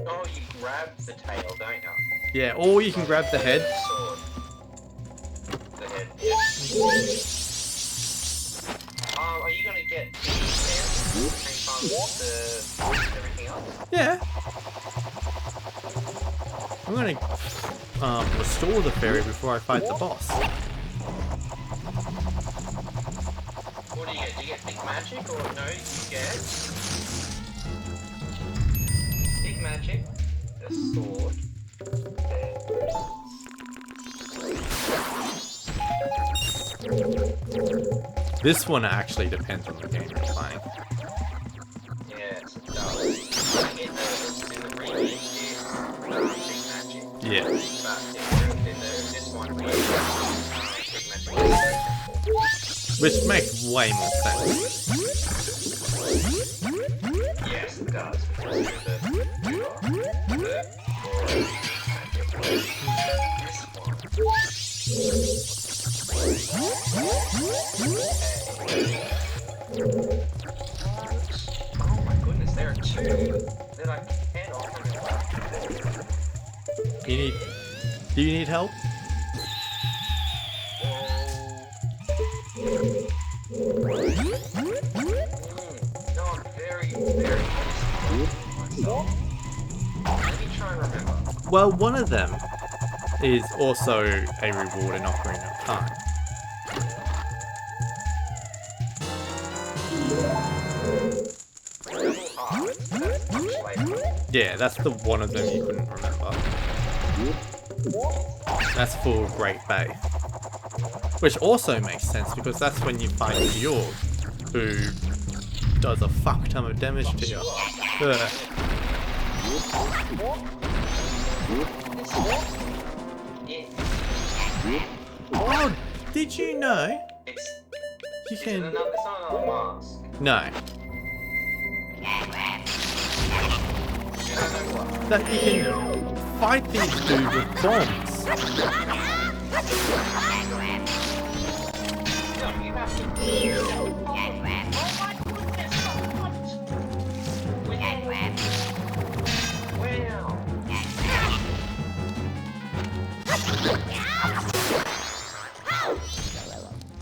Oh, you grab the tail, don't you? Yeah, or you can grab the head. Sword. The head, yeah. Are you gonna get the hair at the same time as everything else? Yeah. I'm gonna restore the fairy before I fight the boss. What do you get? Do you get big magic or no? You get big magic, a sword. This one actually depends on the game you're playing. Yes, it does. In the remake, big magic. Yeah. But in this one, big magic. Which makes way more sense. Yes, it does. Oh my goodness, there are two that I can offer. need help? No, I'm very, very myself. Let me try and remember. Well, one of them is also a reward in Ocarina of Time. Yeah, that's the one of them you couldn't remember. That's for Great Bay. Which also makes sense because that's when you fight Majora, who does a fuck ton of damage to you. Ugh. Oh, did you know you can... It's not another mask. No. That you can fight these dudes with bombs.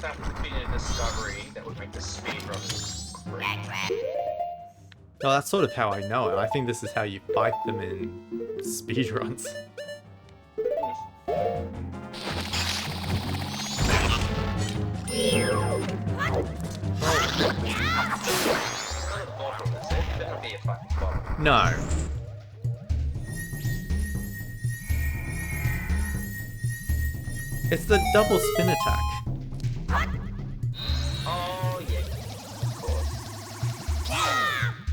That would be a discovery that would make the speedrunners great. Oh, that's sort of how I know it. I think this is how you fight them in speedruns. No. It's the double spin attack. Oh, yeah.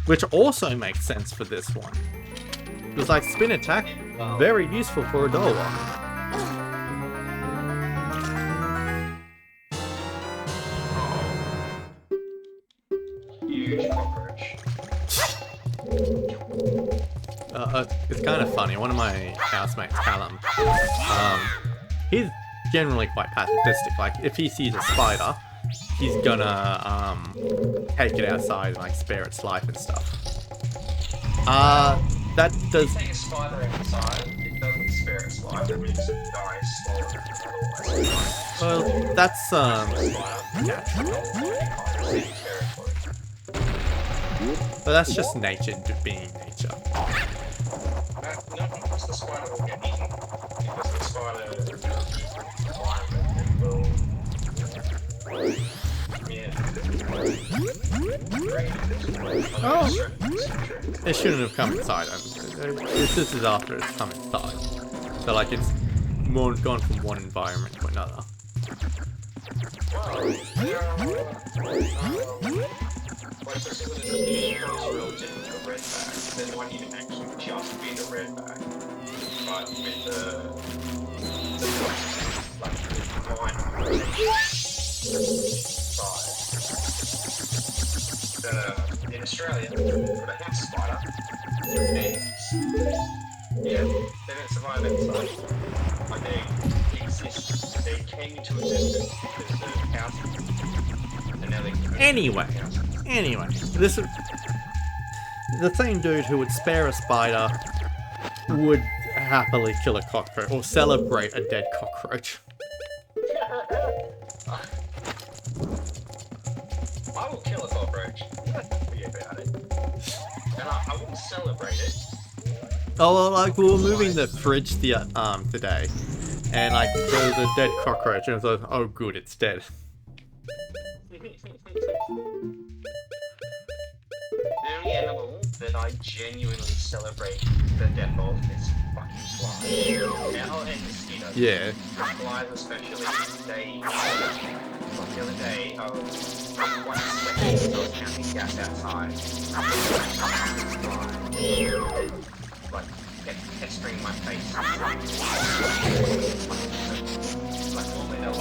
Which also makes sense for this one. Because like spin attack, very useful for a dollar. Huge cockroach. It's kind of funny. One of my housemates, Callum, he's generally quite pacifistic. Like, if he sees a spider, he's gonna take it outside and like spare its life and stuff. That does. If you take a spider outside, it doesn't spare its life. It makes it die slowly. Well, that's but that's just nature being nature. No, because the spider will get eaten. Because the spider environment will. Yeah. Oh, it shouldn't have come inside. This is after it's come inside. So like it's more gone from one environment to another. Like there's relative to the red bag, then one you can actually just be the red bag. But with the like the line side. In Australia, for the house spider, eggs. Yeah, they don't survive inside. Like they exist, they came into existence because of house. And now they Anyway, this is the same dude who would spare a spider would happily kill a cockroach or celebrate a dead cockroach. I will kill a cockroach. Don't worry about it. And I wouldn't celebrate it. Oh, well, like we were moving the fridge today, and like there was a dead cockroach, and I was like, oh good, it's dead. The only animal that I genuinely celebrate the death of is fucking flies. Owl and mosquitoes. Yeah. Flies especially, they... Like the other day, I was quite sweaty, so I was counting gas outside. Like, pestering my face. Like, normally they'll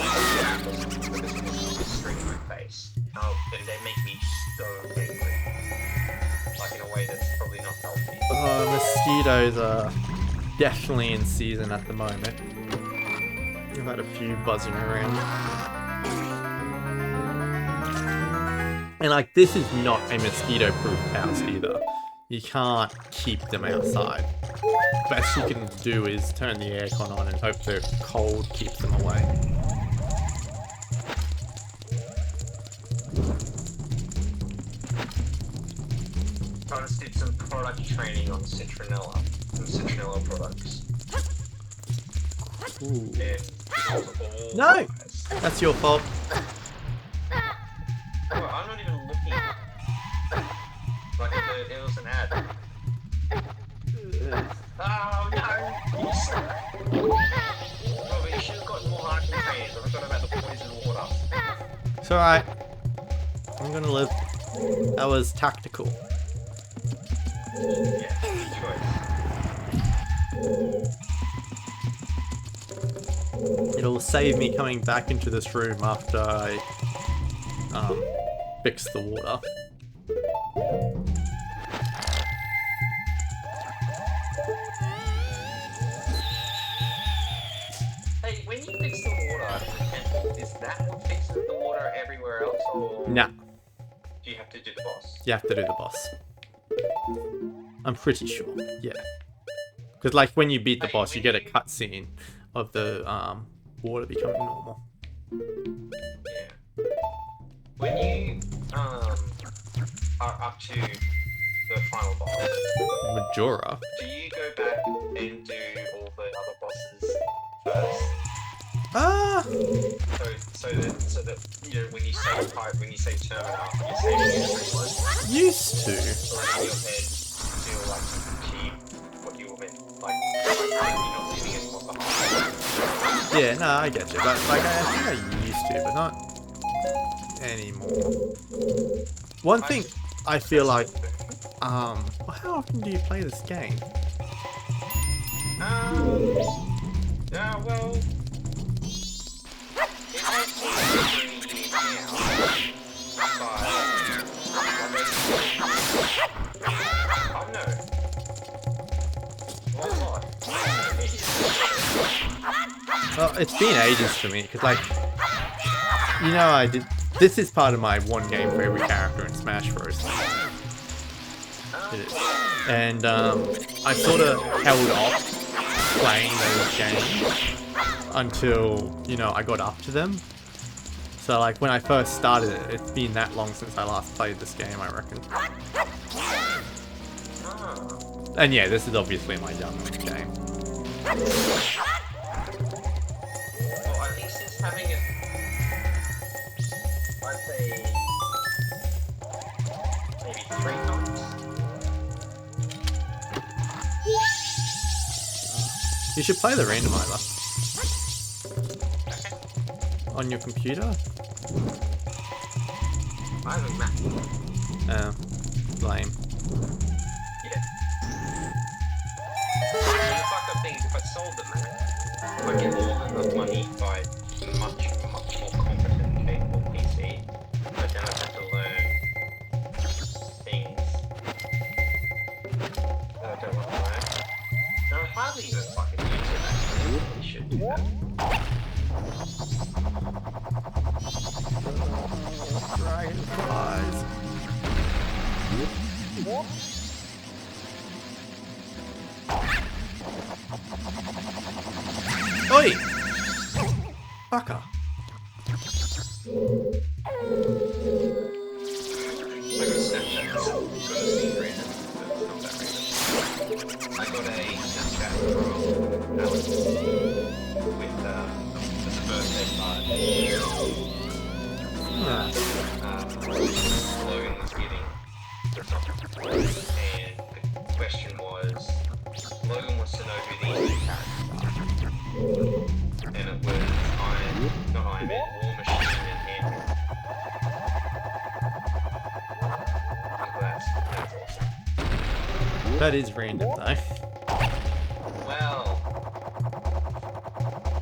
pestering my face. Oh, then they make me so angry. Like in a way that's probably not healthy. Mosquitoes are definitely in season at the moment. I've had a few buzzing around. And like, this is not a mosquito-proof house either. you can't keep them outside. Best you can do is turn the aircon on and hope the cold keeps them away. I just did some product training on citronella. Some citronella products. Ooh. And No! That's your fault. I'm not even looking. Like, it was an ad. Oh no! You suck! Oh, but you should have gotten more hard training. I forgot about the poison water. It's alright. I'm gonna live. That was tactical. Yeah, good choice. It'll save me coming back into this room after I fix the water. Hey, when you fix the water, is that what fixes the water everywhere else, or Nah, do you have to do the boss? you have to do the boss. I'm pretty sure, yeah. Because like when you beat the boss, you get a cutscene of the water becoming normal. Yeah. When you are up to the final boss, Majora. do you go back and do all the other bosses first? So that you know when you say pipe, when you say terminal, you're saving everyone. Used to. So in your head, you feel like you achieved what you were meant, like you're not leaving it spot behind. Yeah, no, I get you. But like, I think I used to, but not anymore. One thing I feel like, well, how often do you play this game? Yeah, well, it has been 3 years now. Oh no. What? Well, it's been ages for me, because like, you know, I did. This is part of my one game for every character in Smash Bros. It is. And I sort of held off playing those games until, you know, I got up to them. So like when I first started it, it's been that long since I last played this game, I reckon. And yeah, this is obviously my youngest game. Well, I think since having it, I'd say maybe 3 times. You should play the randomizer. On your computer? I have a map. Lame. Yeah. The fucked up thing is if I sold the map, I get more than enough money by much more competent and capable PC, but then I have to learn things that I don't want to learn. And I hardly even fucking use it actually. I really should do that. Dragonflies. Oi! Fucker. I got Snapchat got a secret, but not that reason. I got a Snapchat from Alex with as a birthday party. Logan was giving, and the question was, Logan wants to know who the new characters are, and it was not Iron Man, War Machine and Ant-Man. That's awesome. That is random though. Well,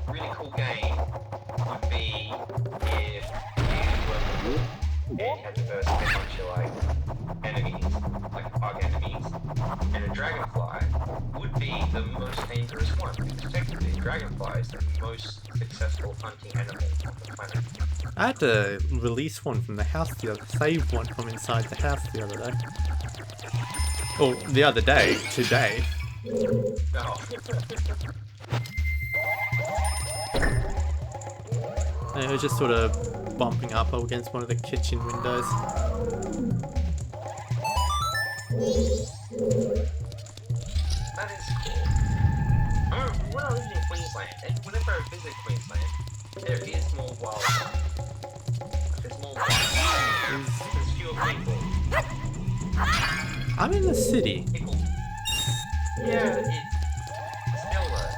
really cool game would be if you and had to verse a bunch of like enemies, like bug enemies, and a dragonfly would be the most dangerous one. Because technically, dragonfly is the most successful hunting animal on the planet. I had to release one from the house the other, save one from inside the house the other day. Oh, the other day, today. No. And it was just sort of bumping up against one of the kitchen windows. That is cool. I remember when I lived in Queensland, and whenever I visit Queensland, there is more wildlife. Like, there's more wildlife. There's fewer people. I'm in the city. People. Yeah, it's still though.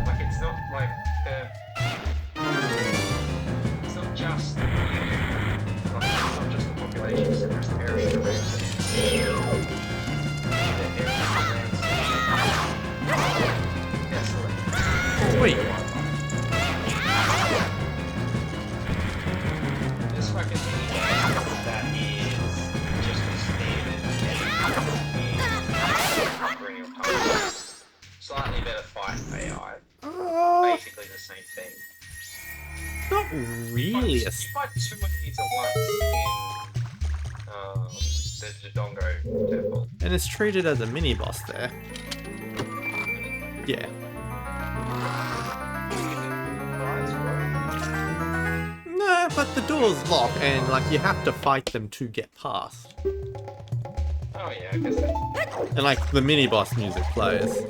Like, it's not like the. It's not just. Like, it's not just the population, it's just the area around it. Wait. This fucking thing that is just a standard bring your time. Slightly better fight AI. Basically the same thing. Not really. You fight two enemies at once in the Dodongo temple. And it's treated as a mini boss there. Yeah. No, but the doors lock and like you have to fight them to get past. Oh yeah, I guess that's... And like the mini boss music plays.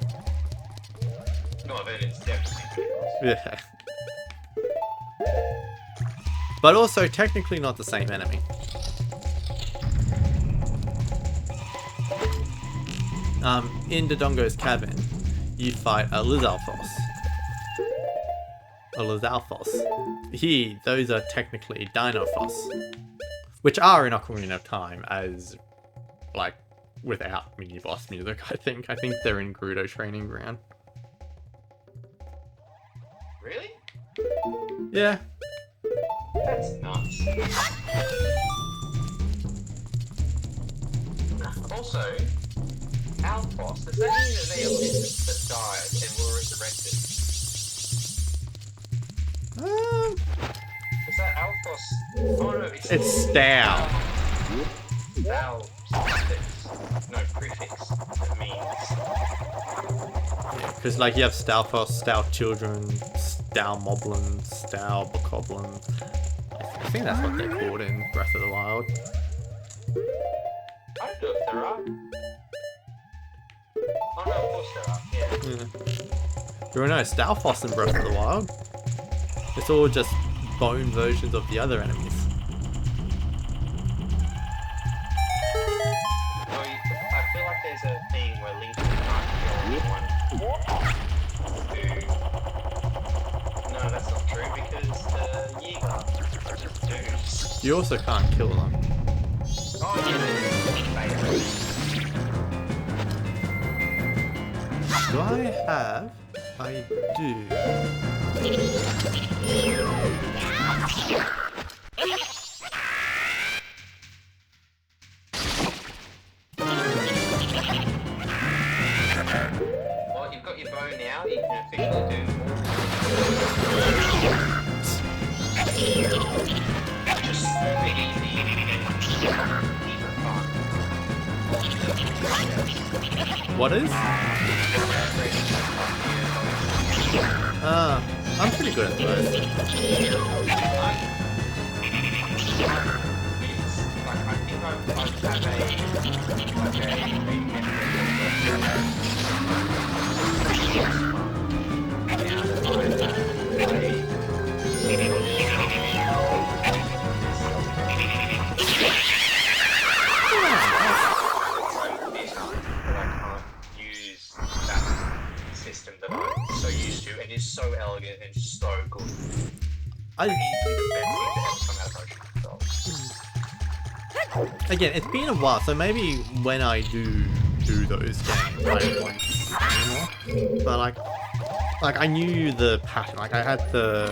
No, then it's definitely... Yeah. But also technically not the same enemy. In Dodongo's cabin, you fight a Lizalfos. A Lizalfos. Here, those are technically Dinophos. Which are in Ocarina of Time as, like, without mini-boss music, I think. I think they're in Gerudo Training Ground. Really? Yeah. That's nuts. Also, Alphos, does that mean that they are lizards that died and were resurrected? Is that Alphos? Oh no, It's Stau. Stau suffix. No, prefix. That means... Yeah, because like you have Stalfos, Stout Children, Stau Moblin, Stau Bokoblin. I think that's what they're called in Breath of the Wild. I don't know if there are. Oh no, of course there are, yeah. There are no Stalfos in Breath of the Wild. It's all just bone versions of the other enemies. I feel like there's a thing where Link can't kill anyone. No, that's not true because the Yiga are just dudes. You also can't kill them. Oh yeah, Do I have? I do. well, you've got your bow now, you can officially do just super easy and even fun. What is? I'm pretty good at those. It's like I think I've had system that I'm so used to and is so elegant and so good. Easily the best thing to ever come out of Ocean Control. Again, it's been a while, so maybe when I do those games, I won't anymore. But like I knew the pattern. Like I had the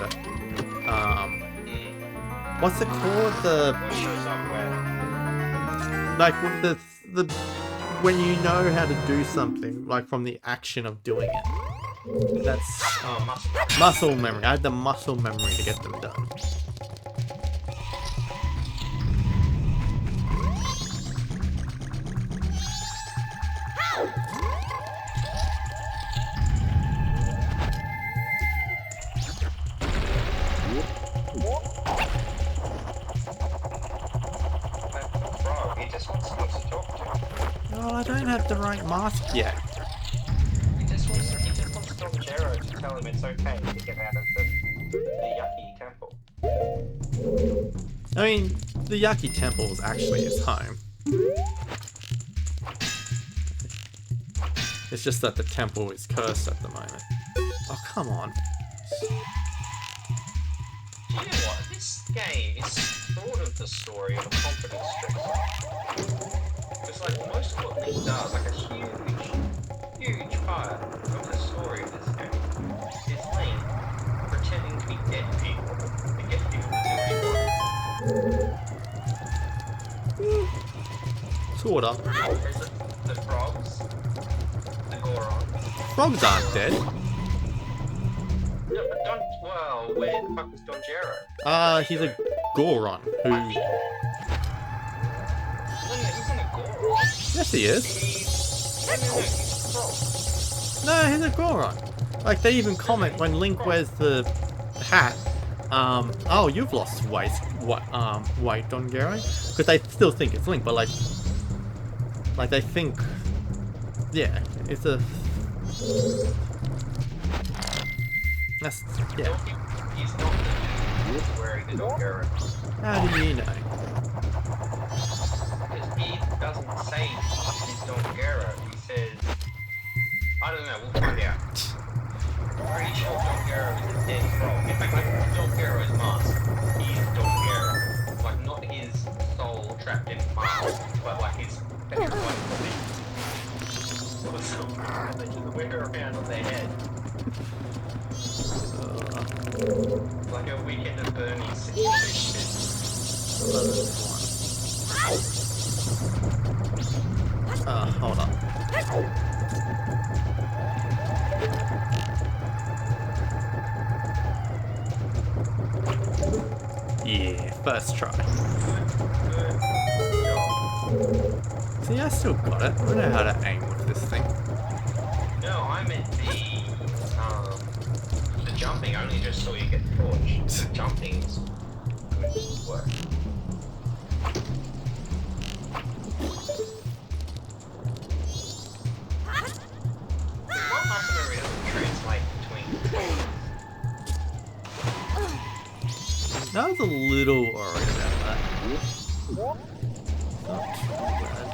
what's it called? The What shows up where? like the when you know how to do something, like from the action of doing it. That's muscle memory. I had the muscle memory to get them done. Frog, he just wants someone to talk to. Oh, I don't have the right mask yet. He just wants Don Jero to tell him it's okay to get out of the yucky temple. I mean, the Yucky Temple is actually his home. It's just that the temple is cursed at the moment. Oh, come on. Do you know what? This game is sort of the story of a confidence streak. Because like most of what Link does, like a huge part of the story of this game is Link pretending to be dead people to get people to do what he wants. Sorta. There's the frogs, the Gorons. Frogs aren't dead. No, but well, where the fuck was Don Jero? He's a Goron who... No, he's not a Goron. Yes, he is. No, he's a frog. No, he's a Goron. Like, they even comment when Link wears the hat. Oh, you've lost weight, Don Gero? Because they still think it's Link, but like they think, yeah, it's a. That's yeah. He's not the dude who's wearing the Don Gero. How do you know? Because he doesn't say he's Don Gero. He says, I don't know. We'll find out. Pretty sure Don Gero is a dead frog. In fact, like Don Gero's mask, he's Don Gero. Like not his soul trapped in mask, but like his petrified body. Or something that they just wear around on their head. Like a Weekend at Bernie's situation. Hold on. Yeah, first try. Good job. See, I still got it. I know how to aim with this thing. No, I meant the jumping. I only just saw you get torched. The jumping's good work. What machinery doesn't translate between planes? I was a little worried about that. Not too bad.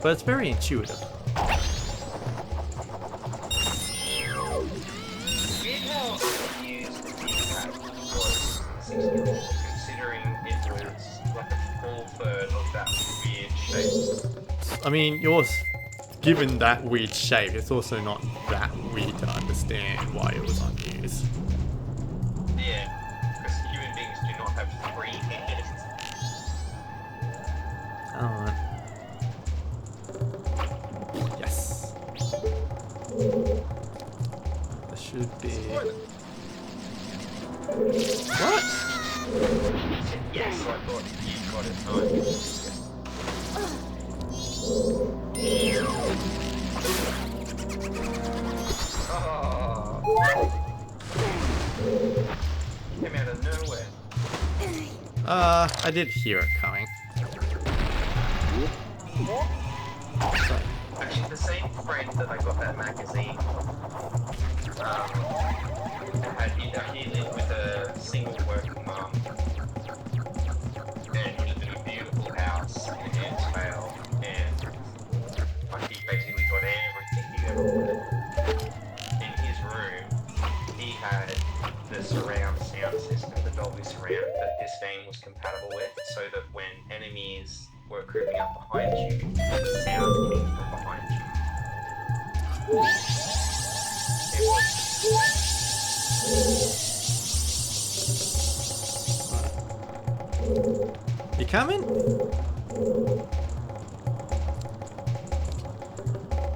But it's very intuitive. Weird how used the D-pad was 64, considering it was like a full third of that weird shape. I mean, yours, given that weird shape, it's also not that weird to understand why it was unused. Yeah, because human beings do not have 3 hands. Alright. Yes. There should be... What? Yes, I thought you got it. Oh. Came out of nowhere. I did hear it coming. So, Actually, the same friend that I got that magazine, he lived with a single working mum, and he lived in a beautiful house in Ansvale, and like he basically got everything he ever wanted. In his room, he had the surround sound system, the Dolby Surround, that this game was compatible with, so that when enemies were creeping up behind you, the sound came from behind you. It was... you coming?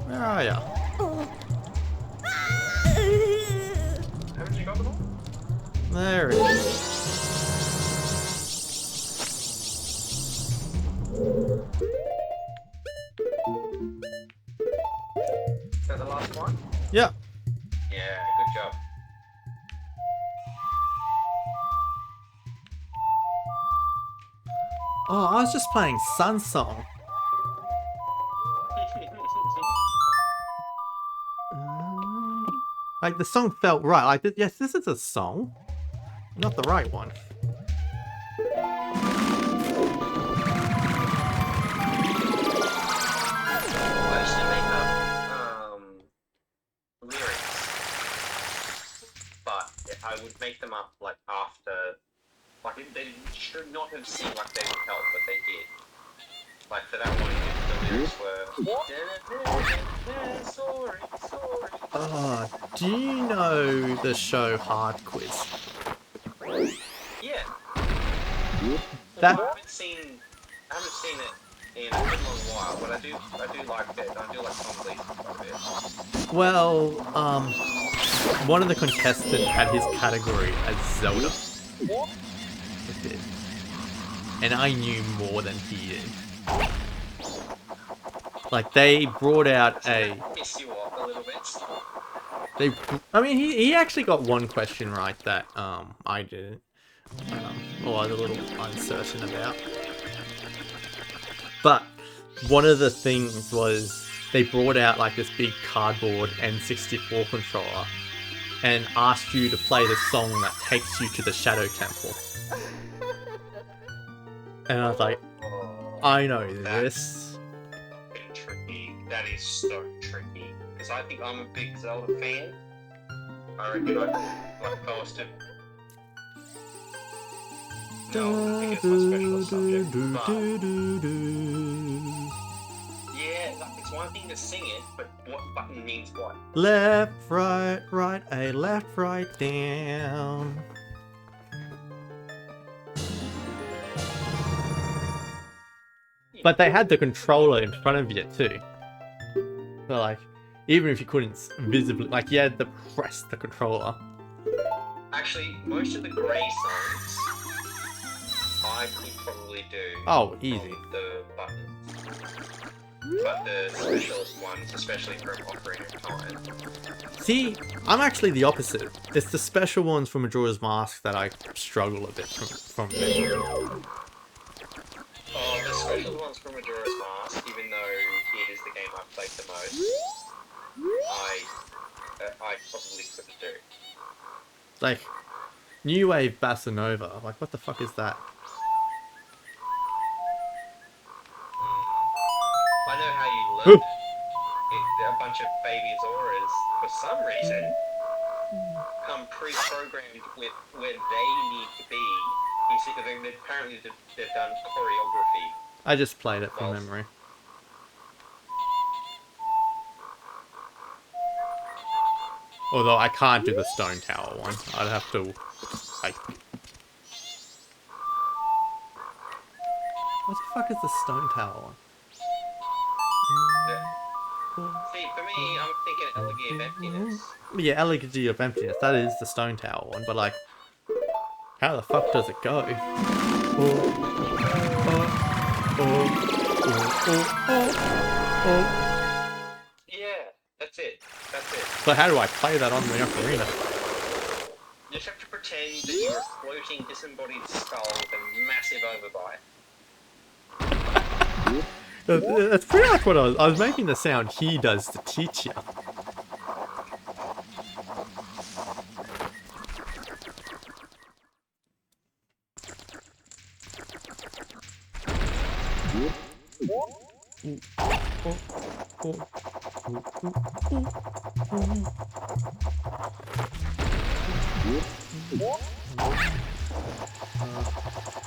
Where are ya? Haven't you got them all? There it is. Is that the last one? Yep. Yeah, good job. Oh, I was just playing Sun Song. Like the song felt right. Like yes, this is a song, not the right one. I used to make up lyrics, but I would make them up like after, like they should not have seemed like they would help, but they did. Like for that one, the lyrics were sorry, sorry. Oh, do you know the show Hard Quiz? Yeah. That I haven't seen it in a good long while, but I do like it. I do like comedy quite a bit. well, one of the contestants had his category as Zelda. It did. And I knew more than he did. Like they brought out a. Piss you off a little bit. I mean, he actually got one question right that I didn't, or I was a little uncertain about. But one of the things was they brought out like this big cardboard N64 controller and asked you to play the song that takes you to the Shadow Temple. And I was like, I know this. Tricky. That is so tricky. Because I think I'm a big Zelda fan. I reckon I like if I was to. No, I think it's my special subject. But yeah, like, it's one thing to sing it, but what button means what? Left, right, right, a left, right, down. But they had the controller in front of you too. So like, even if you couldn't visibly, like you had to press the controller. Actually, most of the Grey songs I could probably do. Oh, easy. The buttons. But the specialist ones, especially from Ocarina of Time. See, I'm actually the opposite. It's the special ones from Majora's Mask that I struggle a bit from memory. Oh, the special ones from Majora's Mask, even though it is the game I've played the most, I probably couldn't do. Like, New Wave Bossa Nova. Like, what the fuck is that? I know how you learn it. A bunch of baby Zoras, for some reason, come pre-programmed with where they need to be. You see, apparently they've done choreography. I just played it from memory. Although I can't do the Stone Tower one. I'd have to, like... What the fuck is the Stone Tower one? See, for me, I'm thinking Elegy of Emptiness. Yeah, Elegy of Emptiness. That is the Stone Tower one, but like... How the fuck does it go? Yeah, that's it. That's it. So how do I play that on the ocarina? You just have to pretend that you're a floating, disembodied skull with a massive overbite. That's pretty much what I was making the sound he does to teach you.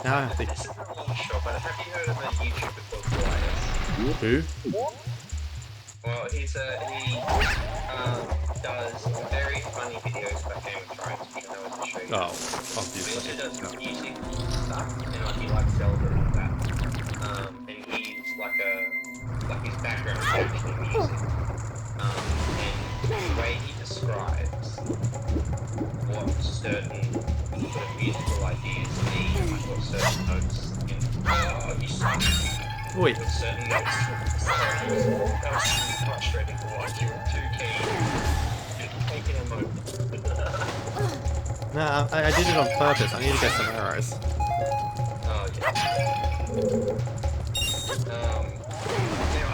Now I have to... This is a long shot, but have you heard of a YouTuber called Elias? Who? Well, he does very funny videos about Game of Thrones, even though it's a show. Oh, He obviously. also does music stuff, and like, he likes Zelda and all that. And he's like his background is actually music. And the way he describes what certain sort of musical ideas mean, like what certain notes in you suck. Wait. With certain notes. Sorry, that was really frustrating to watch. You were too keen. You're taking a moment. Nah, I did it on purpose. I need to get some arrows. Oh, yeah. Now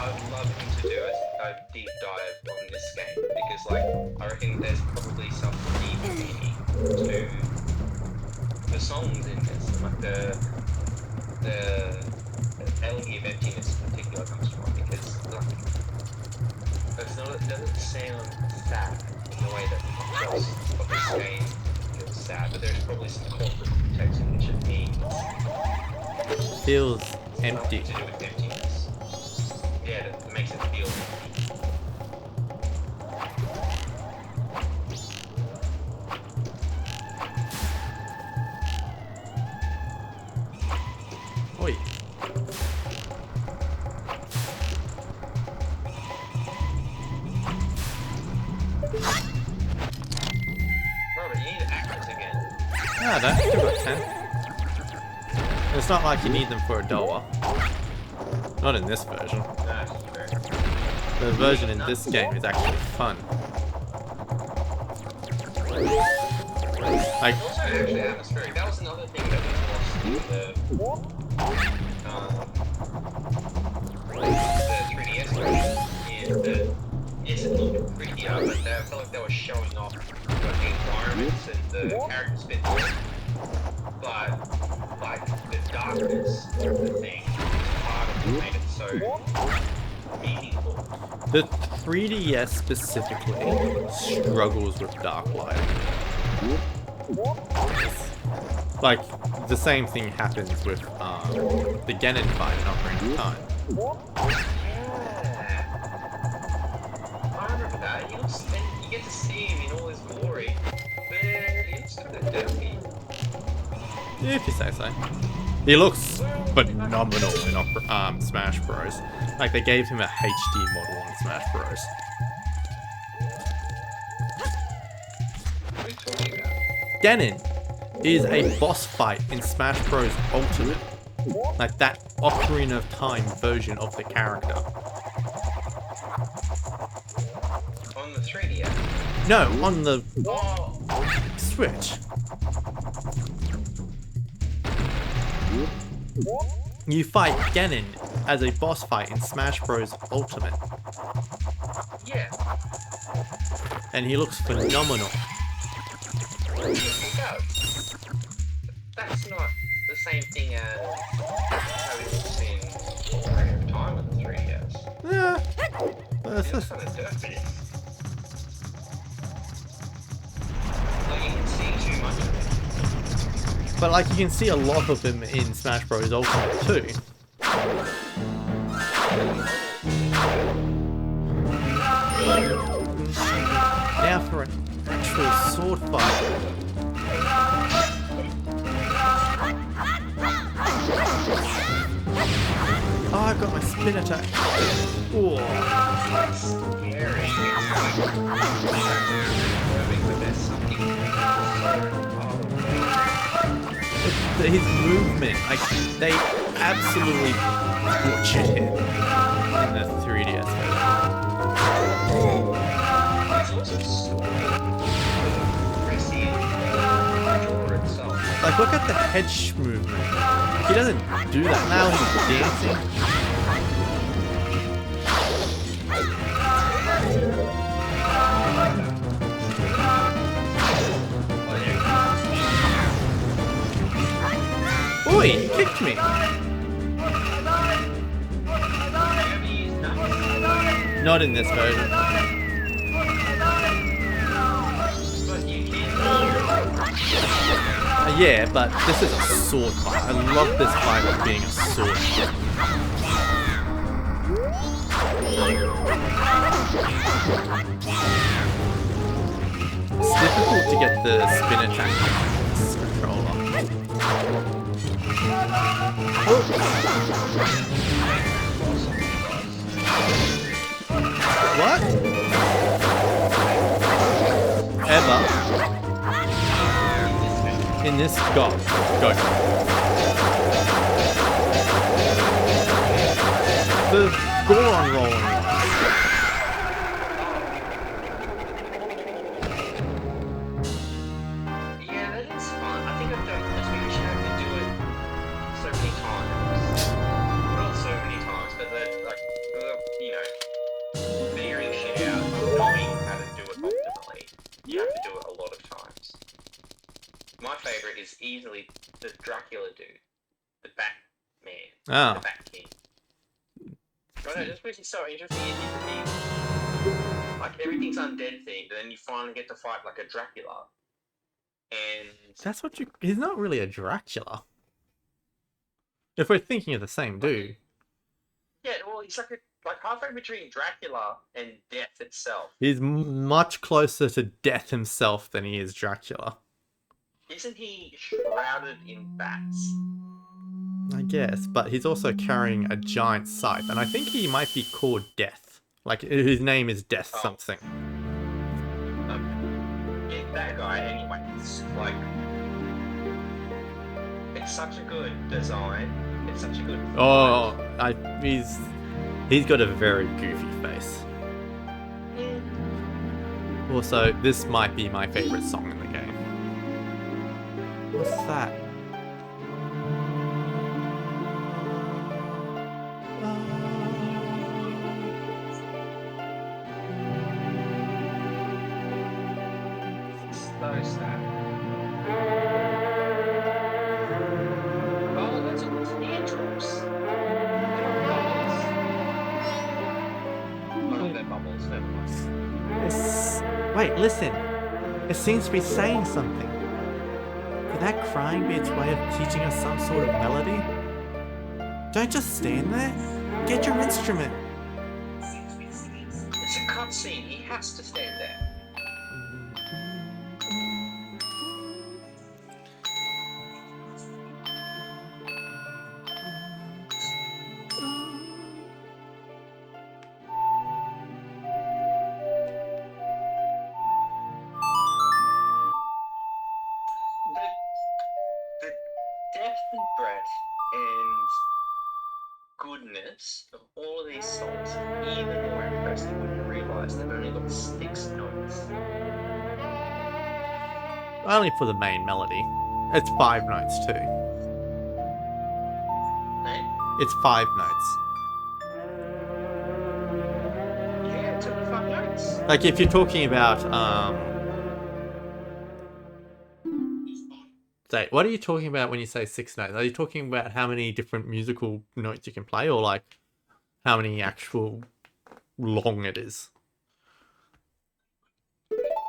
I'd love him to do a deep dive on this game because, like, I reckon there's probably some deep meaning to the songs in this, and like the element of emptiness in particular comes from because like it doesn't sound sad in the way that most of this game feels sad, but there's probably some corporate context in which it means Feels something empty. to do with emptiness. Yeah, that makes it feel empty. Oi. Robert, you need actors again. Yeah, I don't. Still got 10. It's not like you need them for a dollar. Not in this version. No, that's fair. The version in this game is actually fun. Like, Also, actually atmospheric. That was another thing that was lost in the 3DS version. Is that yes, it looked prettier, but I felt like they were showing off like, the environments and the characters bit more. But like the darkness of the thing is part of what made it so meaningful. the 3DS specifically struggles with dark light. Like, the same thing happens with the Genin fight in Ocarina of Time. Yeah. I remember that. You get to see him in all his glory, but he looks kind of dirty. If you say so. He looks phenomenal in Smash Bros. Like, they gave him a HD model on Smash Bros. What are you talking about? Genin is a boss fight in Smash Bros. Ultimate. Like that Ocarina of Time version of the character. On the 3DS? No, on the Oh! Switch. You fight Genin as a boss fight in Smash Bros. Ultimate. Yeah. And he looks phenomenal. That's not the same thing as how it looks in Ocarina of Time on the 3DS. Yeah. But it's It's just, kind of dirty. Like you can see too much of it. but like you can see a lot of him in Smash Bros. Ultimate too. Now for an actual sword fight. Oh, I got my spin attack. Oh, It's scary. his movement, like they absolutely butchered him in the 3DS version. It's also so aggressive. Majora itself. Like, look at the hedge movement. He doesn't do that. Now he's dancing. Oi, he kicked me. Not in this version. But you can. Yeah, but this is a sword fight. I love this fight of being a sword fight. It's difficult to get the spin attack on this controller. What? Ever? In this, go. The Goron rolling. Yeah, that is fun. I think I've done this because you have to do it so many times. favourite is easily the Dracula dude. The Batman. Oh. The Bat King. No, just because he's so interesting, he's like everything's undead themed, and then you finally get to fight like a Dracula. And That's what you... He's not really a Dracula. If we're thinking of the same dude. Yeah, well, he's like halfway between Dracula and death itself. He's much closer to death himself than he is Dracula. Isn't he shrouded in bats? I guess, but he's also carrying a giant scythe, and I think he might be called Death. Like, his name is Death something. Yeah, that guy, anyway, it's like... It's such a good design. It's such a good... Oh, he's got a very goofy face. Yeah. Also, this might be my favorite song in the game. What's that? So sad. Oh, that's all teardrops. They're bubbles. Never mind. Wait, listen. It seems to be saying something. Could that crying be its way of teaching us some sort of melody? Don't just stand there. Get your instrument. It's a cutscene. He has to stand there. The depth and breadth and goodness of all of these songs is even more impressive when you realise they've only got 6 notes. Only for the main melody. It's 5 notes too. Hey? It's 5 notes. Yeah, it took me 5 notes. Like if you're talking about say, what are you talking about when you say 6 notes? Are you talking about how many different musical notes you can play, or like how many actual long it is?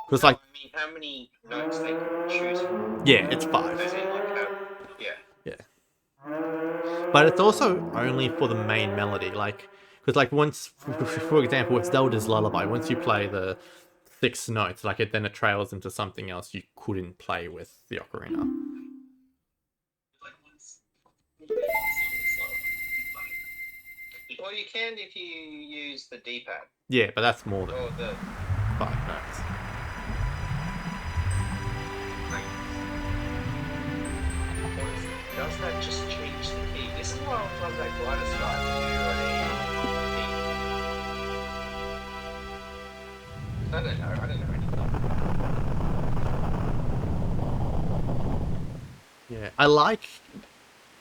Because like, I mean, how many notes they can choose from? yeah, it's 5. As in, like, yeah. Yeah. But it's also only for the main melody, like, because like once, for example, with Zelda's Lullaby, once you play the 6 notes, like it trails into something else you couldn't play with the ocarina. Well, you can if you use the D-pad. Yeah, but that's more than Or the... 5 notes. Does that just change the key? This is why I love that glider style to do a key. I don't know anything. Yeah, I like,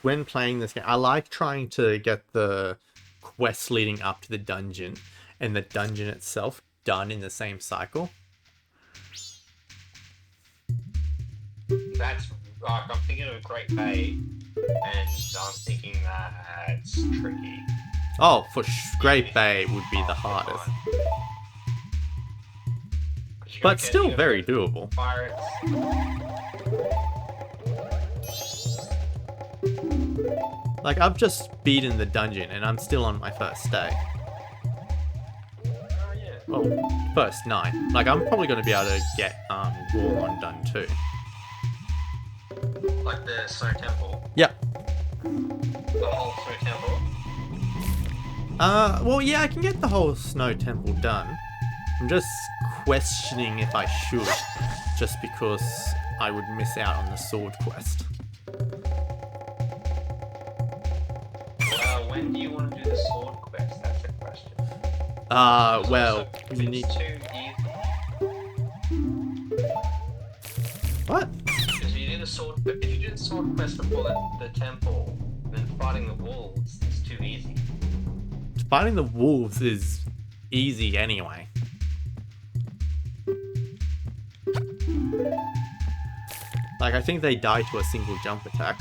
when playing this game, I like trying to get the quest leading up to the dungeon and the dungeon itself done in the same cycle. That's like, I'm thinking of a Great Bay, and I'm thinking that's tricky. Oh, Great Bay would be the hardest. But still very doable. Pirates. Like, I've just beaten the dungeon and I'm still on my first day. Oh yeah. Well, first night. Like, I'm probably going to be able to get Goron done too. Like the Snow Temple. Yep. The whole Snow Temple. Well, yeah, I can get the whole Snow Temple done. I'm just questioning if I should, just because I would miss out on the sword quest. When do you want to do the sword quest? That's the question. Well, if you need... it's too easy. What? Because if you do the sword quest before the temple, then fighting the wolves is too easy. Fighting the wolves is easy anyway. Like, I think they die to a single jump attack.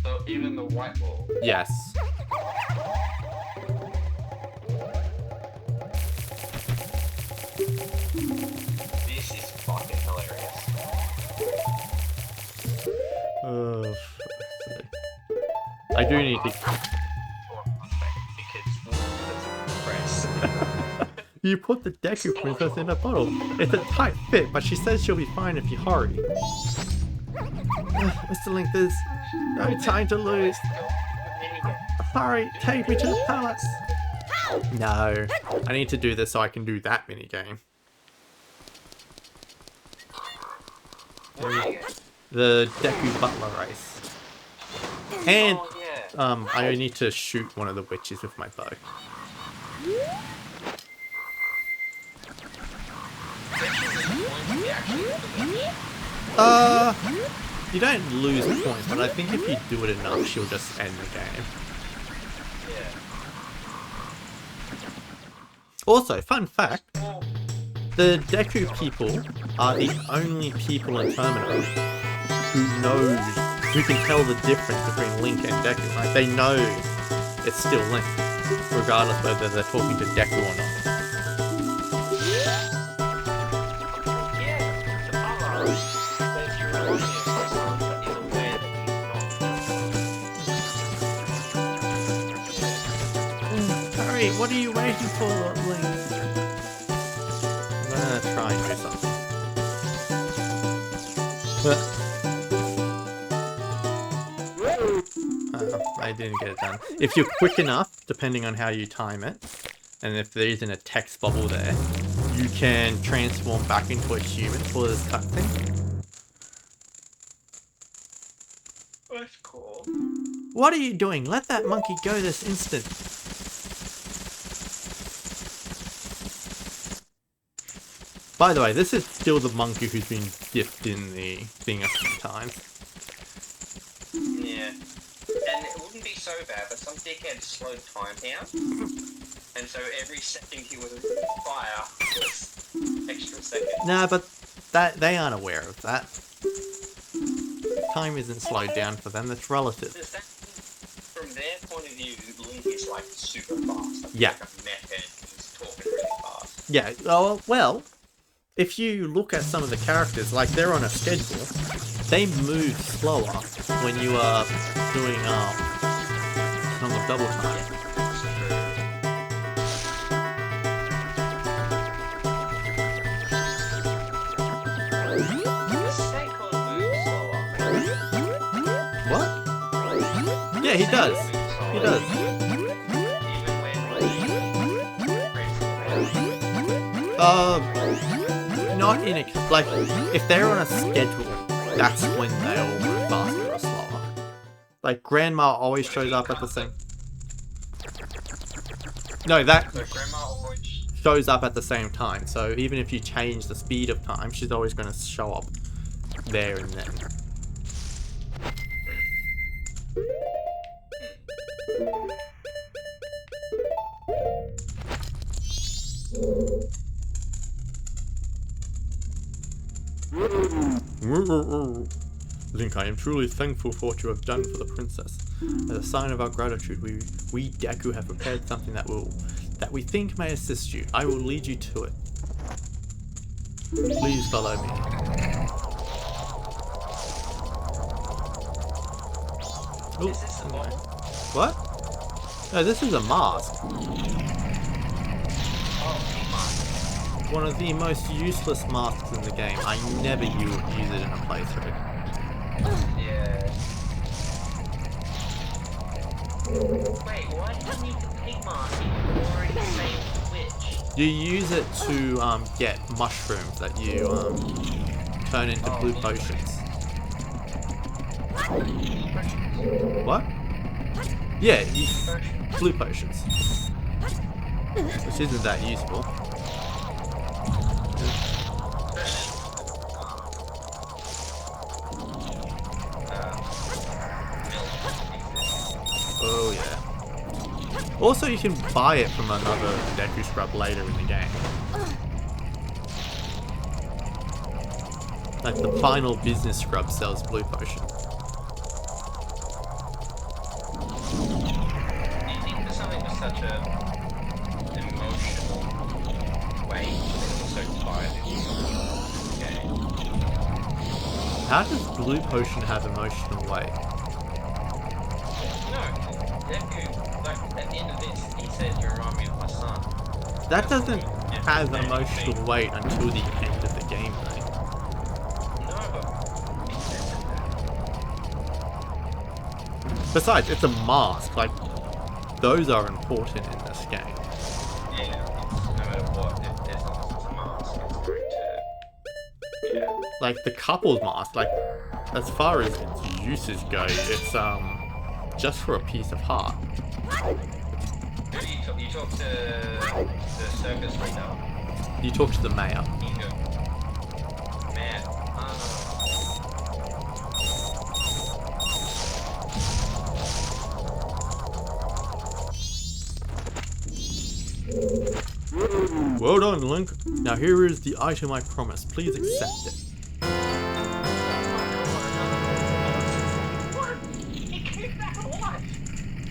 So even the white ball. Yes. This is fucking hilarious. Oh, I do need to... You put the Deku Princess in a bottle. It's a tight fit, but she says she'll be fine if you hurry. Mr. Link, there's no time to lose. Hurry, take me to the palace. No, I need to do this so I can do that minigame. The Deku Butler race. And I need to shoot one of the witches with my bow. You don't lose points, but I think if you do it enough, she'll just end the game. Also, fun fact, the Deku people are the only people in Termina who can tell the difference between Link and Deku. Like, they know it's still Link, regardless whether they're talking to Deku or not. Hurry, what are you waiting for, Link? I'm gonna try and do something. I didn't get it done. If you're quick enough, depending on how you time it, and if there isn't a text bubble there, you can transform back into a human for this cutscene. That's cool. What are you doing? Let that monkey go this instant. By the way, this is still the monkey who's been dipped in the thing a few times. Yeah. And it wouldn't be so bad, but some dickhead slowed time down. And so every second he was on fire was extra second. Nah, but they aren't aware of that. Time isn't slowed down for them, it's relative. Does that, from their point of view, Link is like super fast. Like, yeah. Like a method, he's talking really fast. Yeah, well, if you look at some of the characters, like they're on a schedule, they move slower when you are doing on the double time. What? Yeah, he does. He does. Not in a... Like, if they're on a schedule, that's when they all move faster or slower. Like, Grandma always shows up at the same... No, that shows up at the same time. So even if you change the speed of time, she's always going to show up there and then. Link, I am truly thankful for what you have done for the princess. As a sign of our gratitude, we Deku have prepared something that we think may assist you. I will lead you to it. Please follow me. Oh, anyway. What? No, this is a mask. One of the most useless masks in the game. I never use it in a playthrough. Yeah. Wait, why do you need the pig mask? You already saved the witch. You use it to get mushrooms that you turn into blue potions. What? Yeah, blue potions. Which isn't that useful. Oh yeah. Also, you can buy it from another Deku Scrub later in the game. Like the final business scrub sells blue potion. Do you think for something with such a emotional weight and also tied in the game? How does blue potion have emotional weight? No, Deku, like at the end of this, he says you remind me of my son. That doesn't Yeah, have yeah, emotional weight until the end of the game, though. No, but he says it there. Besides, it's a mask. Like, those are important in this game. Yeah, no matter what, as long as it's a mask, it's going to. Yeah. Like the couple's mask. Like, as far as its uses go, it's just for a piece of heart. You talk to the circus leader. You talk to the mayor. Ingo. Man. Well done, Link. Now here is the item I promised. Please accept it. What? He came back alive!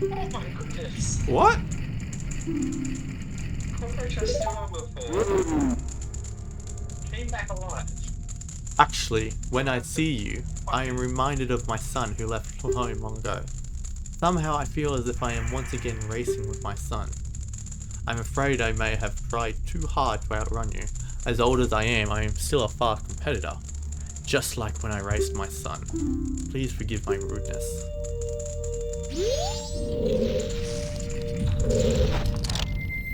Oh my goodness. What? Cockroach I still on before. Came back alive. Actually, when I see you, I am reminded of my son who left home long ago. Somehow I feel as if I am once again racing with my son. I'm afraid I may have tried too hard to outrun you. As old as I am still a fast competitor. Just like when I raced my son. Please forgive my rudeness.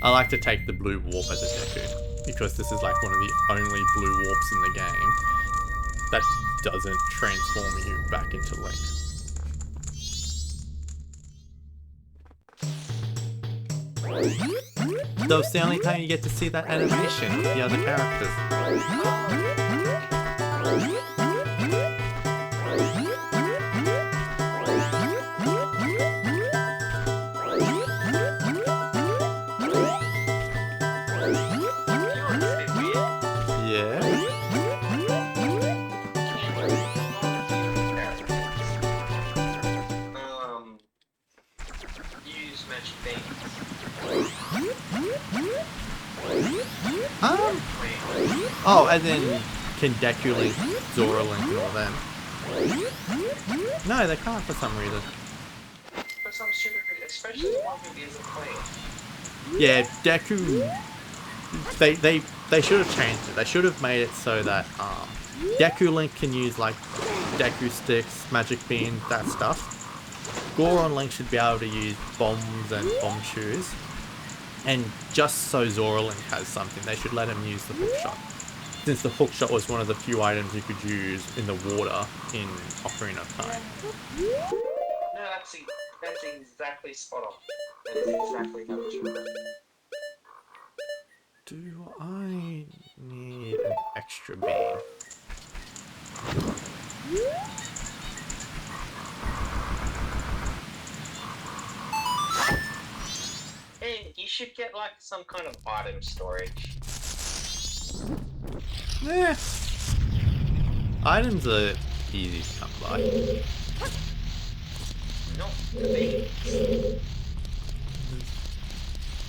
I like to take the blue warp as a Deku, because this is like one of the only blue warps in the game that doesn't transform you back into Link. So it's the only time you get to see that animation with the other characters. Yeah. Use magic beans. Oh, and then can Deku Link, Zora Link, and all them? No, they can't for some reason. For some stupid reason, especially one who isn't clean. Yeah, Deku. They should have changed it. They should have made it so that Deku Link can use like Deku sticks, magic beans, that stuff. Goron Link should be able to use bombs and bomb shoes. And just so Zora Link has something, they should let him use the hook shot. Since the hook shot was one of the few items you could use in the water in Ocarina of Time. No, that's exactly spot on. That is exactly how it should be. Do I need an extra beam? Hey, you should get like some kind of item storage. Eh. Items are easy to come by. Not the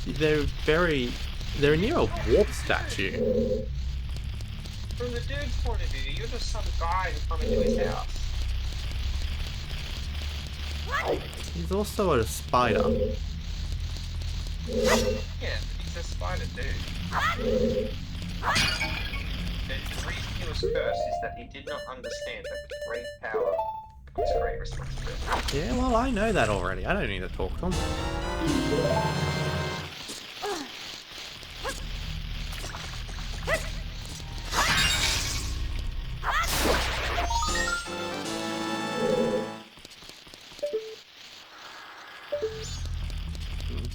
beans. They're near a warp statue. From the dude's point of view, you're just some guy who come into his house. He's also a spider. Yeah, he's a spider dude. The reason he was cursed is that he did not understand that with great power comes great responsibility. Yeah, well, I know that already. I don't need to talk to him.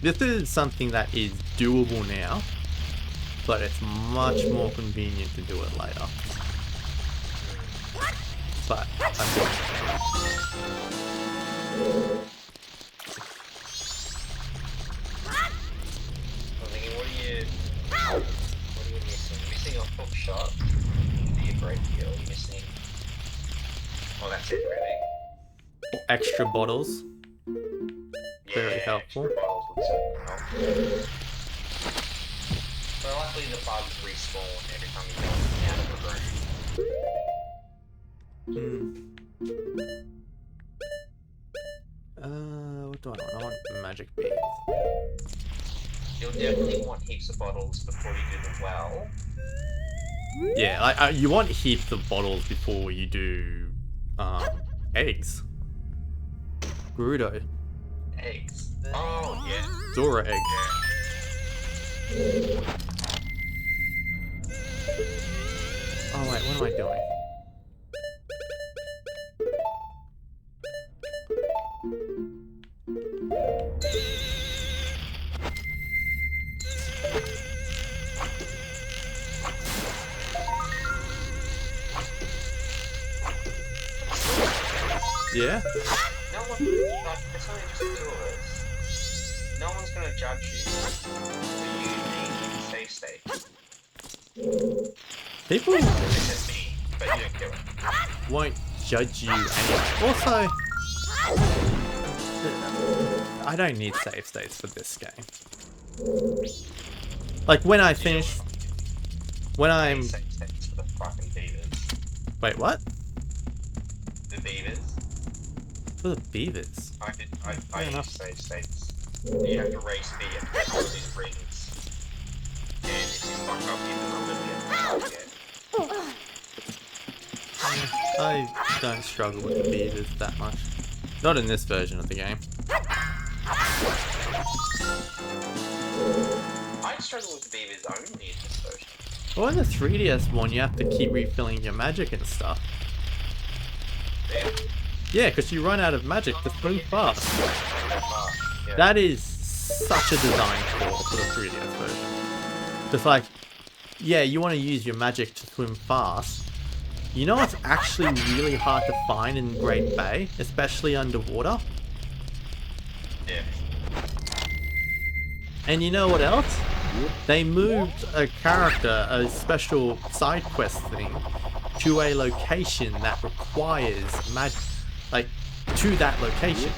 This is something that is doable now, but it's much more convenient to do it later. But I'm doing it. I'm thinking, what are you missing? You're missing a hook shot. Do you break heal? You're missing Well, that's it, really. Extra bottles. Yeah, Very helpful. extra bottles would certainly help. But luckily the bugs respawn every time you go out of the room. What do I want? I want magic beans. You'll definitely want heaps of bottles before you do the well. Yeah, like you want heaps of bottles before you do eggs. Gerudo. Eggs. Oh, yeah. Zora eggs. Oh wait, what am I doing? Yeah? No one, like, it's only just the two of us. No one's gonna judge you for using safe states. People Except me, but you don't kill it. won't judge you anyway. Also, I don't need save states for this game. Like when I finish, when I'm. Safe states for the fucking beavers. Wait, what? The beavers. For the beavers. I Fair use enough. safe states. You have to race the all these rings. And if you fuck up, you can eliminate again. I don't struggle with the beavers that much. Not in this version of the game. I struggle with the beavers only in this version. Well, in the 3DS one, you have to keep refilling your magic and stuff. Yeah. Yeah, because you run out of magic to swim fast. Yeah. That is such a design flaw for the 3DS version. Because, like, yeah, you want to use your magic to swim fast. You know what's actually really hard to find in Great Bay, especially underwater? Yeah. And you know what else? They moved a character, a special side quest thing, to a location that requires magic, like, to that location.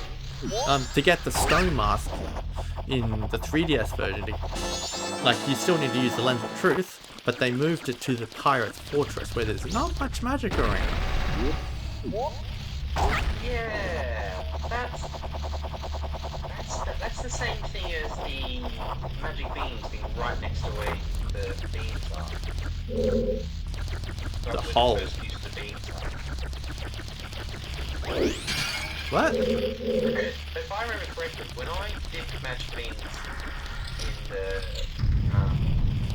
To get the stone mask in the 3DS version, like, you still need to use the Lens of Truth, but they moved it to the Pirate's Fortress where there's not much magic around. Yeah, that's the same thing as the magic beans being right next to where the beans are. The hole. First use the beans are. What? If I remember correctly, when I did magic beans in the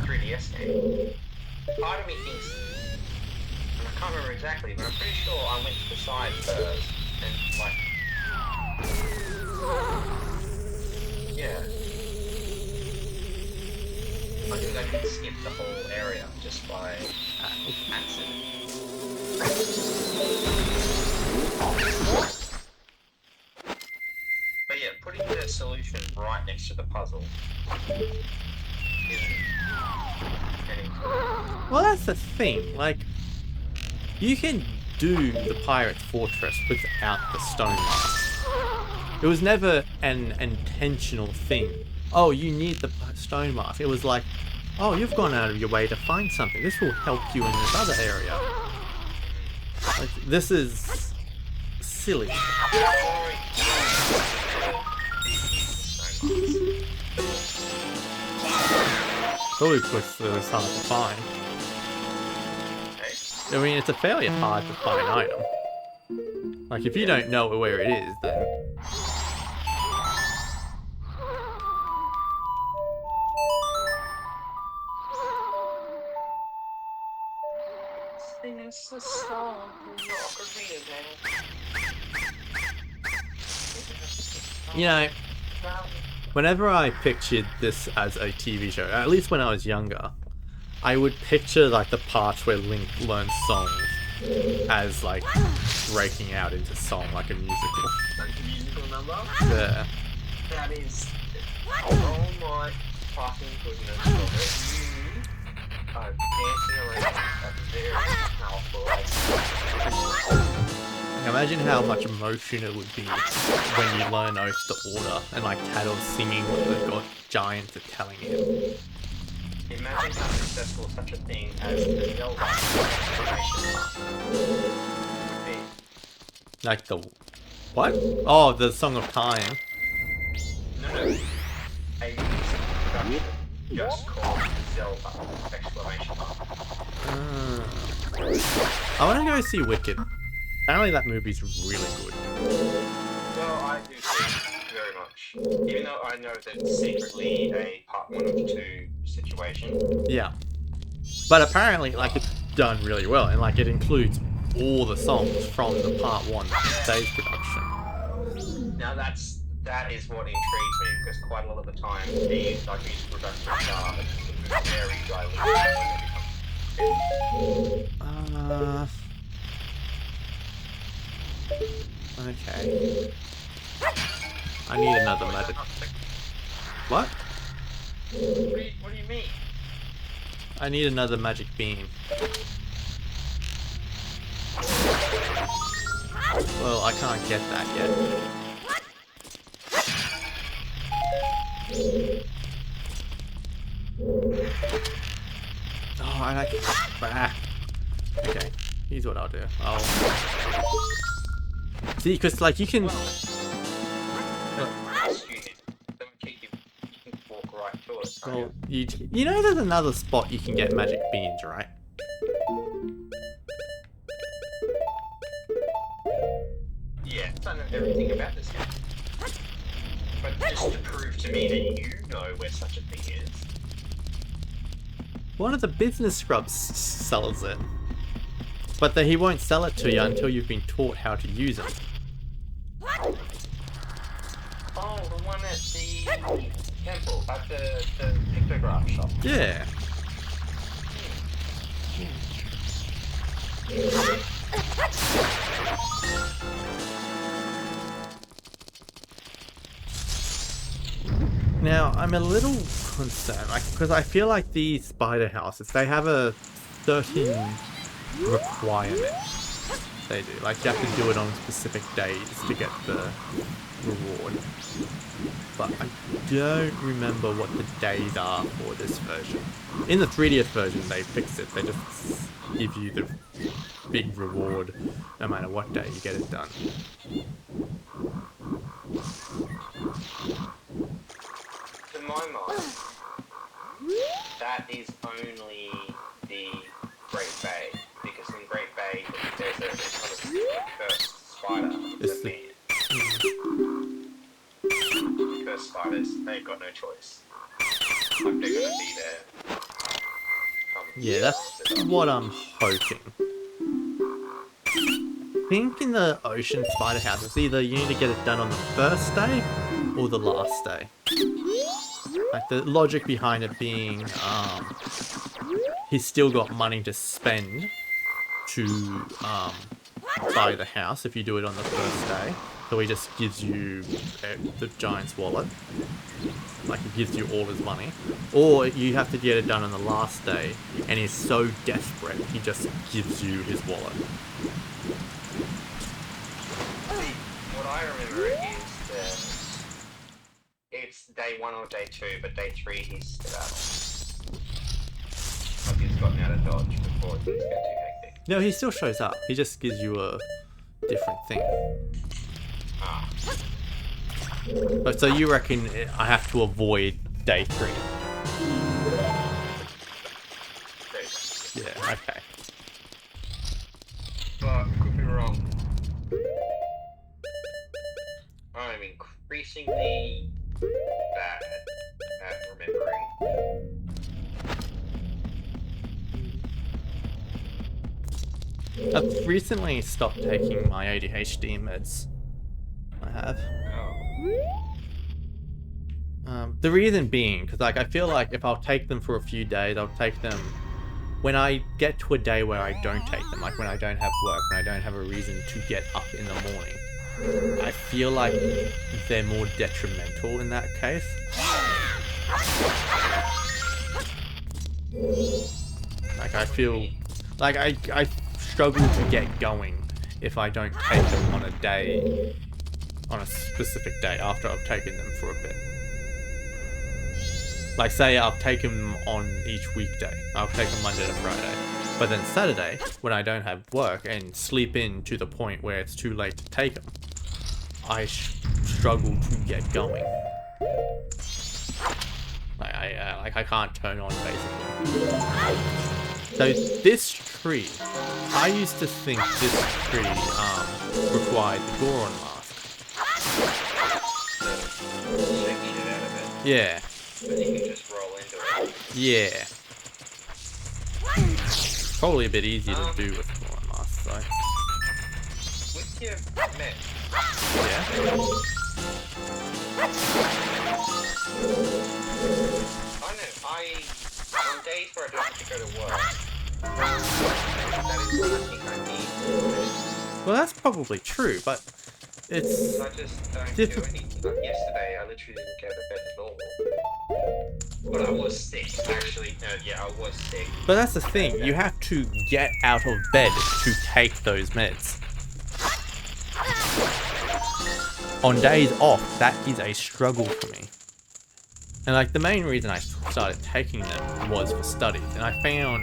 3DS game, part of me thinks, and I can't remember exactly, but I'm pretty sure I went to the side first and like, yeah. I think I could skip the whole area just by accident. But yeah, putting the solution right next to the puzzle isn't getting to it. Well, that's the thing. Like, you can do the Pirate's Fortress without the stone mask. It was never an intentional thing. Oh, you need the stone mask. It was like, oh, you've gone out of your way to find something. This will help you in this other area. Like, this is silly. Fully puts this hard to find. I mean, it's a fairly hard to find item. Like, if you don't know where it is, then... You know, whenever I pictured this as a TV show, at least when I was younger, I would picture, like, the parts where Link learns songs as, like, breaking out into song like a musical. Like a musical number? Yeah. That is... Oh my fucking goodness, Robert. You are dancing around a very powerful Imagine how much emotion it would be when you learn Oath to Order and like Cador singing what the god giants are telling him. Imagine how successful such a thing as the Zelda exploration would be. Like the what? Oh, the Song of Time. No. A music production just called Zelda exclamation mark. I want to go see Wicked. Apparently that movie's really good. Well, I do too, very much. Even though I know that it's secretly a part 1 of 2 situation. Yeah. But apparently, like, it's done really well, and like it includes all the songs from the part 1 stage production. Now that is what intrigues me, because quite a lot of the time these like music productions are very diluted when they become Okay. I need another magic. What? What do you mean? I need another magic beam. Well, I can't get that yet. Oh, I like. Okay, here's what I'll do. I'll see, because like you can. Well, you know there's another spot you can get magic beans, right? Yeah, I know everything about this game. But just to prove to me that you know where such a thing is. One of the business scrubs sells it. But he won't sell it to you until you've been taught how to use it. Oh, the one at the temple, at the pictograph shop. Yeah. Now, I'm a little concerned, like, because I feel like these spider houses, they have a certain requirement. They do. Like, you have to do it on specific days to get the reward. But I don't remember what the days are for this version. In the 3DS version, they fixed it. They just give you the big reward no matter what day you get it done. To my mind, that is only the Great Bay, because in Great Bay there's a kind of cursed spider. It's a man. Cursed spiders, they've got no choice. Like they're gonna be there. Yeah, that's what I'm hoping. I think in the ocean spider house, it's either you need to get it done on the first day or the last day. Like the logic behind it being, he's still got money to spend to buy the house if you do it on the first day. So he just gives you the giant's wallet. Like he gives you all his money. Or you have to get it done on the last day and he's so desperate he just gives you his wallet. What I remember is that it's day 1 or day 2, but day 3 he's still out. Like he's gotten out of Dodge before things get too hectic. No, he still shows up. He just gives you a different thing. Ah. But so you reckon I have to avoid day 3? Yeah, okay. But could be wrong. I'm increasingly bad at remembering. I've recently stopped taking my ADHD meds. I have. The reason being, because like I feel like if I'll take them for a few days, I'll take them when I get to a day where I don't take them, like when I don't have work, when I don't have a reason to get up in the morning. I feel like they're more detrimental in that case. Like I feel like I struggle to get going if I don't take them on a day, on a specific day after I've taken them for a bit. Like say I've taken them on each weekday. I'll take them Monday to Friday. But then Saturday, when I don't have work and sleep in to the point where it's too late to take them, I struggle to get going. Like I can't turn on basically. So this tree, I used to think this tree required the Goron mask. Shake shit out of it. Yeah. But you can just roll into it. Yeah. Probably a bit easier to do with Goron mask though. With your met, Yeah. I know, on days where I don't have to go to work, that is what I think I need. Well, that's probably true, but it's I just don't do anything. Like yesterday, I literally didn't get out of bed at all. But I was sick, actually. Yeah, I was sick. But that's the thing, you have to get out of bed to take those meds. On days off, that is a struggle for me. And like the main reason I started taking them was for studies, and I found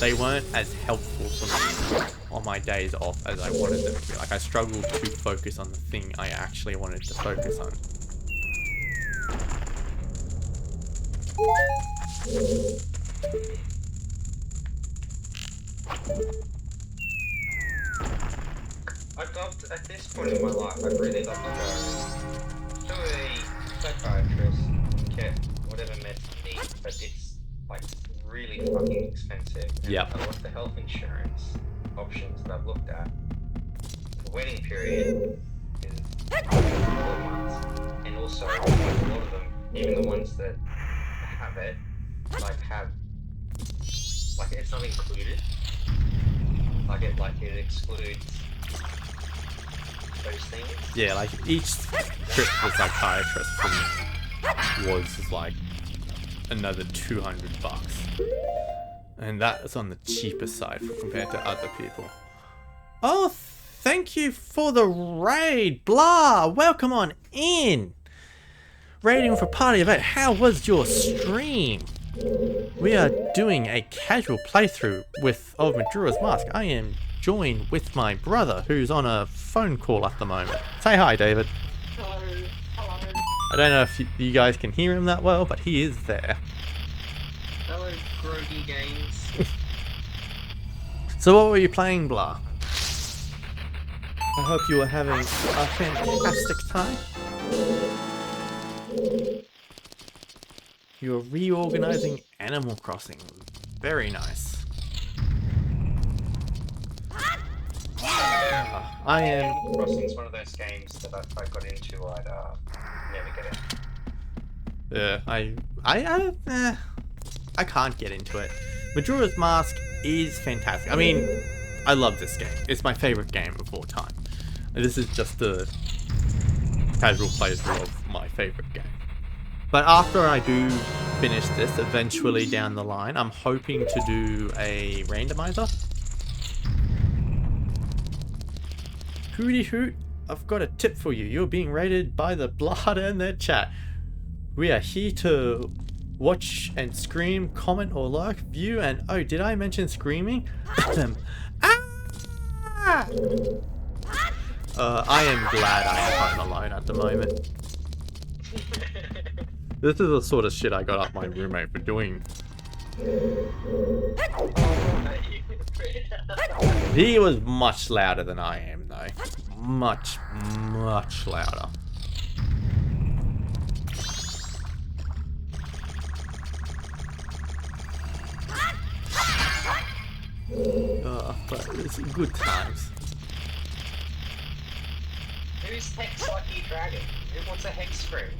they weren't as helpful for me on my days off as I wanted them to be. Like I struggled to focus on the thing I actually wanted to focus on. I'd love to, at this point in my life, I'd really love to go to a psychiatrist and get whatever meds I need, but it's like really fucking expensive. And Yep. a lot of the health insurance options that I've looked at, the waiting period is 4 months, and also like, a lot of them, even the ones that have it, like it's not included. Like it excludes those things. Yeah, like each trip to the psychiatrist for me was like another $200. And that's on the cheaper side compared to other people. Oh, thank you for the raid, blah. Welcome on in. Raiding for party event. How was your stream? We are doing a casual playthrough of Majora's Mask. I am joined with my brother, who's on a phone call at the moment. Say hi, David. Hello. I don't know if you guys can hear him that well, but he is there. Hello, Groggy Games. So what were you playing, blah? I hope you were having a fantastic time. You're reorganizing Animal Crossing. Very nice. I am... Animal Crossing's one of those games that if I got into, I'd never get it. I can't get into it. Majora's Mask is fantastic. I mean, I love this game. It's my favorite game of all time. This is just a casual playthrough of my favorite game. But after I do finish this, eventually down the line, I'm hoping to do a randomizer. Hooty hoot, I've got a tip for you. You're being rated by the blood and their chat. We are here to watch and scream, comment or like, view, and oh, did I mention screaming? Ah! I am glad I am home alone at the moment. This is the sort of shit I got up my roommate for doing. He was much louder than I am though. Much, much louder. But it's good times. Who's Hex Lucky Dragon? What's a hex scream?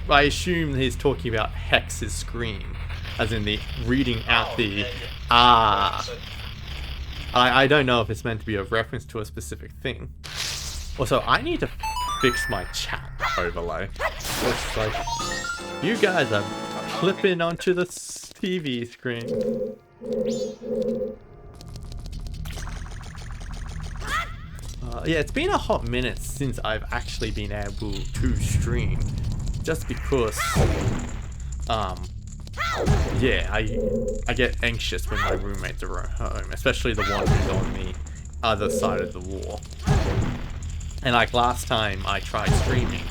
I assume he's talking about Hex's scream, as in the reading out the ah. I don't know if it's meant to be a reference to a specific thing. Also, I need to fix my chat overlay. It's like you guys are clipping onto the TV screen. Yeah, it's been a hot minute since I've actually been able to stream. Just because, yeah, I get anxious when my roommates are at home, especially the one who's on the other side of the wall. And like last time I tried streaming,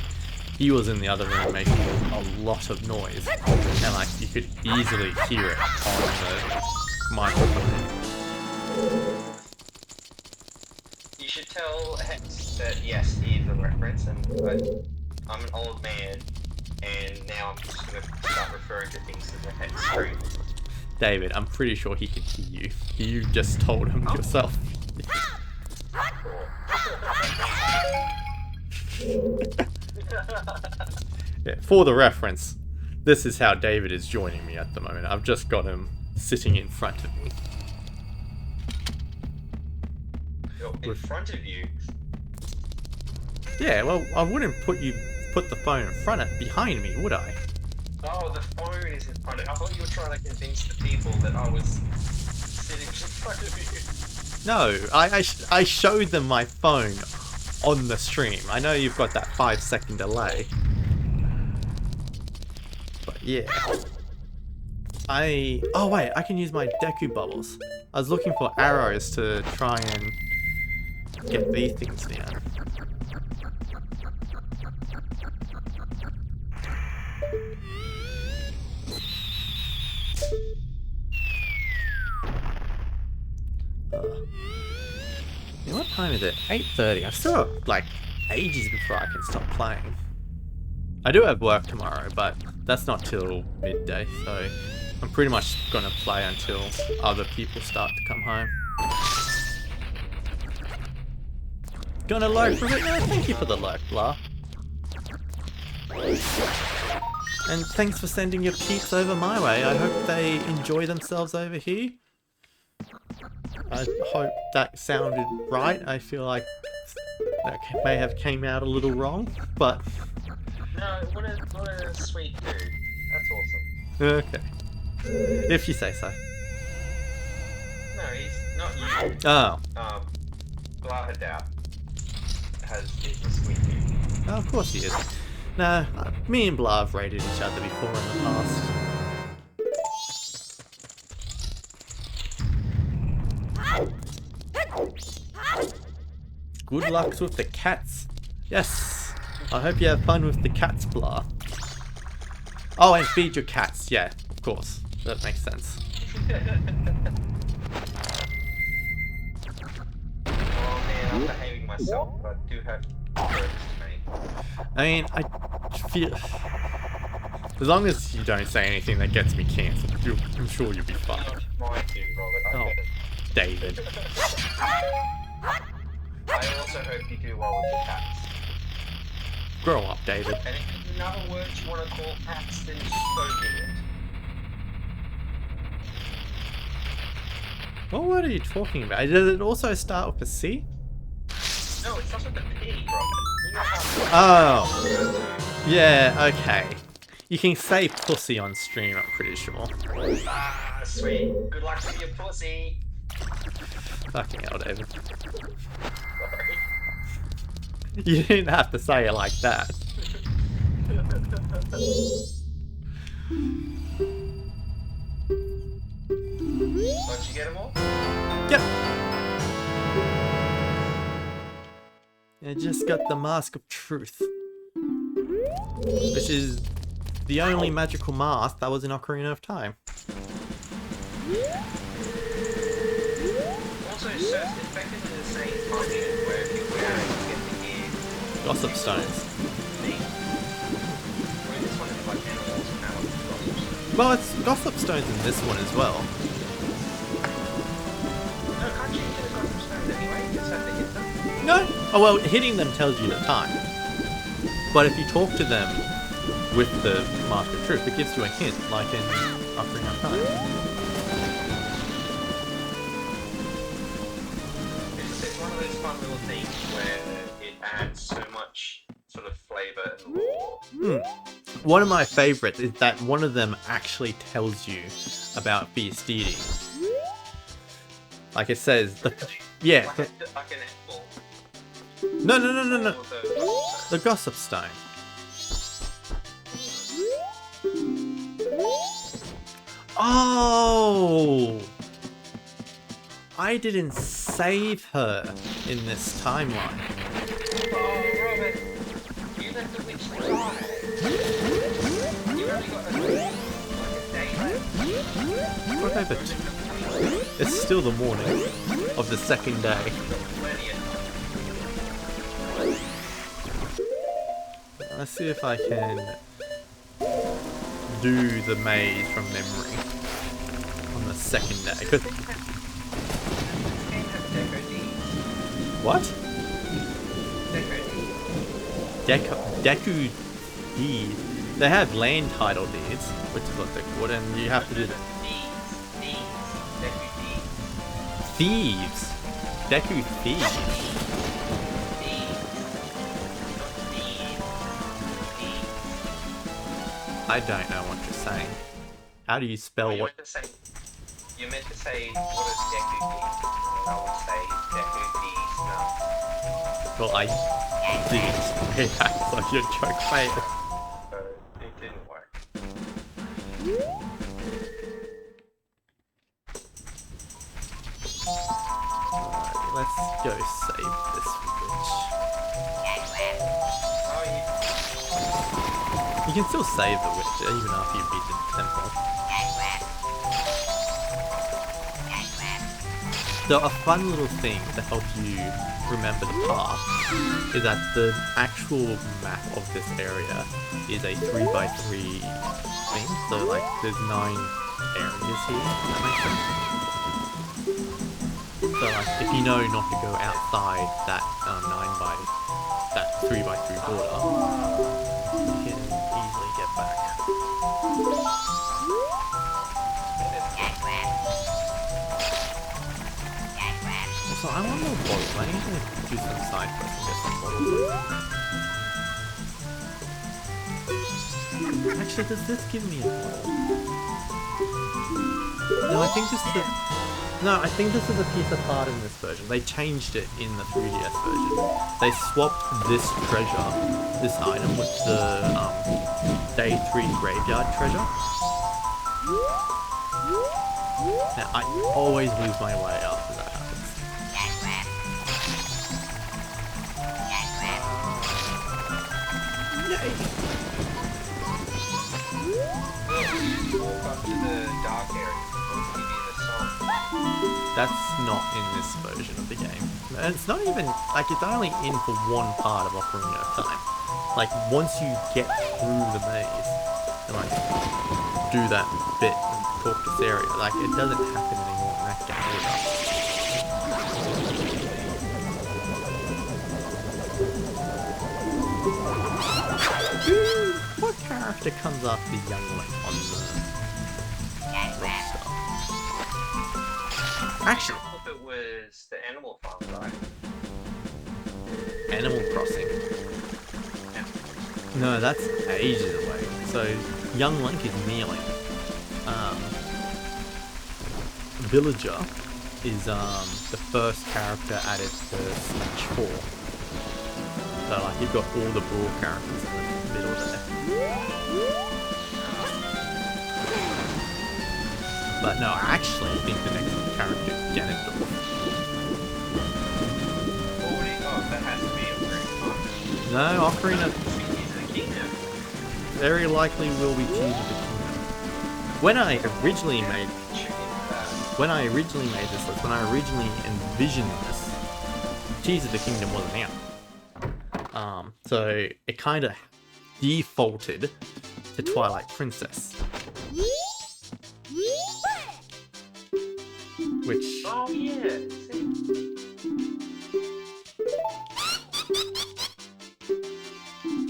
he was in the other room making a lot of noise, and like you could easily hear it on the microphone. You should tell Hex that yes, he is a reference, and I'm an old man, and now I'm just gonna start referring to things as a Hex stream. David, I'm pretty sure he can hear you. You just told him yourself. Yeah, for the reference, this is how David is joining me at the moment. I've just got him sitting in front of me. In front of you? Yeah, well, I wouldn't put the phone in front of behind me, would I? Oh, the phone is in front of you. I thought you were trying to convince the people that I was sitting in front of you. No, I showed them my phone on the stream. I know you've got that 5-second delay. But yeah. Oh wait, I can use my Deku bubbles. I was looking for arrows to try and get these things down. What time is it? 8:30. I've still got like ages before I can stop playing. I do have work tomorrow, but that's not till midday, so I'm pretty much gonna play until other people start to come home. Gonna lurk for a bit? No, thank you for the lurk, blah. And thanks for sending your peeps over my way. I hope they enjoy themselves over here. I hope that sounded right. I feel like that may have came out a little wrong, but... No, what a sweet dude. That's awesome. Okay. If you say so. No, he's not you. Oh. Blahadao is a sweet dude. Oh, of course he is. No, me and Blah have rated each other before in the past. Good luck with the cats. Yes. I hope you have fun with the cats, Blah. Oh, and feed your cats. Yeah, of course. That makes sense. Oh man, I'm behaving myself, but I do have jokes to make. I mean, I feel... As long as you don't say anything that gets me cancelled, I'm sure you'll be fine. Not mine too, Robert. I get it. David. I also hope you do well with the cats. Grow up, David. And if there's another word you want to call cats, then just go do it. What word are you talking about? Does it also start with a C? No, it starts with a P, Robert. You know how Oh. Yeah, okay. You can say pussy on stream, I'm pretty sure. Ah, sweet. Good luck with your pussy. Fucking hell, David. Sorry. You didn't have to say it like that. Don't you get them all? Yep. I just got the Mask of Truth. Which is the only magical mask that was in Ocarina of Time. Also, so it's effectively the same function where if you wear it, you get the gear. Gossip Stones. Thing. Where this one is like animals and now it's gossip. Well, it's Gossip Stones in this one as well. No, can't you get the gossip stones anyway? You just have to hit them. No? Oh, well, hitting them tells you the time. But if you talk to them with the Mask of Truth, it gives you a hint, like in Ocarina of Time. It's one of those fun little things where it adds so much sort of flavour and lore. One of my favourites is that one of them actually tells you about feast eating. Like it says, yeah, Like an apple. No, no, no, no, no. Or the The gossip stone. Oh! I didn't save her in this timeline. Oh, Robert, you let the witch die. You only got like a day left. Whatever. It's still the morning of the second day. Let's see if I can do the maze from memory on the second day. 'Cause what? Deku deed. They have land title deeds, which is what they're called, and you have to do the thieves. Deku thieves. I don't know what you're saying. How do you spell what? You meant to say what is Deku Deeds, and I would say Deku Deeds no. Well, I didn't say that, so your joke failed. So it didn't work. Alright, let's go save this witch. Oh, You can still save the witch even after you beat the temple. So a fun little thing to help you remember the path is that the actual map of this area is a 3x3 thing. So like there's 9 areas here, if that makes sense. So like if you know not to go outside that 3x3 border, you can easily get back. Also, I want more bottles. I need to do some side quests and get some bottles. Actually, does this give me a bottle? No, I think this is a piece of art in this version. They changed it in the 3DS version. They swapped this treasure, this item, with the Day 3 graveyard treasure. Now, I always lose my way after that happens. walk up to the dark area. It'll give you the song. That's not in this version of the game. And it's not even, like, it's only in for one part of Ocarina of Time. Like, once you get through the maze and, like, do that bit and talk to Saria, like, it doesn't happen anymore in that game either. What character comes after Young Link on the roster? Actually, I hope it was the Animal Farm guy. Animal Crossing. No, that's ages away. So, Young Link is nearly. Villager is the first character added to Smash 4. So, like, you've got all the Brawl characters in the middle there. But no, actually, I think the next character is Ganondorf. Oh, that has to be a great No, Ocarina very likely will be Tears of the Kingdom. When I originally made this list, when I originally envisioned this, Tears of the Kingdom wasn't out. So it kind of defaulted to Twilight Princess. Which... Oh yeah,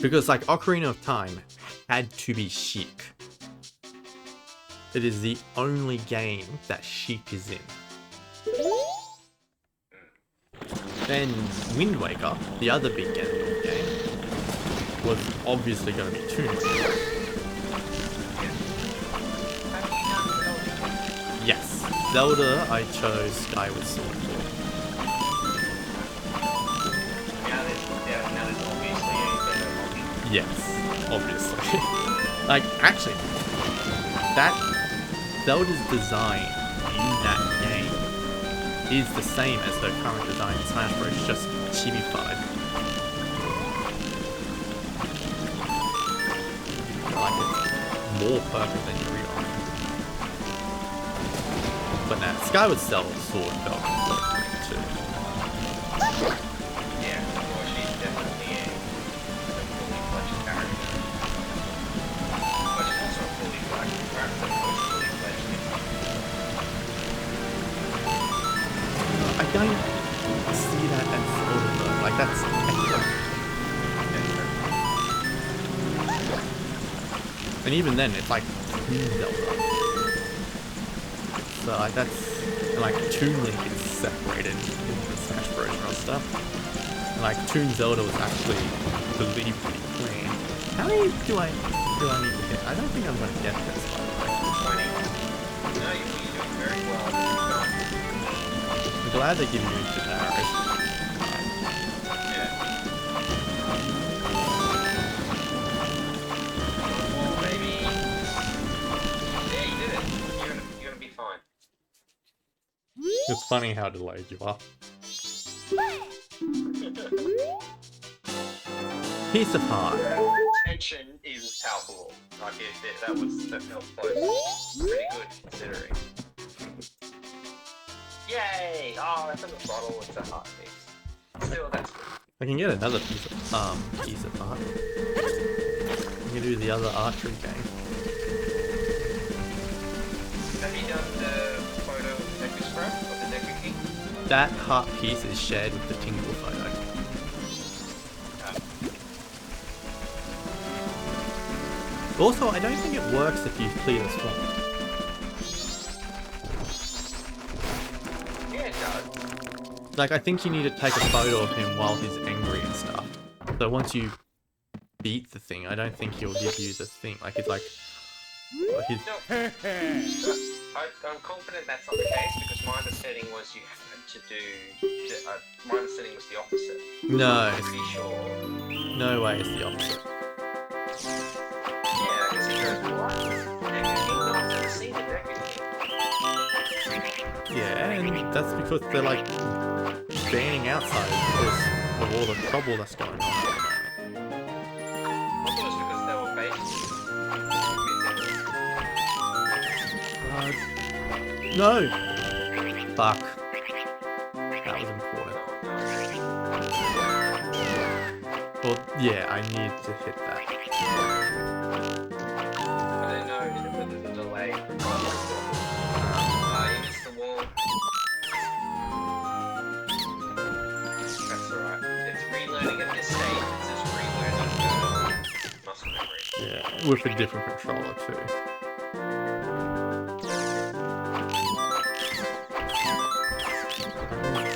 because, like, Ocarina of Time had to be Sheik. It is the only game that Sheik is in. Then Wind Waker, the other big Ganondorf game, was obviously going to be Toon. Yes, Zelda, I chose Skyward Sword. Now Yes, obviously. Like, actually, that Zelda's design in that game is the same as her current design in Smash Bros, just chibified. Like, it's more perfect than you realize. But now, Skyward Sword felt great too. Yeah, well, she's definitely a fully fledged character. But she's also a fully fledged character, fully fledged. I don't see that as Zelda though. Like, that's Echo. And even then, it's like Toon Zelda. So like that's like Toon Link is separated in the Smash Bros roster. And like Toon Zelda was actually believed to be clean. How many do I need to get? I don't think I'm gonna get this by the way. 20. No, you're doing very well. I'm glad they give you instant arrows. Yeah. Well, maybe. Yeah, you did it. You're gonna be fine. It's funny how delayed you are. Piece of heart. Tension is palpable. Like that felt close. Pretty good considering. Yay! Oh, it's in the bottle. It's a heart piece. Still, that's good. I can get another piece of heart. I can do the other archery game. Have you done the photo of the Deku Scrap of the Deku King? That heart piece is shared with the Tingle photo. Also, I don't think it works if you clear the swamp. Yeah, it does. Like, I think you need to take a photo of him while he's angry and stuff. So once you beat the thing, I don't think he'll give you the thing. Like, it's like... His... No. I'm confident that's not the case because my understanding was you had to do. My understanding was the opposite. No. I'm pretty sure. No way it's the opposite. Yeah, because he goes, what? Deku King? No, I've never seen the Deku King. Yeah, and that's because they're like banning outsiders because of all the trouble that's going on. I thought it was because they were based No! Fuck. That was important. Well, yeah, I need to hit that. I don't know whether the delay. You missed the wall. That's alright. It's relearning at this stage. It's just relearning muscle memory. Yeah, with a different controller too.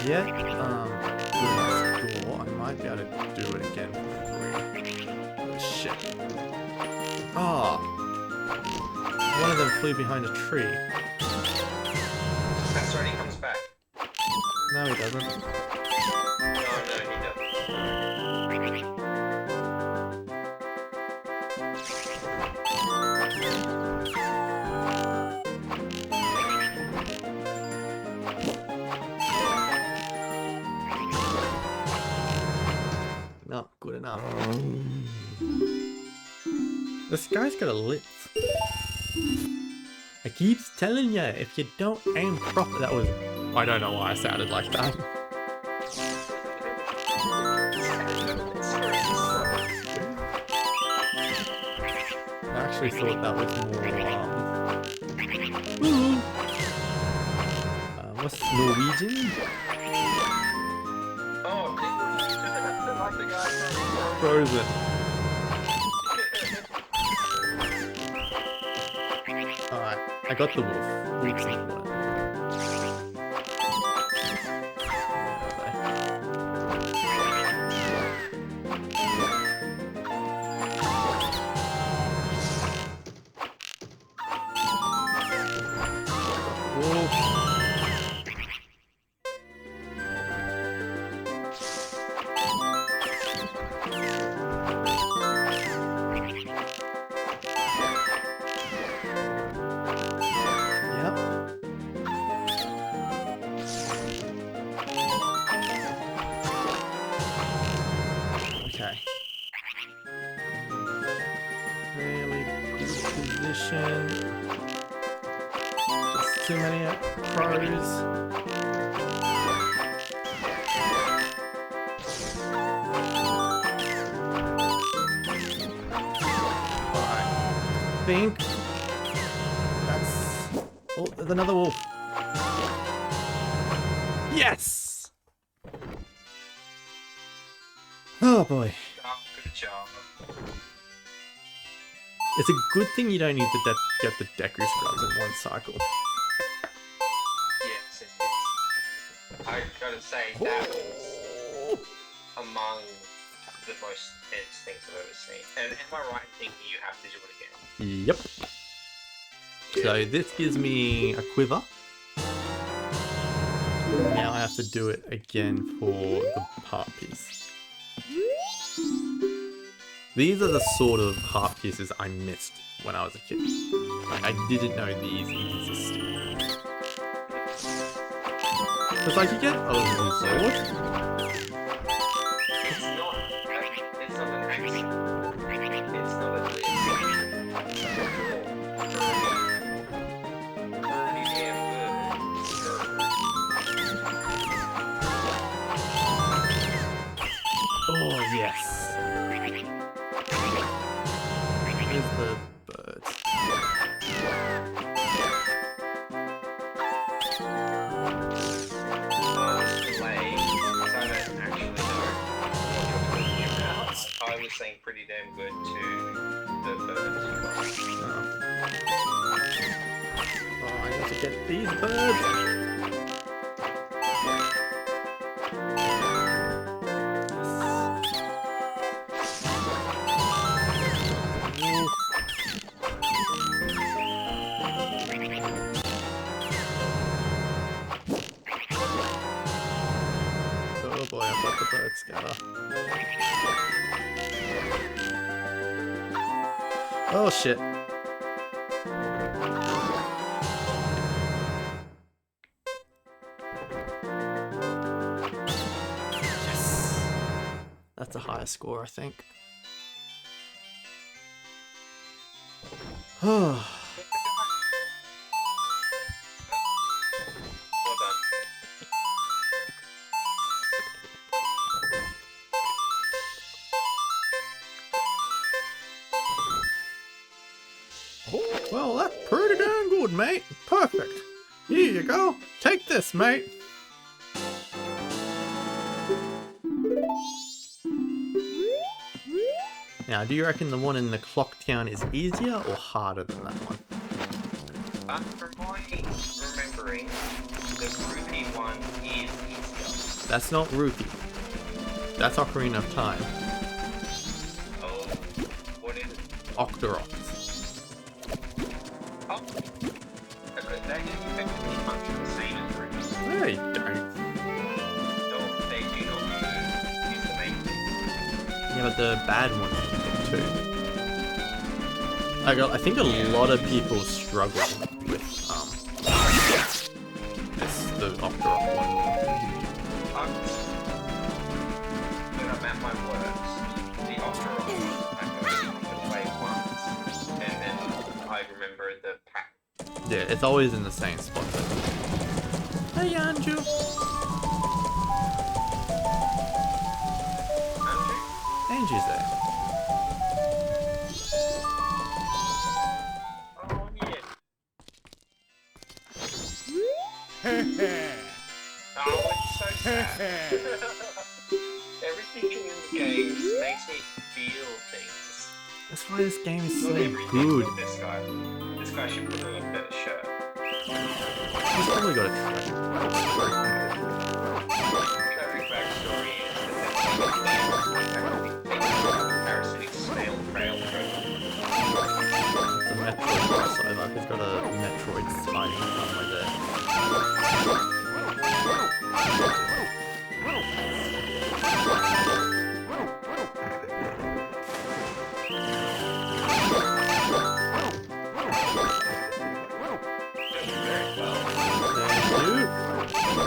Yeah, with my score, I might be able to do it again for free. Oh, shit. Oh! One of them flew behind a tree. That's right, he comes back. No, he doesn't. No, he Not good enough. This guy's got a lip. I keep telling you, if you don't aim proper, that was... I don't know why I sounded like that. I actually thought that was more, what's Norwegian? Oh, like the guy Frozen. Alright, I got the wolf. Wolf's important. Wolf. competition. Just too many pros. I think that's... Oh, there's another wolf. Yes! Oh boy. Oh, good job. It's a good thing you don't need to get the Deku Scrubs in one cycle. Yes, it is. I gotta say, that was among the most intense things I've ever seen. And am I right in thinking you have to do it again? Yep. So this gives me a quiver. Now I have to do it again for the heart piece. These are the sort of heart pieces I missed when I was a kid. Like, I didn't know these existed. Because like you get a reward. It's not an action. It's not a glitch. Oh yes. Here's the birds. I was saying pretty damn good to the birds. Oh, I need to get these birds. Oh boy, I've got the bird scatter. Oh shit. Yes! That's a higher score, I think. Oh. Well done. Well, that's pretty damn good, mate. Perfect. Here you go. Take this, mate. Now, do you reckon the one in the clock town is easier or harder than that one? From my remembering, the rupee one is easier. That's not Rupee. That's Ocarina of Time. Oh, what is it? Octorok. Oh, they effectively function the same as rupee. They don't. No, they do not use the main thing. Yeah, but the bad ones do too. I think a lot of people struggle with the Octorok one. When I'm at my works, the Octorok one, I can play once, and then I remember the pack. Yeah, it's always in the same spot. Hey, Andrew. Andrew? Angie's there. Oh, yeah. Oh, it's so sad. Everything in this game just makes me feel things. That's why this game is so Not everything good. with this guy. This guy should put on a better shirt. He's probably got a Tragic backstory is that the parasitic snail trail It's a Metroid crossover. He's got a Metroid spider somewhere there. Thank you.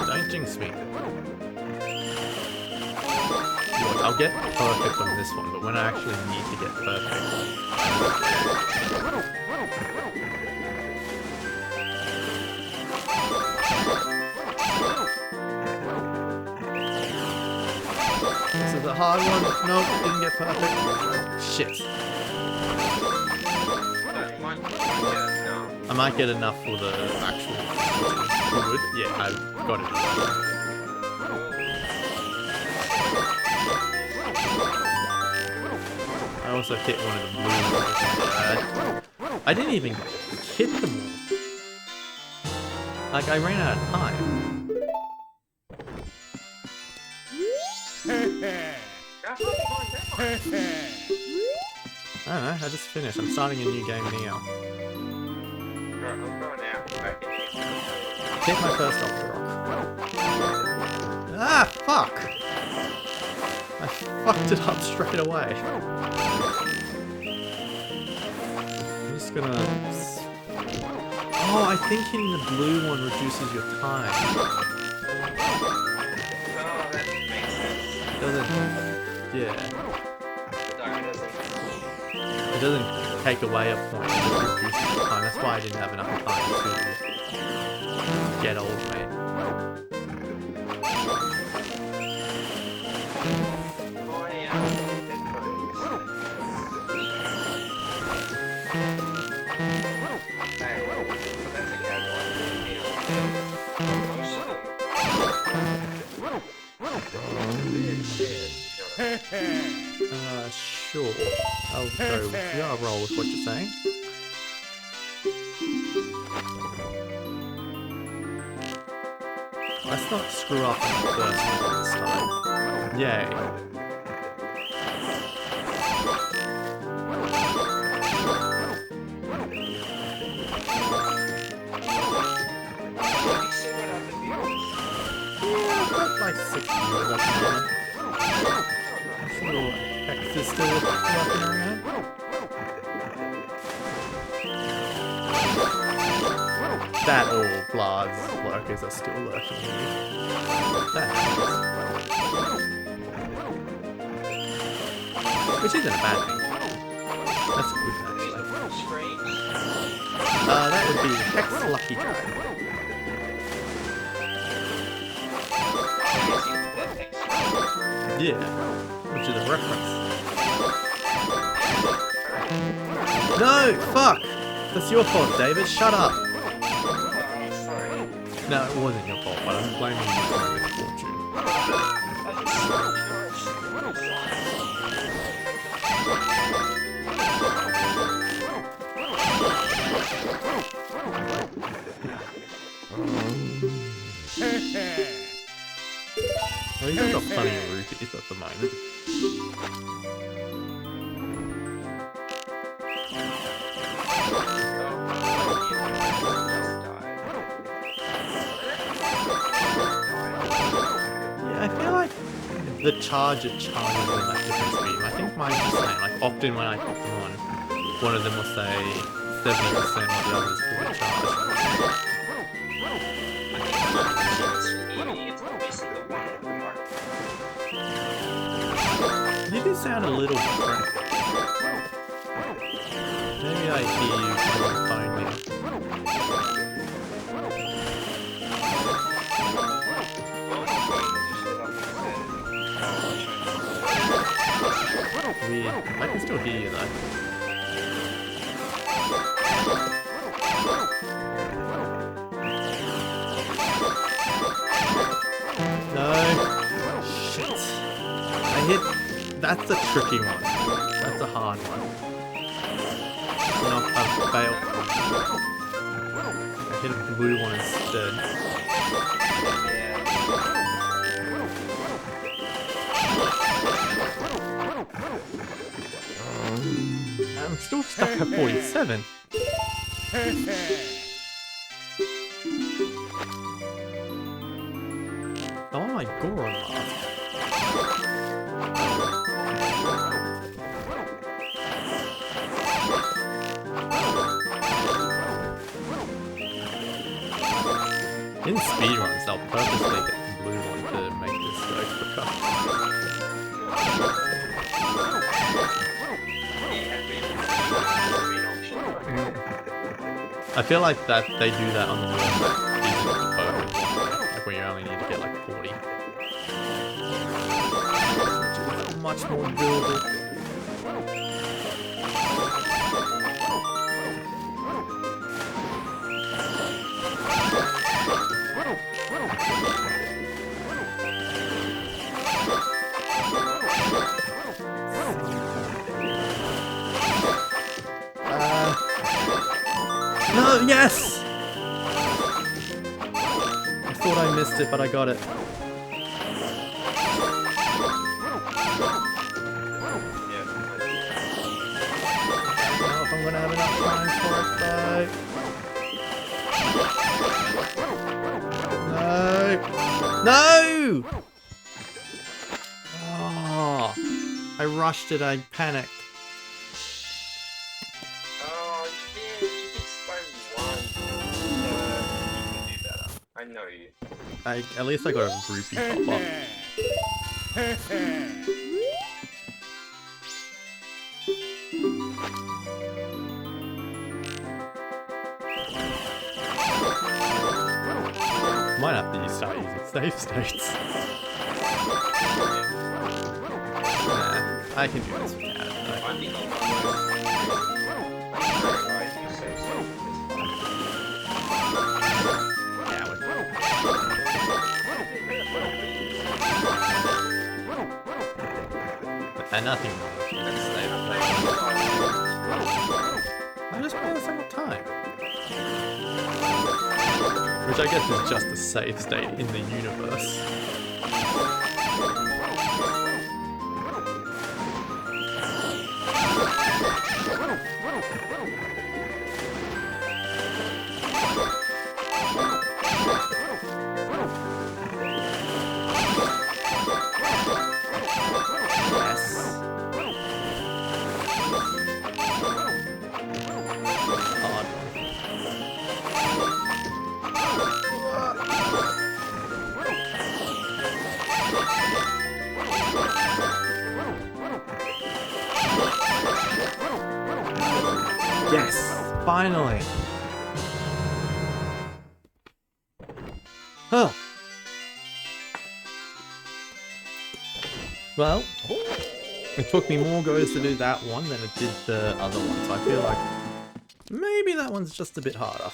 Don't I'll get perfect on this one, but when I actually need to get perfect. This is a hard one. Nope, didn't get perfect. Shit. I might get enough for the actual wood. Yeah, I got it. I also hit one of the blue ones. I didn't even hit them all. Like, I ran out of time. I don't know, I just finished. I'm starting a new game now. I'm going out. Hit my first Ultra Rock. Ah, fuck! I fucked it up straight away. I'm just gonna... Oh, I think hitting the blue one reduces your time. Oh, that makes sense. Doesn't... Yeah. Sorry, doesn't. It doesn't take away a point, it just reduces your time. That's why I didn't have enough time to get old, mate. Oh, yeah. Hey, that's a cowboy. Sure. I'll go with you. I'll roll with what you're saying. Let's not screw up on the first one this time. Yay. Yeah, I've got like 6 viewers up there. Little Hex is still walking around. That all Vlad's lurkers are still lurking here. That happens. Which isn't a bad thing. That's good actually. That would be Hex Lucky Dragon. Yeah, which is a reference. No, fuck! That's your fault, David. Shut up. No, it wasn't your fault, but I'm blaming you for my misfortune. Well, you've got plenty of rupees at the moment. Yeah, I feel like the charger charges in like different speed. I think mine's the same. Like often when I put them on, one of them will say 70% while the others will charge. You do sound a little different. Maybe I hear you from the phone now. Weird. I can still hear you though. No. Shit. I hit... That's a tricky one. That's a hard one. No, I failed. I hit a blue one instead. I'm still stuck at 47. I want my Goron mask. In speedruns, they'll purposely get the blue one to make this go quicker. I feel like that they do that on the one that isn't the perfect one, like where you only need to get like 40. Which is much more doable. No, yes! I thought I missed it, but I got it. I don't know if I'm gonna have enough time for it though. No! No! Oh, I rushed it, I panicked. I know you. At least I got a rupee pop-up. Might have to start using save states. Nah, I can do this with Cat. And nothing wrong with you. I just played a single time. Which I guess is just a save state in the universe. Yes! Finally! Huh. Well, it took me more goes to do that one than it did the other one, so I feel like maybe that one's just a bit harder.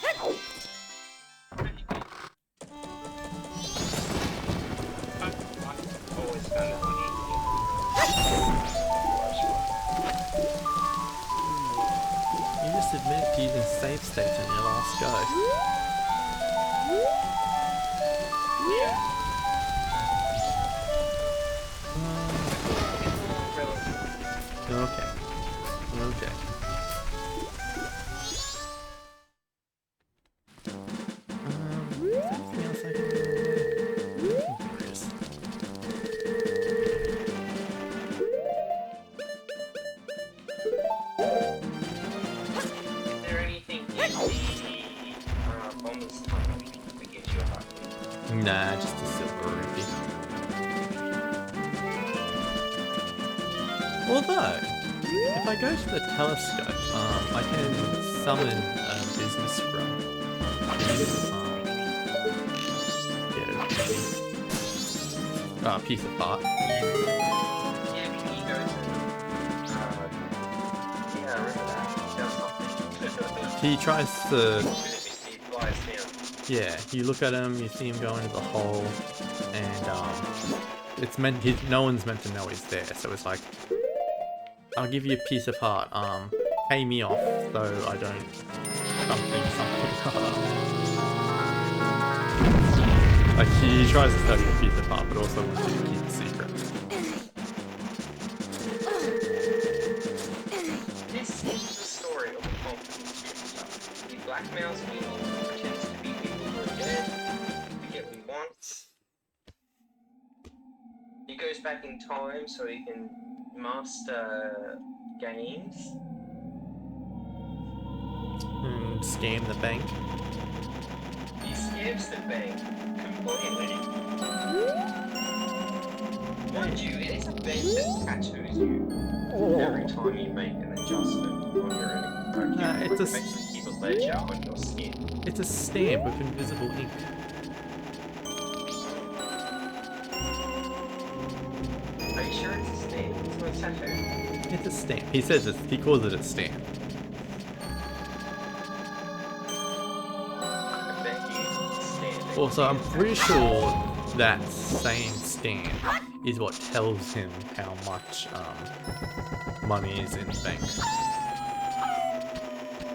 You just admitted to using save states in your last go. Okay. Okay. Anything else I can do? Is there anything in the bonus time that gives you a heart? Nah, just a silver rupee. Although, if I go to the telescope, I can summon a business scroll. Get a piece of art. Yeah, can you go to... yeah, I remember that. Does something. He tries to... He flies down. Yeah, you look at him, you see him go into the hole, and it's meant no one's meant to know he's there. So it's like, I'll give you a piece of heart. Pay me off, so I don't something. Like he tries to sell you a piece of heart, but also wants you to keep it secret. This is the story of the confidence. He blackmails people, pretends to be people who are dead, to get what he wants. He goes back in time so he can master games. And scam the bank. He scams the bank completely. Mind you, it is a bank that tattoos you every time you make an adjustment on your own. Nah, it's a basically keep a ledger on your skin. It's a stamp with invisible ink. Are you sure it's a stamp? It's not a tattoo. It's a stamp. He says it's, he calls it a stamp. I bet you stamp. Also, I'm pretty sure that saying stamp is what tells him how much money is in the bank.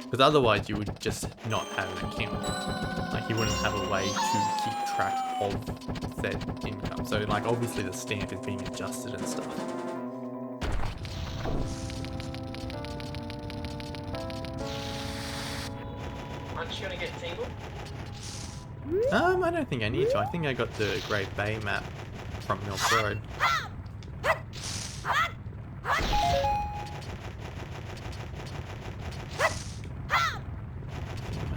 Because otherwise you would just not have an account. Like you wouldn't have a way to keep track of said income. So like obviously the stamp is being adjusted and stuff. Aren't you gonna get tingle? I don't think I need to. I think I got the Great Bay map from Milk Road. I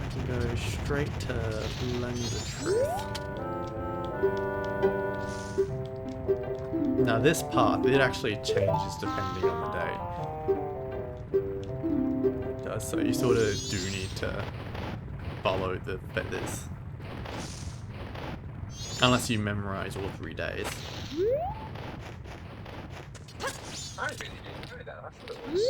can go straight to Lens of Truth. Now this path, it actually changes depending on the day. It does, so you sort of do need to follow the feathers. Unless you memorize all 3 days. I really didn't know that. I thought it was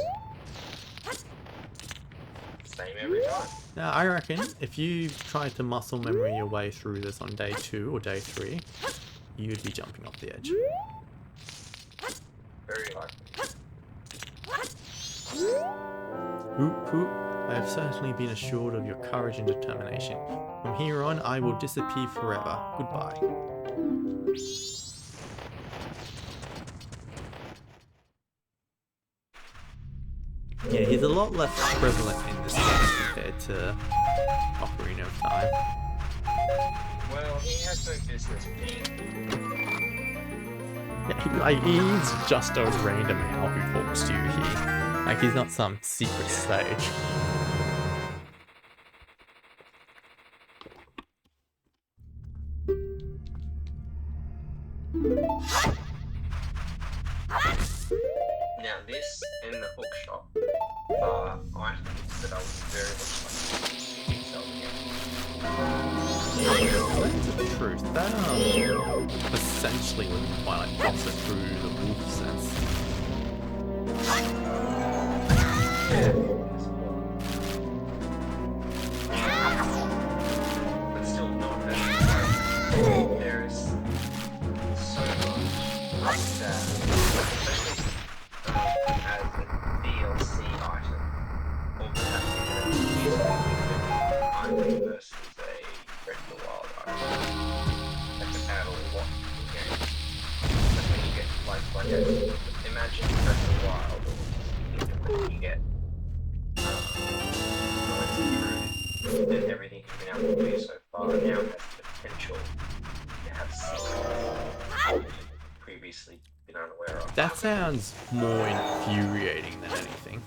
same every time. Now I reckon if you tried to muscle memory your way through this on day 2 or day 3, you'd be jumping off the edge. Very likely. Hoop hoop, I have certainly been assured of your courage and determination. From here on, I will disappear forever. Goodbye. Yeah, he's a lot less prevalent in this game compared to Ocarina of Time. Well, he has no business being. Yeah, he's just a random owl who talks to you here. Like, he's not some secret sage. Now this and the bookshop are items that I was very much like to sell again. Lens of Truth, that essentially would Twilight Fox it through the wolf sense. But still not as there's so much that, especially as a DLC item, or perhaps even a item versus a Breath of the Wild item. That can add a lot to the game. Like when you get imagine Breath of the Wild, or you get and everything you've been able to do so far now has the potential to have secrets previously been unaware of. That sounds more infuriating than anything.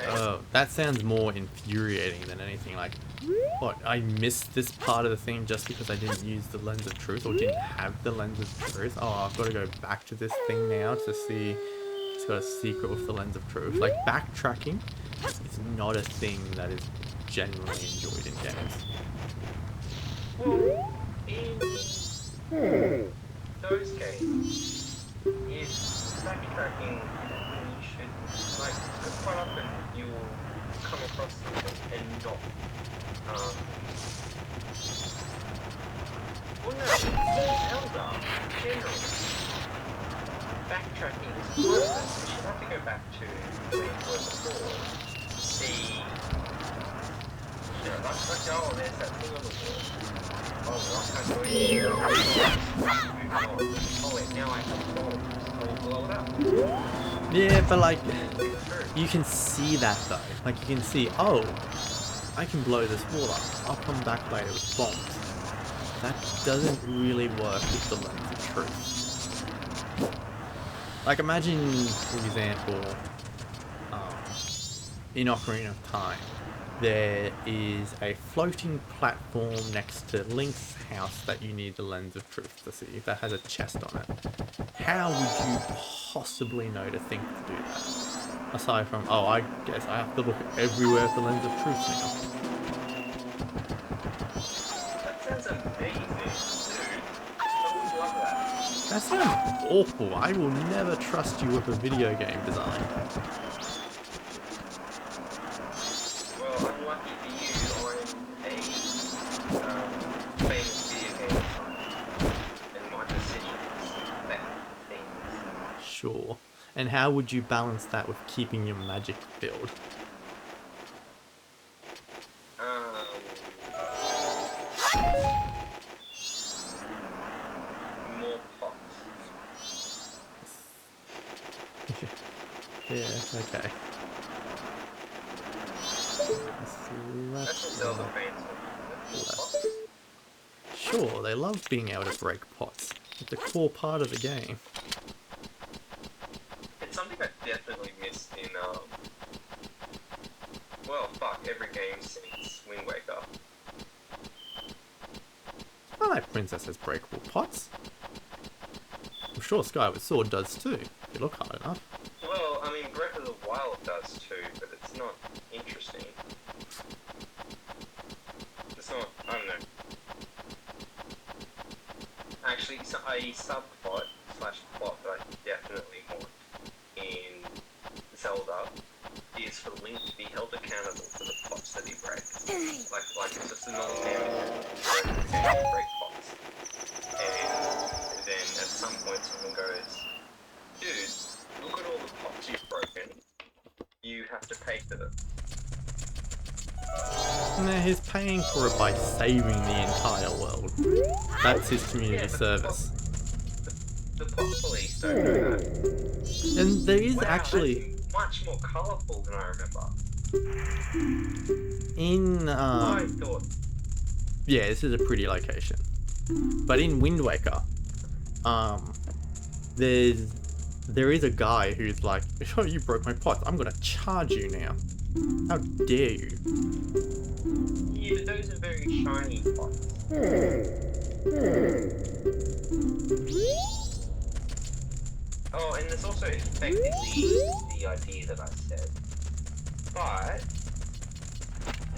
Oh, that sounds more infuriating than anything. Like, what, I missed this part of the thing just because I didn't use the Lens of Truth or didn't have the Lens of Truth? Oh, I've got to go back to this thing now to see it's got a secret with the Lens of Truth. Like, backtracking is not a thing that is genuinely enjoyed in games. Well, in those games, it's backtracking you should, like, because quite often you will come across something and not, well no, in Zelda, generally, backtracking is pointless. You should have to go back to where you were before to see, you know, like, oh, there's that thing on the wall. Oh, well, I can't go in here. Oh, wait, now I have to blow it up. Yeah, but like, you can see that though. Like, you can see, oh, I can blow this wall up. I'll come back later with bombs. That doesn't really work with the Lens of Truth. Like, imagine, for example, in Ocarina of Time, there is a floating platform next to Link's house that you need the Lens of Truth to see, that has a chest on it. How would you possibly know to think to do that? Aside from, oh, I guess I have to look everywhere for lens of truth now. That sounds amazing, dude. I would love that. That sounds awful. I will never trust you with a video game design. Well, unlucky for you, I'm a famous video game designer, and my decisions affect things. Sure. And how would you balance that with keeping your magic filled? More pots. Yeah, okay. That's what Zelda fans want. More pots. Sure, they love being able to break pots. It's a core part of the game. It's something I definitely missed in, well, fuck, every game since Wind Waker. Twilight Princess has breakable pots. I'm sure Skyward Sword does too, if you look hard enough. Well, I mean, Breath of the Wild does too, but it's not interesting. It's not, I don't know. Actually, so a sub-plot slash plot that I definitely want in Zelda is for Link to be held accountable for the pots that he breaks. Like it's just a non-damage to break pots. And then at some point someone goes, dude, look at all the pots you've broken. You have to pay for them. Nah, he's paying for it by saving the entire world. That's his community service. The pot police don't do that. And there is Wow, actually... that's much more colourful than I remember. In, I thought... yeah, this is a pretty location. But in Wind Waker, there is a guy who's like, oh, you broke my pots, I'm gonna charge you now. How dare you? Yeah, but those are very shiny pots. Oh, and there's also effectively the idea that I said. But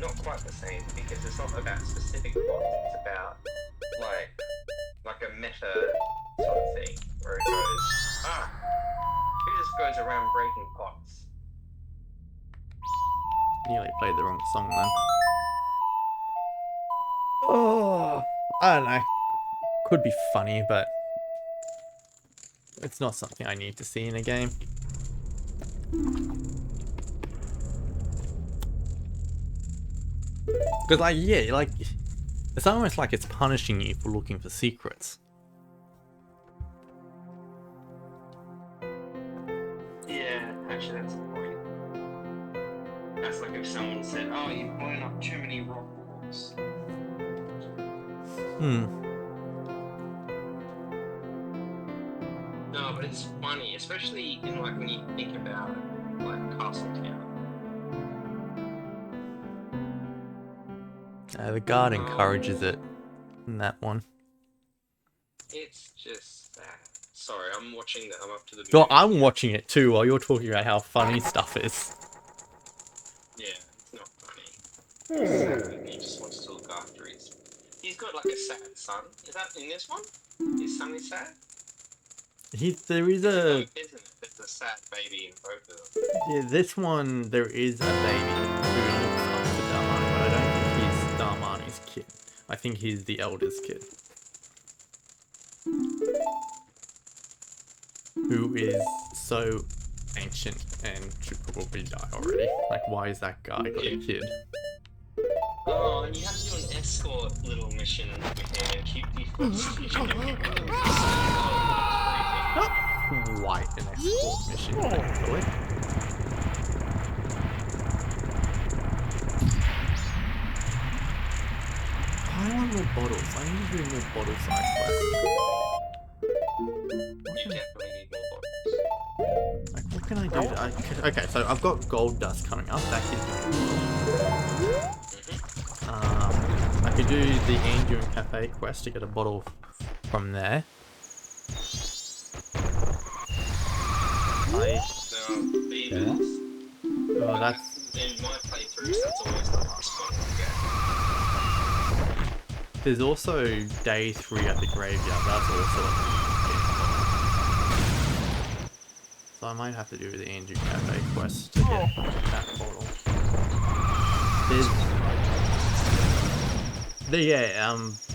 not quite the same, because it's not about specific pots, it's about like a meta sort of thing, where it goes, who just goes around breaking pots? Nearly played the wrong song then. Oh, I don't know. Could be funny, but it's not something I need to see in a game. Because, like, yeah, like, it's almost like it's punishing you for looking for secrets. Yeah, actually that's the point. That's like if someone said, oh, you've blown up too many rock walls. No, but it's funny, especially in like when you think about like Castle Town. The guard encourages it in that one. It's just sad. Sorry, I'm watching I'm up to the Well, movie. I'm watching it too while you're talking about how funny stuff is. Yeah, it's not funny. It's sad. He just wants to look after his... He's got like a sad son. Is that in this one? His son is sad? There is No, a... isn't it? There's a sad baby in both of them. Yeah, this one, there is a baby who looks after Darmani, but I don't think he's Darmani's kid. I think he's the eldest kid. Who is so ancient and should probably die already. Like, why is that guy got a kid? Oh, and you have to do an escort little mission with him and keep defrosting. Not quite an escort mission, thankfully. I want more bottles. I need to do more bottle side quests. You definitely need more bottles. Like, what can I do? Okay, so I've got gold dust coming up. That gives me I could do the Anduin Cafe quest to get a bottle from there. There are beavers. Well, that's... In my playthroughs, that's always the last one I get. There's also day 3 at the graveyard. That's also a... So I might have to do the Andrew Cafe quest to get that portal.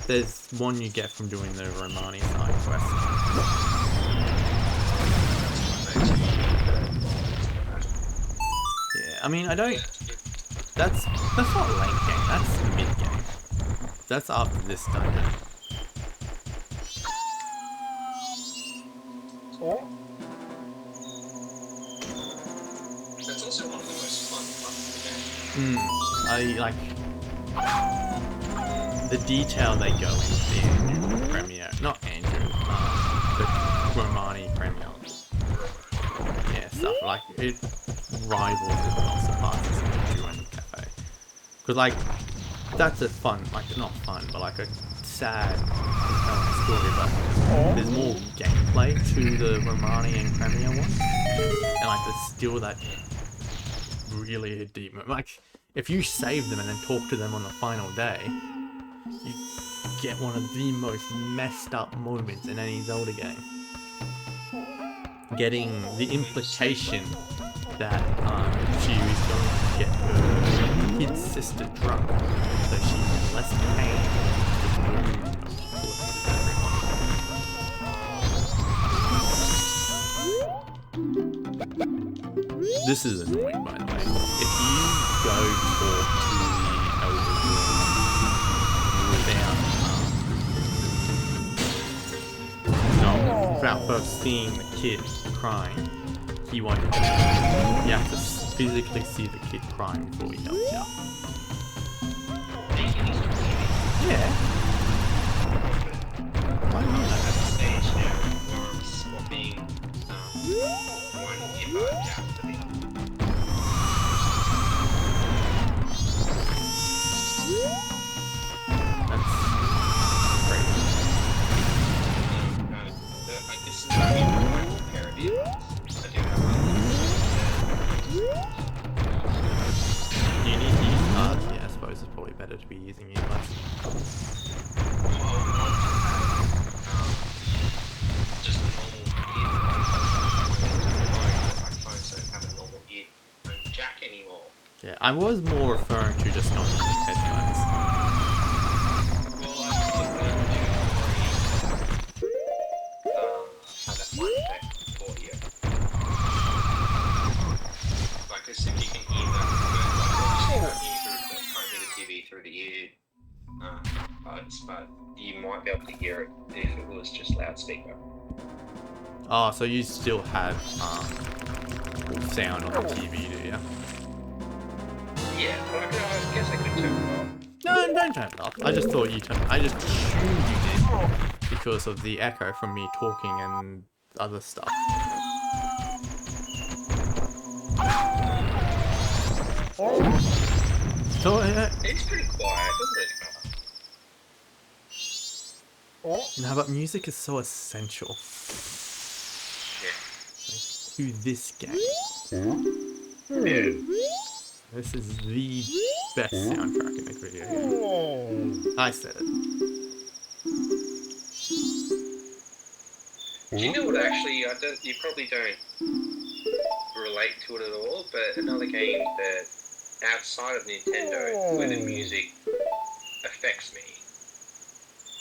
There's one you get from doing the Romani side quest. Yeah, I mean, I don't... That's not late game, that's mid game. That's after this dungeon. That's also one of the most fun parts of I like the detail they go into the Andrew Premier, not Andrew, the Romani Premier. Yeah, stuff like it rivals it not surpasses Andrew and Cafe. Cause like that's a fun, like not fun, but like a sad compelling story. But there's more gameplay to the Romani and Premier one, and like there's still that really deep. Like if you save them and then talk to them on the final day, you get one of the most messed up moments in any Zelda game. Getting the implication that she is going to get her kid sister drunk so she's in less pain. This is annoying, by the way. If you go talk to the elder without first seeing the kid crying, he won't help you. You have to physically see the kid crying before he helps you. Yeah. Why not? at the stage now where I'm swapping one emote out for the other. That's crazy. This is not even one pair of emotes. I do have Do you need to use cards? Yeah, I suppose it's probably better to be using earbuds. just a normal my phones don't have a normal earphone jack anymore. Yeah, I was more referring to just not using headphones. Well, I had that one effect audio. Like, if you can hear that, can't hear the TV through the earbuds, but you might be able to hear it if it was just loudspeaker. Oh, so you still have sound on the TV, do you? Yeah, but I guess I could turn it off. No, don't turn it off. I just thought you turned. I just assumed you did because of the echo from me talking and other stuff. So It's pretty quiet, doesn't it? no, but music is so essential to this game. Yeah. This is the best soundtrack in a video game. I said it. Do you know what actually, you probably don't relate to it at all, but another game that outside of Nintendo where the music affects me,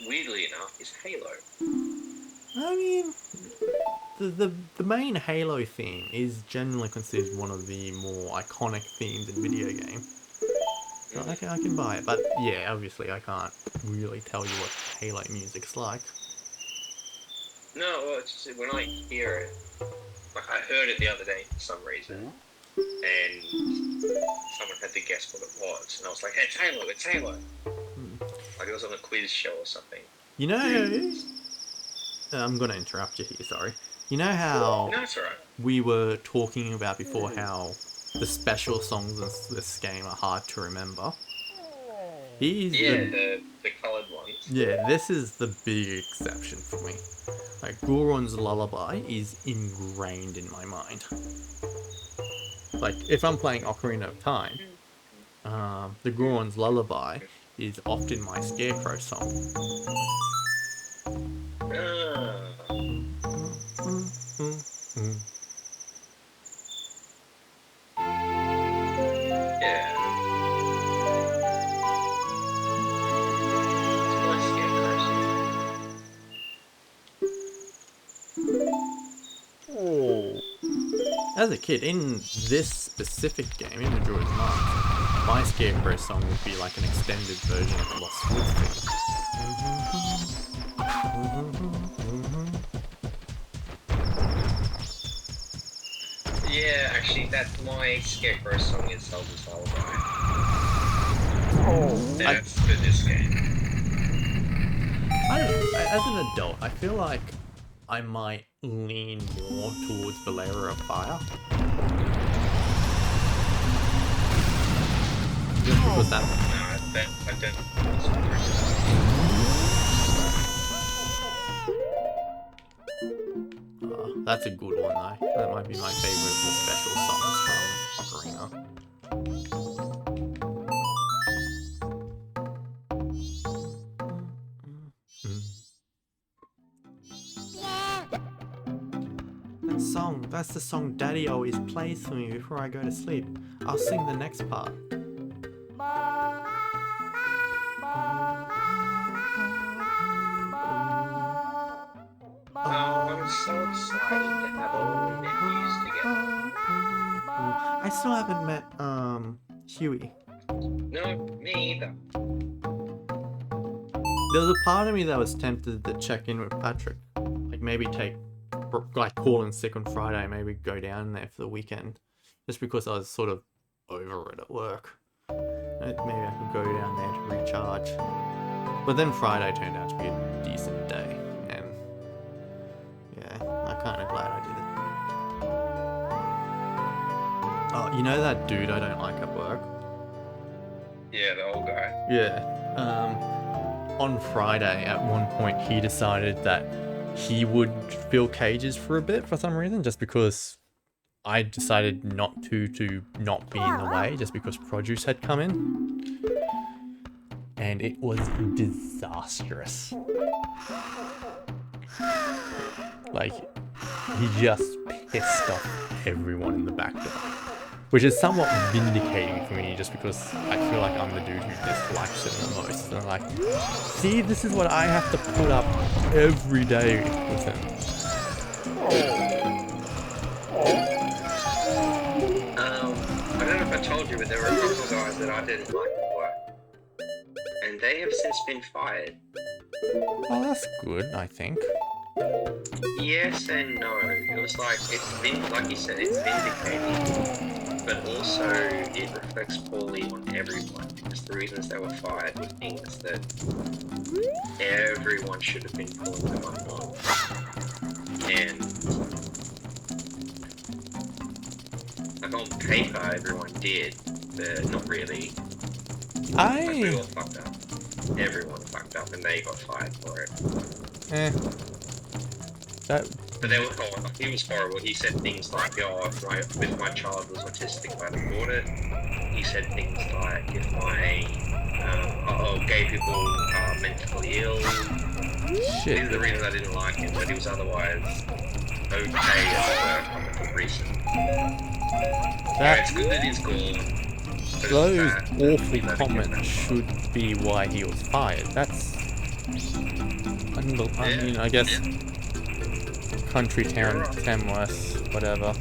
weirdly enough, is Halo. I mean, the main Halo theme is generally considered one of the more iconic themes in video game. So I can buy it, but yeah, obviously I can't really tell you what Halo music's like. No, well, it's just, when I hear it, like I heard it the other day for some reason, and someone had to guess what it was, and I was like, hey, it's Halo! Like it was on a quiz show or something. You know, I'm gonna interrupt you here, sorry. You know how No, it's alright. we were talking about before how the special songs in this game are hard to remember? Here's The coloured ones. Yeah, this is the big exception for me. Like, Goron's Lullaby is ingrained in my mind. Like, if I'm playing Ocarina of Time, the Goron's Lullaby is often my Scarecrow song. Yeah. It's my Scarecrow song. Oh. As a kid, in this specific game, in Majora's Mask, my Scarecrow song would be like an extended version of the Lost Woods thing. Yeah, actually, that's my Scarecrow song is Zelda's Lullaby. That's for this game. I don't know, as an adult, I feel like I might lean more towards the Layer of Fire. Just because that... I don't. That's a good one though. That might be my favourite of the special songs from Ocarina. That song, that's the song Daddy always plays for me before I go to sleep. I'll sing the next part. I'm so excited to have all the nephews together. I still haven't met Huey. No, me either. There was a part of me that was tempted to check in with Patrick. Like maybe call in sick on Friday, maybe go down there for the weekend. Just because I was sort of over it at work. Maybe I could go down there to recharge. But then Friday turned out to be a decent day. And yeah, I'm kind of glad I did it. Oh, you know that dude I don't like at work? Yeah, the old guy. Yeah. On Friday, at one point, he decided that he would fill cages for a bit for some reason, just because I decided not to not be in the way, just because produce had come in. And it was disastrous. Like, he just pissed off everyone in the back door. Which is somewhat vindicating for me, just because I feel like I'm the dude who dislikes it the most. And I'm like, see, this is what I have to put up every day with him. I don't know if I told you, but there were a couple of guys that I didn't like at work. And they have since been fired. Oh, that's good, I think. Yes and no. It was like, like you said, it's vindicating. But also, it reflects poorly on everyone, because the reasons they were fired were things that everyone should have been pulling them up on. And, like on paper, everyone did, but not really. Like, we all fucked up. Everyone fucked up, and they got fired for it. But they were he was horrible. He said things like, "Oh, if my child was autistic, I'd have bought it." He said things like, "If my gay people are mentally ill." Shit. These are the reasons I didn't like him, but he was otherwise okay at work up until recent. Yeah, it's good that he's gone. Those awful comments should be why he was fired. That's I mean, I guess. Yeah. Country town, Tamworth, whatever.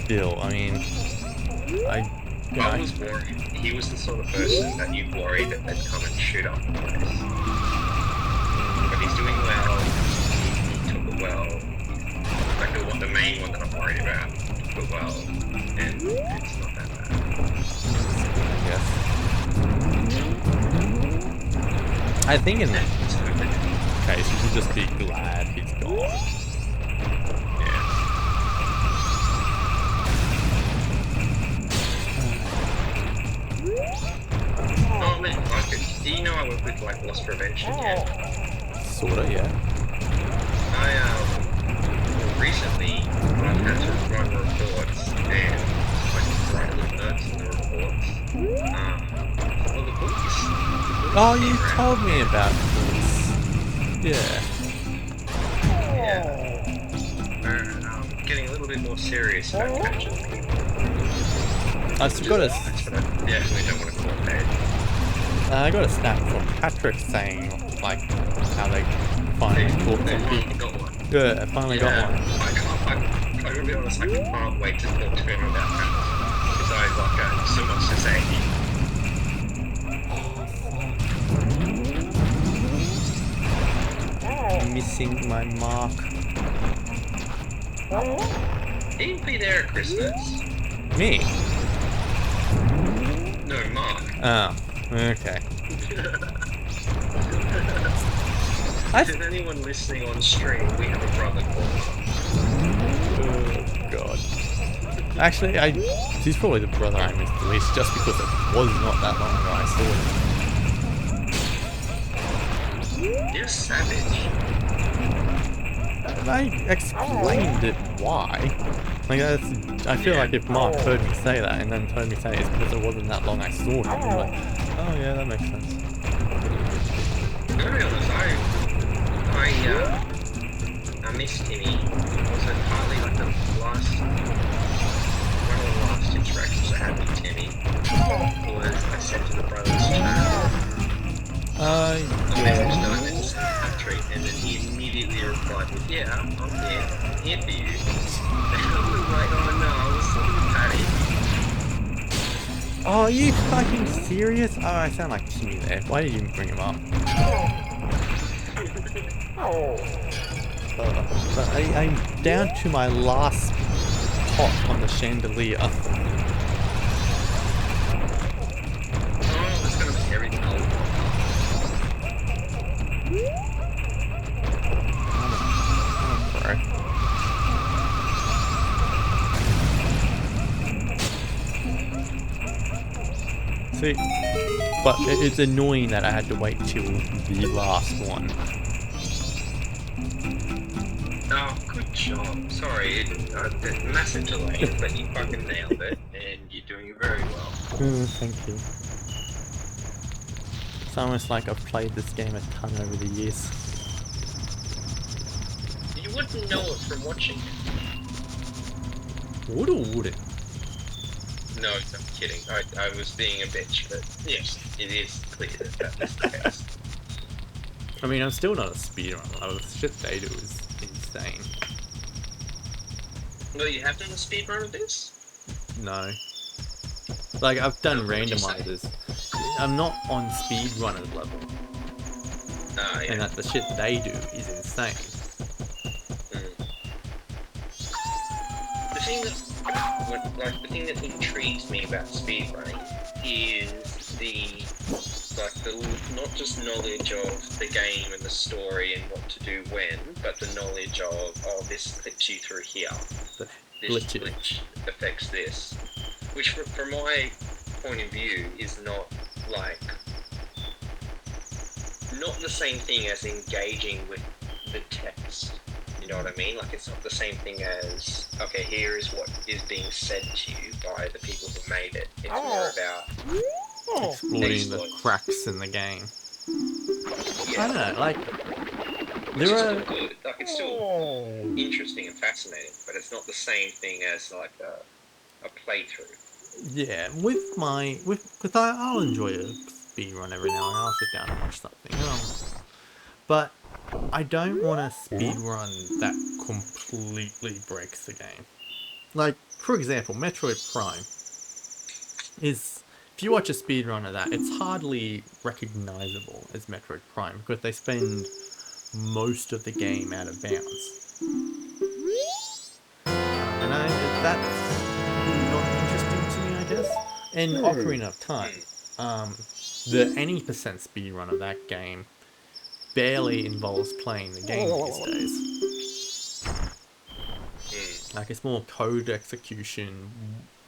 Still, I mean, I was worried. He was the sort of person that you worried that they'd come and shoot up the place. But he's doing well. He took it well. Like the main one that I'm worried about took it well, and it's not that bad. I think in that case, you should just be glad he's gone. Oh man, do you know I work with like loss prevention yet? Sorta, yeah. I recently Oh, you told me about this. Yeah. Yeah. Getting a little bit more serious about capture. I still got a, That's what I definitely don't want to call bad. I got a snap from Patrick saying like how they finally caught They some finally people. got one. Yeah, I finally got one. I'm gonna be honest, I can't wait to talk to him about that. Because I've got so much to say. Missing my mark. He'd be there at Christmas. Me? No, Mark. Oh, okay. To anyone listening on stream, we have a brother called. Oh god. Actually, he's probably the brother I missed the least, just because it was not that long ago I saw him. You're savage. I explained it why. Like I feel like if Mark heard me say that and then heard me say it's because it wasn't that long I saw him, I'm like, oh yeah, that makes sense. To be honest, I missed Timmy. Also, partly like the last, one of the last interactions I had with Timmy was I sent to the brothers chat. I messaged him and just Patrick, and then he immediately replied with, "Yeah, I'm here for you." And I was like, "Oh no, I was talking to Patty." Oh, are you fucking serious? Oh, I sound like Timmy there. Why did you even bring him up? But I'm down to my last pot on the chandelier. Oh, it's gonna be everything else. Sorry. See, but it's annoying that I had to wait till the last one. Oh, good job. Sorry, massive delay, but you fucking nailed it, and you're doing very well. Thank you. It's almost like I've played this game a ton over the years. You wouldn't know it from watching it. Would or wouldn't? No, I'm kidding. I was being a bitch, but yes, it is clear that is the case. I mean, I'm still not a speedrunner. The shit they do is insane. Well, you have done a speedrun of this? No. Like, I've done What would you say? randomizers. I'm not on speedrunner level. Ah, yeah. And that the shit they do is insane. The thing that, the thing that intrigues me about speedrunning is not just knowledge of the game and the story and what to do when, but the knowledge of, oh, this clips you through here. The This glitches. glitch affects this. Which, from my point of view, is not the same thing as engaging with the text. You know what I mean? Like, it's not the same thing as, okay, here is what is being said to you by the people who made it. It's more about Exploiting the Excellent. cracks in the game. yeah, I don't know, like, which is there still are... good. Like, it's still interesting and fascinating, but it's not the same thing as like a playthrough. Yeah, because I'll enjoy a speedrun every now and then. I'll sit down and watch something. But I don't want a speedrun that completely breaks the game. Like, for example, Metroid Prime is... If you watch a speedrun of that, it's hardly recognizable as Metroid Prime because they spend most of the game out of bounds. And that's not interesting to me, I guess. And Ocarina of Time, the any percent speedrun of that game barely involves playing the game these days. Like, it's more code execution,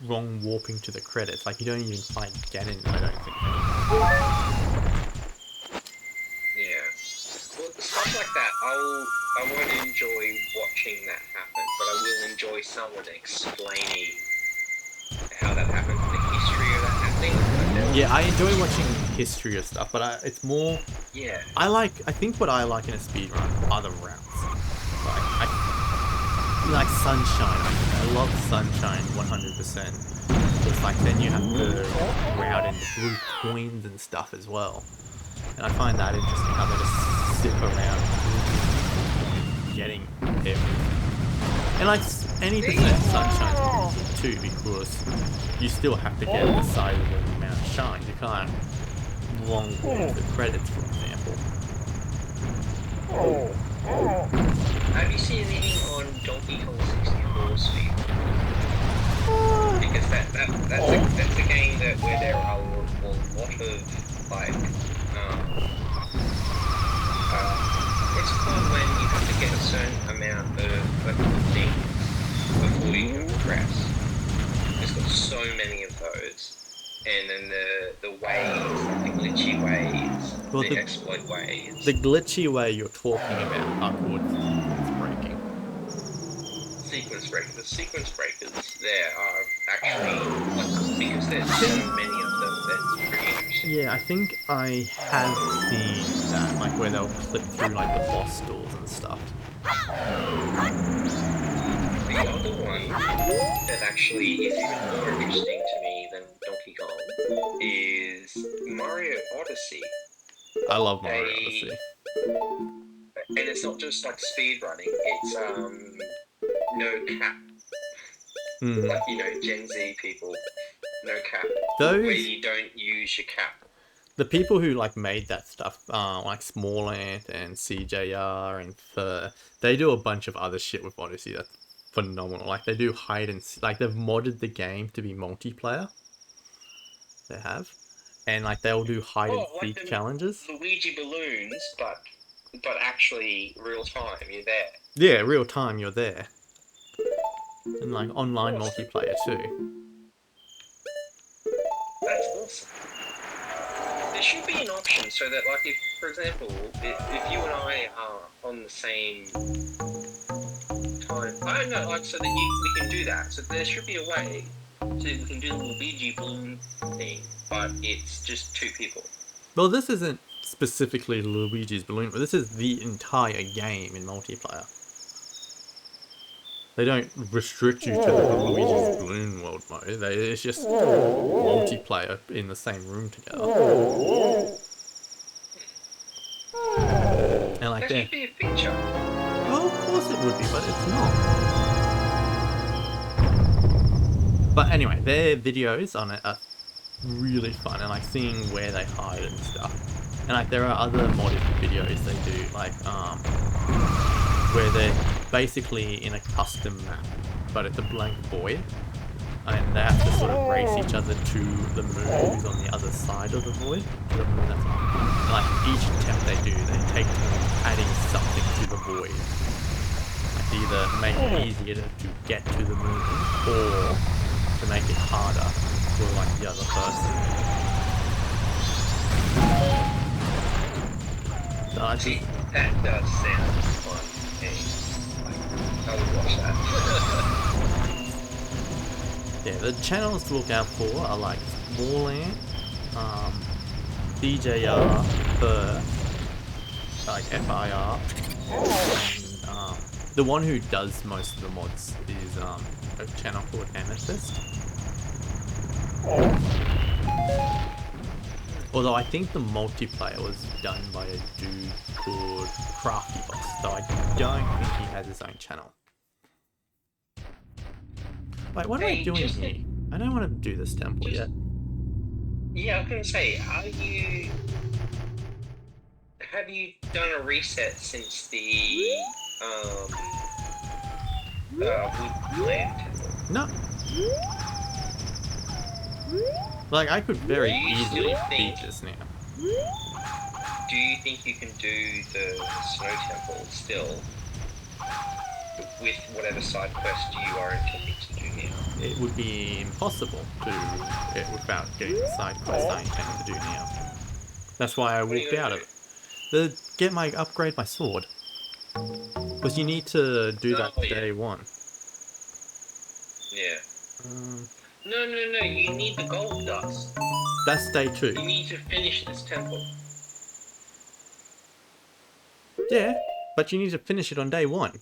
wrong warping to the credits. Like, you don't even find Ganon, I don't think, anymore. Yeah. Well, stuff like that, I won't enjoy watching that happen, but I will enjoy someone explaining how that happened, the history of that happening. Yeah, I enjoy watching history of stuff, but it's more. Yeah. I think what I like in a speedrun are the routes. Like like Sunshine. I love Sunshine 100%. It's like then you have to route in through coins and stuff as well. And I find that interesting how they just zip around getting everything. And like any percent Sunshine too, because you still have to get the size of the amount of shine. You can't wrong the credits, for example. Have you seen anything on Donkey Kong 64 speed? Because that's a game where there are a lot of like it's fun when you have to get a certain amount of things before you can progress. It's got so many of those, and then the ways, like the glitchy ways, Well, the exploit ways. The glitchy way you're talking about are called sequence breaking. Sequence breakers. The sequence breakers there are actually, like, because there's so many of them, that's pretty interesting. Yeah, I think I have seen that, like where they'll clip through like the boss doors and stuff. The other one that actually is even more interesting to me than Donkey Kong is Mario Odyssey. I love Mario Odyssey. And it's not just like speed running, it's no cap. Like, you know, Gen Z people, no cap. Where you don't use your cap. The people who like made that stuff, like Smallant and CJR and Fur, they do a bunch of other shit with Odyssey that's phenomenal. Like they do hide and like they've modded the game to be multiplayer. They have, and like they'll do hide and seek like challenges. Luigi balloons, but actually real time. You're there. Yeah, real time. You're there, and like online multiplayer too. That's awesome. There should be an option so that, like, if, for example, if you and I are on the same time, I don't know, like, so that we can do that. So there should be a way so we can do the Luigi balloon thing, but it's just 2 people. Well, this isn't specifically Luigi's Balloon, but this is the entire game in multiplayer. They don't restrict you to the Luigi's Balloon world mode. It's just multiplayer in the same room together. And like that should be a feature. Well, of course it would be, but it's not. But anyway, their videos on it are really fun, and like seeing where they hide and stuff. And like there are other modded videos they do, like where they're basically in a custom map, but it's a blank void, and they have to sort of race each other to the moon who's on the other side of the void. The moon that's on. And like each attempt they do, they take turns adding something to the void. Like either make it easier to get to the moon, or to make it harder for like the other person. So I See, that does sound fun. Hey, like, I would watch that. Yeah, the channels to look out for are like Smallant, DJR, Fur, like FIR, and the one who does most of the mods is a channel called Amethyst. Although I think the multiplayer was done by a dude called Crafty Boss, though I don't think he has his own channel. Wait, what am I doing here? I don't want to do this temple yet. Yeah, I was gonna say, have you done a reset since the Woodland temple? No. Like, I could very easily beat this now. Do you think you can do the Snow Temple still with whatever side quest you are intending to do now? It would be impossible to it without getting the side quest I intend to do now. That's why I walked out of it. Upgrade my sword. Because you need to do that day 1. Yeah. No, you need the gold dust. That's day 2. You need to finish this temple. Yeah, but you need to finish it on day 1.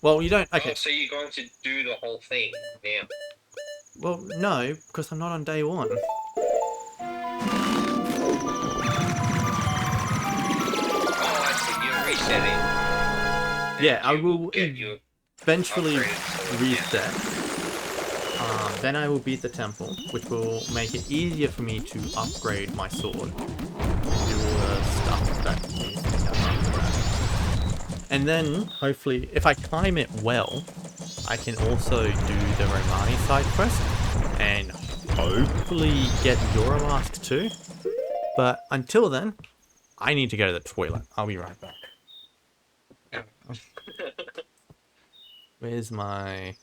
Well, you don't. Okay. Oh, so you're going to do the whole thing now? Well, no, because I'm not on day 1. Oh, I see. You're resetting. Yeah, I You will get your eventually upgraded sword, reset. Then I will beat the temple, which will make it easier for me to upgrade my sword. Do all the stuff that needs to be done after that. And then, hopefully, if I time it well, I can also do the Romani side quest and hopefully get Majora Mask too. But until then, I need to go to the toilet. I'll be right back. Where's my...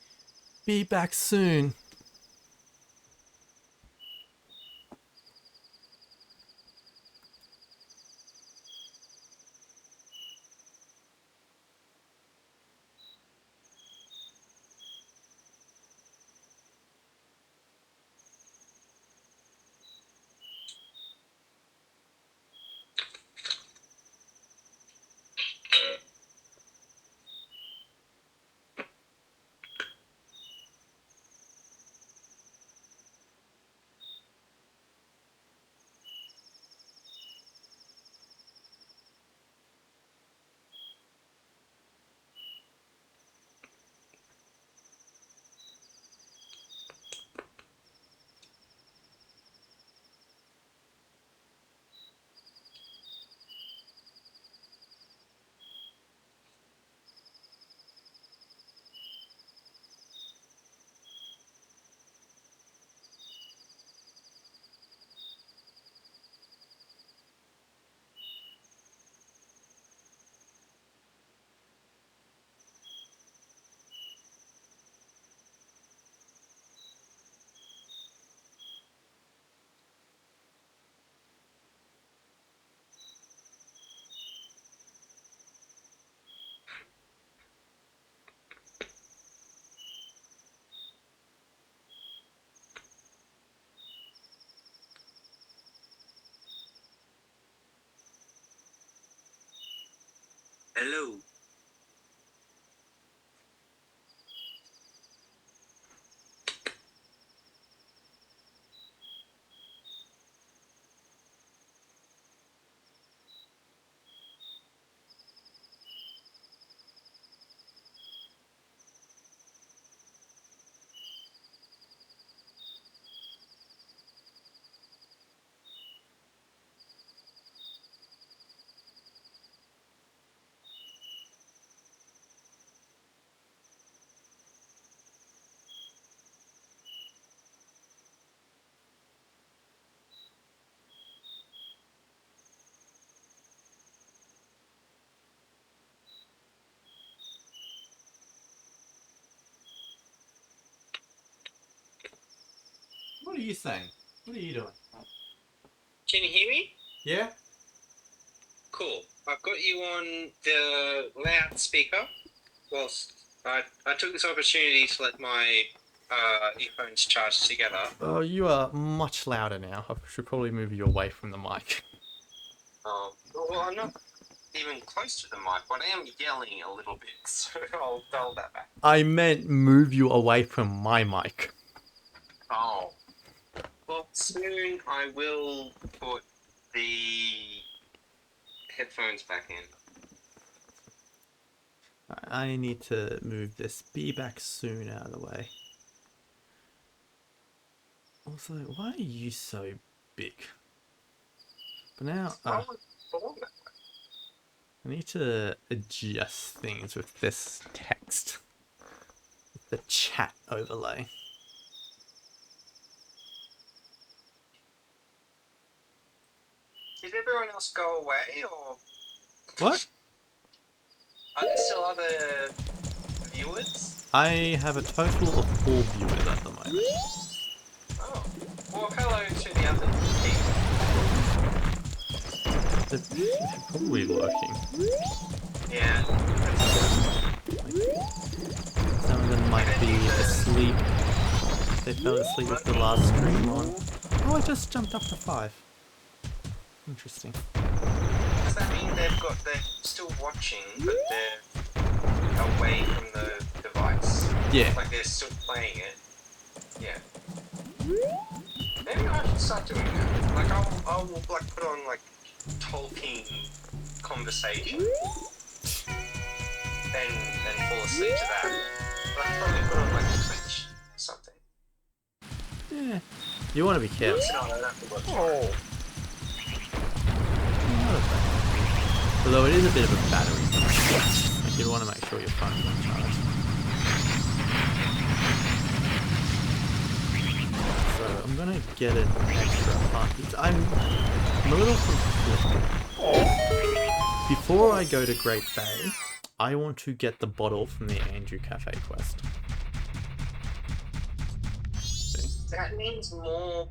Be back soon. Hello. What are you saying? What are you doing? Can you hear me? Yeah? Cool. I've got you on the loudspeaker. Whilst I took this opportunity to let my earphones charge together. Oh, you are much louder now. I should probably move you away from the mic. Well, I'm not even close to the mic, but I am yelling a little bit, so I'll dial that back. I meant move you away from my mic. Oh. Well, soon I will put the headphones back in. I need to move this be back soon out of the way. Also, why are you so big? But now, I was born that way. I need to adjust things with this text. With the chat overlay. Did everyone else go away, or What? are there still other viewers? I have a total of 4 viewers at the moment. Oh. Well, hello to the other people. They're probably lurking. Yeah. Some of them might be asleep. They fell asleep with the last stream on. Oh, I just jumped up to 5. Interesting. Does that mean they're still watching, but they're away from the device? Yeah. Like they're still playing it? Yeah. Maybe I should start doing that. Like I'll like put on like talking conversation, then fall asleep to that. But I'd probably put on like Twitch or something. Yeah. You want to be careful. So I don't have to watch it. Not a bad. Although it is a bit of a battery. Like you want to make sure your phone's on charge. So I'm gonna get an extra heartbeat. I'm a little conflicted. Before I go to Great Bay, I want to get the bottle from the Andrew Cafe quest. See? That means more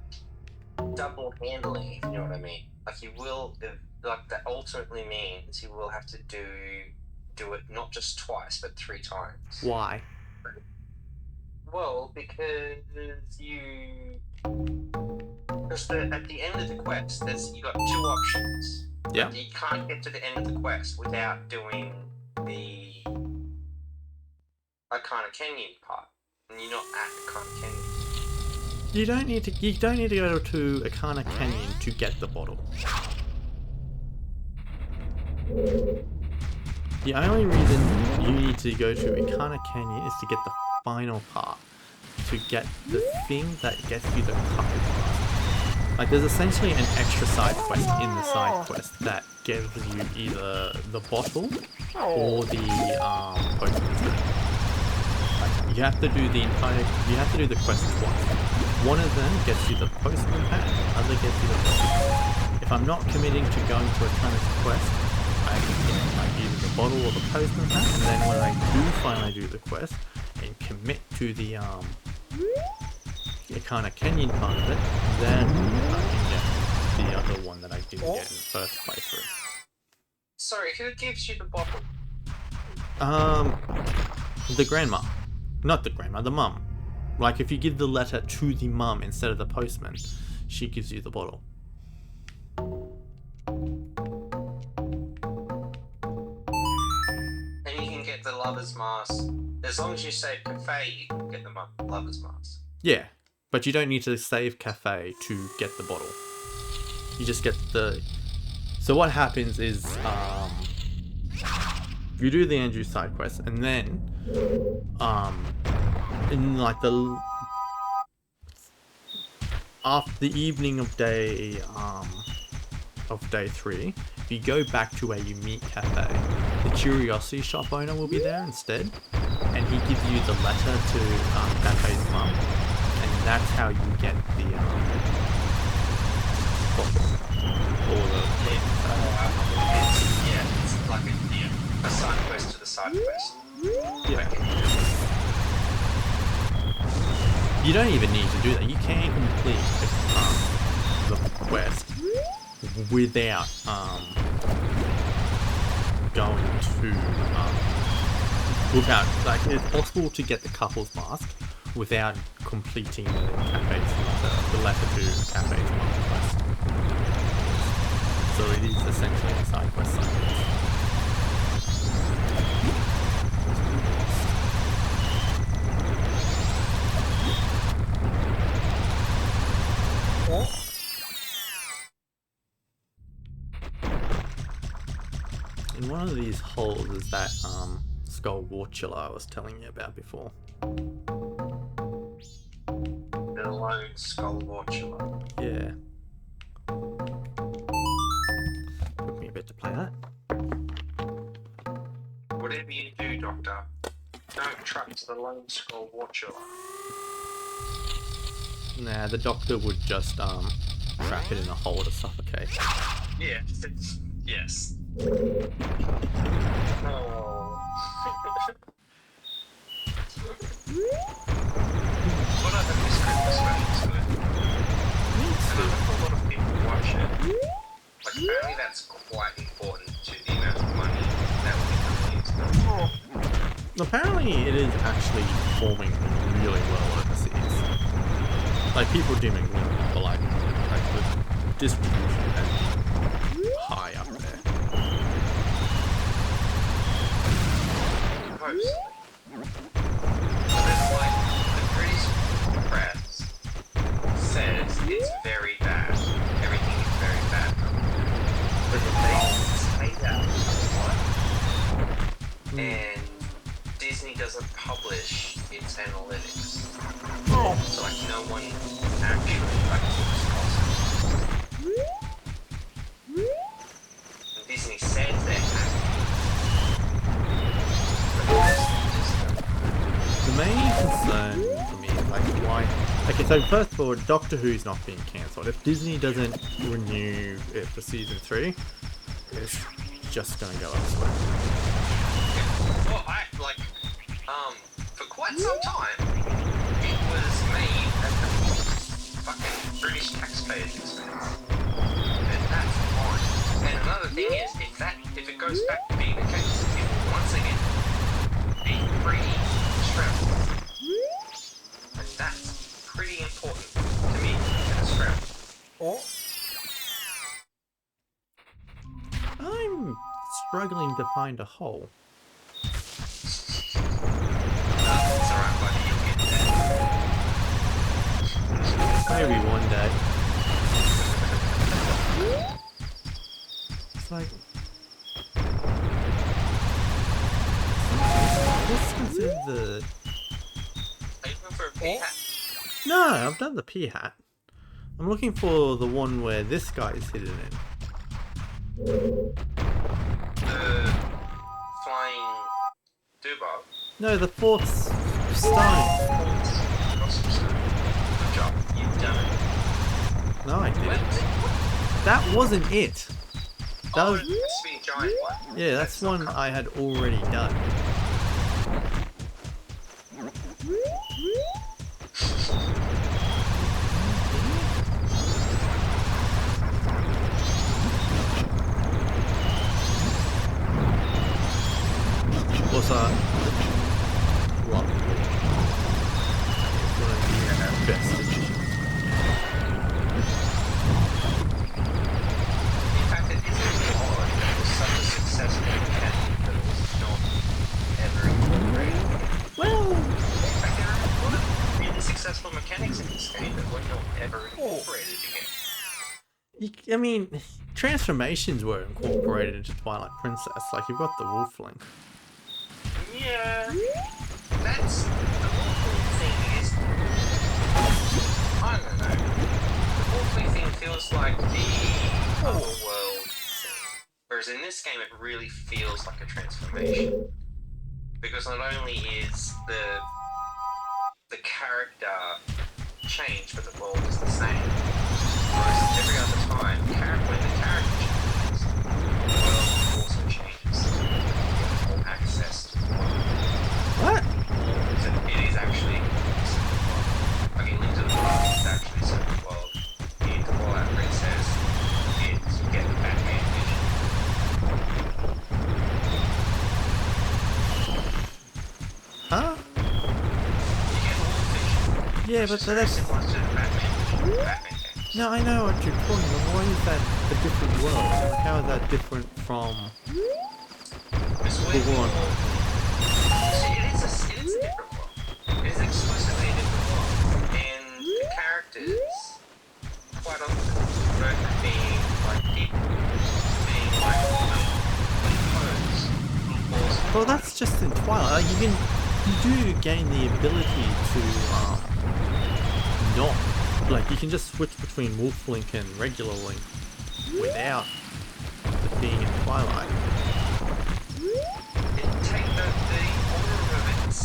double handling, if you know what I mean. Like you will, like that ultimately means you will have to do it not just twice but 3 times. Why? Well, because at the end of the quest, you got 2 options. Yeah. You can't get to the end of the quest without doing the Arcana Canyon part, and you're not at Arcana Canyon. You don't need to go to Arcana Canyon to get the bottle. The only reason you need to go to Arcana Canyon is to get the final part, to get the thing that gets you the couple. Like there's essentially an extra side quest in the side quest that gives you either the bottle or the postman's hat. Like you have to do the quest twice. One of them gets you the postman hat, the other gets you the bottle. If I'm not committing to going to a kind of quest, I can get like either the bottle or the postman hat, and then when I do finally do the quest and commit to the kind of Canyon part of it, then I can get the other one that I didn't get in the first playthrough. Sorry, who gives you the bottle? The grandma. Not the grandma, the mum. Like if you give the letter to the mum instead of the postman, she gives you the bottle. And you can get the lover's mask. As long as you save cafe, you can get the lover's mask. Yeah, but you don't need to save cafe to get the bottle. You just get the... So what happens is, you do the Andrew side quest, and then, in like after the evening of day 3, if you go back to where you meet Cafe, the curiosity shop owner will be there instead, and he gives you the letter to Cafe's mum, and that's how you get the bottle. Or the it's like a side quest to the side quest. yeah. You don't even need to do that. You can complete the quest without going to without, like, it's possible to get the couple's mask without completing the letter to Cafe's mum quest. So it is essentially a side quest. In one of these holes is that skull warchula I was telling you about before. The lone skull watcher. Yeah. Took me a bit to play that. Whatever you do, Doctor, don't trust the lone skull watcher. Nah, the doctor would just trap it in a hole to suffocate. Yeah, yes. Oh. What other Miss Christmas specials good? And I know a lot of people watch it. Like, apparently that's quite important to the amount of money that will be coming into it. Apparently it is actually performing really well overseas. Like, people do make for like the distribution and high up there. Mostly. But it's like the British press says it's very bad. Everything is very bad. But if they say that a lot, and Disney doesn't publish its analytics, so like no one actually like looks possible. And Disney says they're happy. The main concern for me is like why. Okay, so first of all, Doctor Who's not being cancelled. If Disney doesn't renew it for season 3, it's just gonna go elsewhere. Well, for quite some time, it was made at the fucking British taxpayers' expense. And that's fine. And another thing is, if it goes back to being the case, it will once again be pretty stressful. And that's pretty important to me in Australia. I'm struggling to find a hole. It's alright, buddy, you'll get there. Maybe one day. It's like... What's considered the... Are you looking for a pea hat? No, I've done the pea hat. I'm looking for the one where this guy is hidden in. The flying doorbell. No, the fourth stone. Good job, you've done it. No, I Where didn't. was it? That wasn't it. That was... the spinning giant one. Yeah, that's one I had already done. Was well, one of the best editions. In fact, it isn't odd that it was such a successful mechanic that it was not ever incorporated. Well, In fact, there are a lot of really successful mechanics in this game that were not ever incorporated again. I mean, transformations were incorporated into Twilight Princess. Like, you've got the Wolfling. Yeah, that's the Wolfling thing is. I don't know. The Wolfling thing feels like the otherworld thing, whereas in this game it really feels like a transformation. Because not only is the character changed, but the world is the same. Whereas every other time, when the character changes, the world also changes. You get more access to the world. What? It is actually like in Link to the Past, it's actually a separate world. In Twilight Princess, it's you get the Batman vision. Huh? You get all the vision. Yeah, It's but just that's... very similar to the Batman vision. Batman games. No, I know what you're talking about. Why is that a different world? Like, how is that different from... It's where The one. it is a different world. It is exclusively a different world. And the characters, quite often, go from being like people to being like composed. Well, that's just in Twilight. Like, you do gain the ability to, not... Like, you can just switch between Wolf Link and regular Link without it being in Twilight. The order of events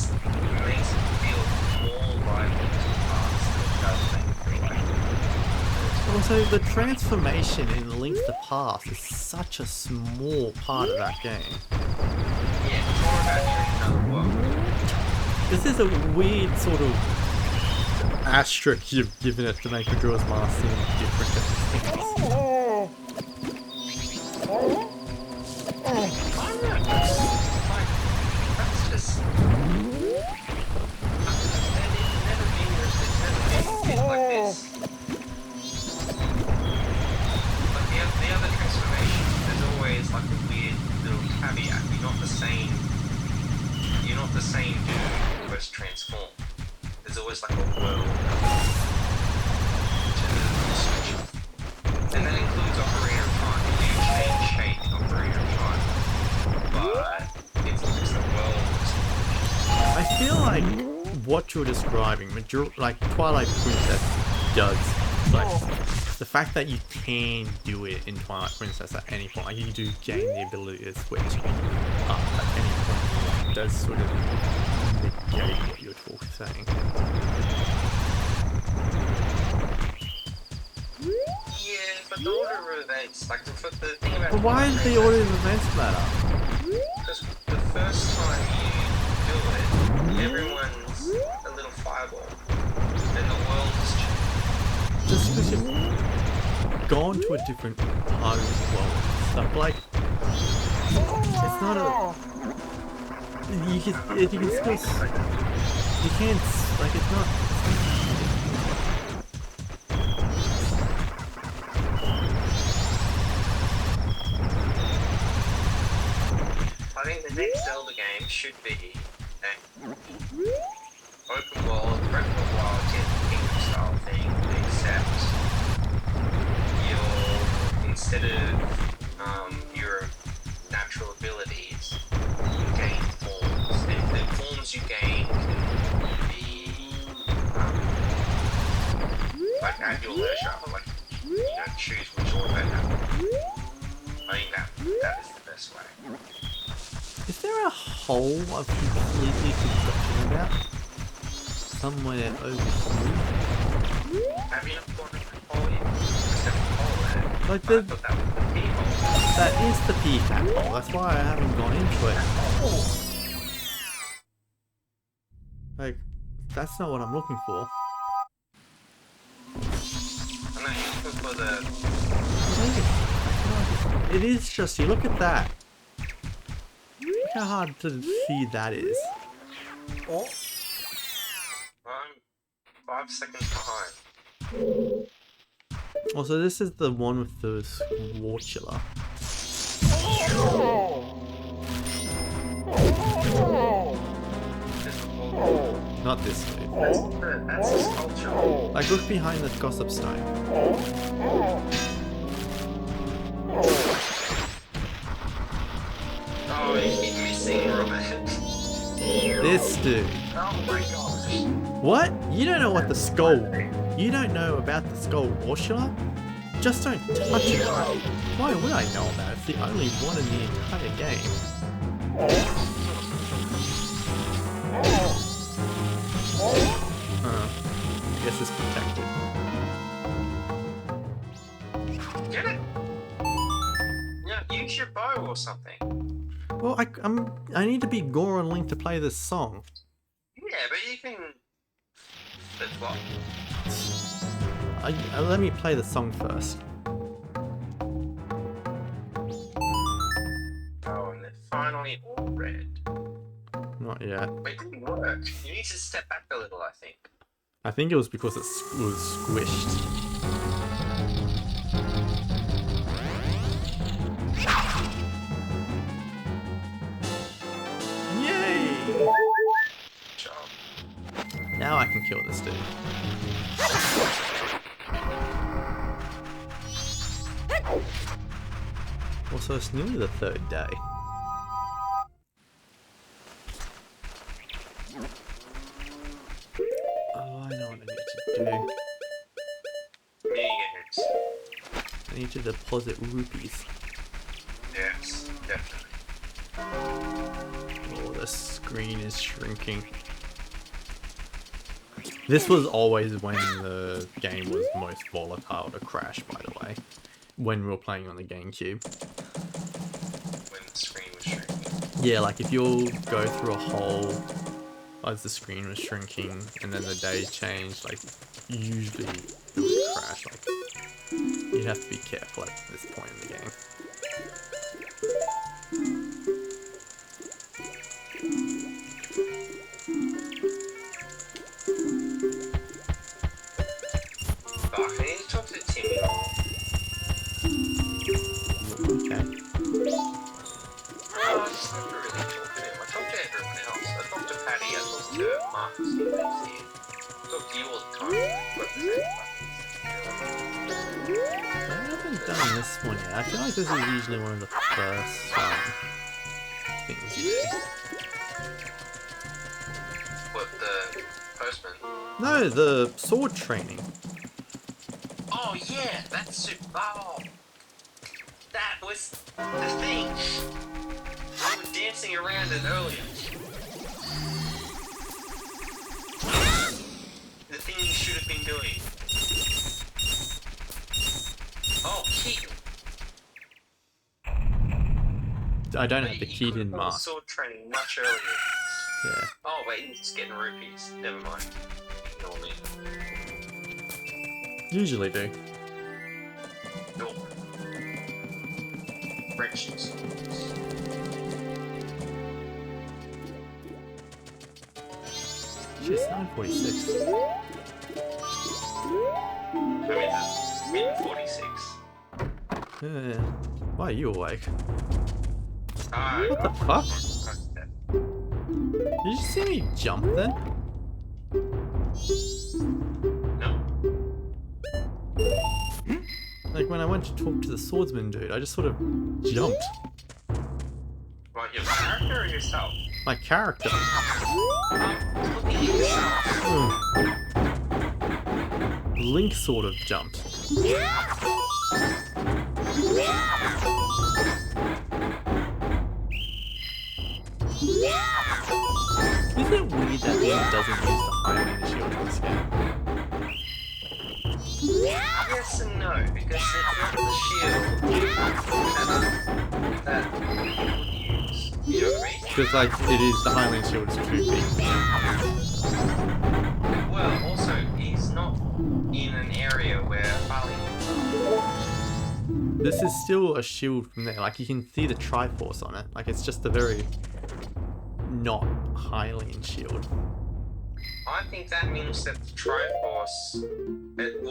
makes it feel more like Link to the Past than it does make it feel like Also, the transformation in Link to the Past is such a small part of that game. yeah, it's more about doing another world. This is a weird sort of asterisk you've given it to make Majora's Mask seem different at things. I don't know, that's just... There's never been like this. of the same dude was transformed. There's always like a world to the switch. And that includes Ocarina of Time. You change shape in Ocarina of Time. But it's the world. I feel like what you're describing, like Twilight Princess does, like the fact that you can do it in Twilight Princess at any point, like you do gain the ability to switch up at any point you want, does sort of negate what you're saying. Yeah, but the order of events, like the thing about. But why does the order of events matter? Because the first time you do it, everyone's a little fireball, and the world's changed. Just because you've gone to a different part of the world and stuff, like, it's not a... You can still... You can't... Like, it's not... I think the next Zelda game should be an open world, Breath of the Wild, Kingdom style thing, except instead of your natural abilities, you gain forms, and the forms you gain can be like at your leisure, like choose which order they have. I think that is the best way. Is there a hole I've completely forgotten about? Somewhere over here? Have you not gone in the hole yet? There's no hole there. Like I thought that was the pee hole. That is the peacock hole, that's why I haven't gone into it. Like, that's not what I'm looking for. I'm not looking for the... It is just you, look at that. Look how hard to see that is. I'm 5 seconds behind. Also, this is the one with the Squartula. Not this way. That's the sculpture. Like, look behind the gossip stone. Oh, you keep missing, Robert. This dude. Oh my gosh. What? You don't know what the skull... You don't know about the Squartula? Just don't touch it. Why would I know about it? It's the only one in the entire game. I guess it's protected. Get it? Yeah, use your bow or something. Well, I need to be Goron Link to play this song. Yeah, but you can... That's what? Let me play the song first. Oh, and they're finally all red. Not yet. But it didn't work. You need to step back a little, I think. I think it was because it was squished. Yay! Good job. Now I can kill this dude. Also, it's nearly the third day. Oh, I know what I need to do. Yes. I need to deposit rupees. Yes, definitely. Oh, the screen is shrinking. This was always when the game was most volatile to crash, by the way. When we were playing on the GameCube. When the screen was shrinking. Yeah, like if you'll go through a hole as the screen was shrinking and then the days changed, like usually it would crash. Like you'd have to be careful at this point in the game. Oh, I need to talk to Timmy. Okay. Oh, I just never really talked to him. I talked to everyone else. I talked to Marcus who lives here. Talk to you all the time. Got the same I haven't done this one yet. I feel like this is usually one of the first things you do. What, the postman? No, the sword training. Oh yeah, that's super. Oh, that was the thing. We were dancing around it earlier. The thing you should have been doing. Oh, Keaton. I don't have the Keaton mask. Sword training much earlier. Yeah. Oh wait, he's getting rupees. Never mind. Ignore me. Usually do. No. Wrenches. Shit, it's 9:46. I mean, it's mid-46. Why are you awake? What the fuck? Did you see me jump then? No. Like when I went to talk to the swordsman dude, I just sort of jumped. What, your character or yourself? My character. Look at yourself. Link sort of jumped. Isn't it weird that Link doesn't use the Highland shield in this game? Yes and no, because it's not the shield that you would use. You know what I mean? Because like it is the Highland shield is 2 feet. Well, also, he's not in an area where Bali. This is still a shield from there. Like you can see the Triforce on it. Like it's just a very not Hylian shield. I think that means that the Triforce, at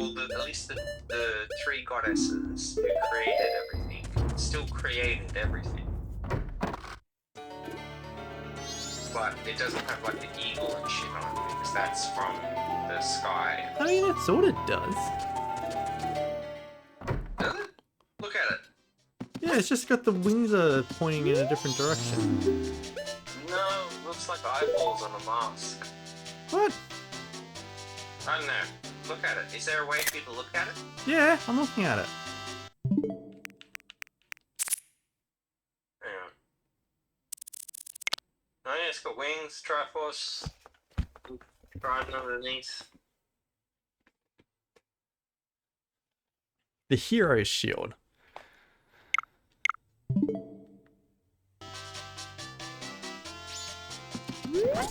least the three goddesses who created everything, still created everything. But it doesn't have like the eagle and shit on it, because that's from the sky. I mean, it sort of does. Does it? Look at it. Yeah, it's just got the wings are pointing in a different direction. No, looks like eyeballs on a mask. What? I don't know. Look at it. Is there a way for you to look at it? Yeah, I'm looking at it. Hang on. Oh yeah, it's got wings, Triforce, riding underneath. The hero's shield.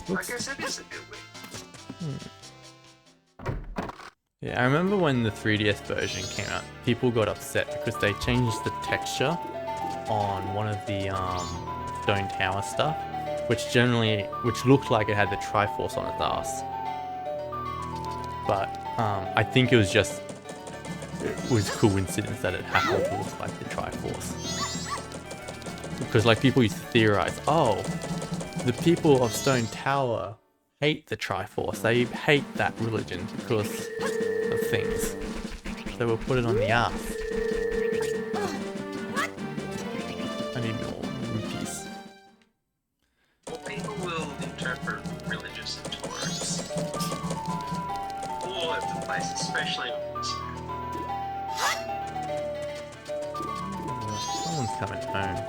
I guess it is a bit weird. Yeah, I remember when the 3DS version came out, people got upset because they changed the texture on one of the Stone Tower stuff, which looked like it had the Triforce on its ass. But I think it was coincidence that it happened to look like the Triforce. Because like people used to theorize, oh, the people of Stone Tower hate the Triforce. They hate that religion because of things. So we'll put it on the ass. I need more rupees. Well, people will interpret religious intolerance all over the place, especially on this. Someone's coming home.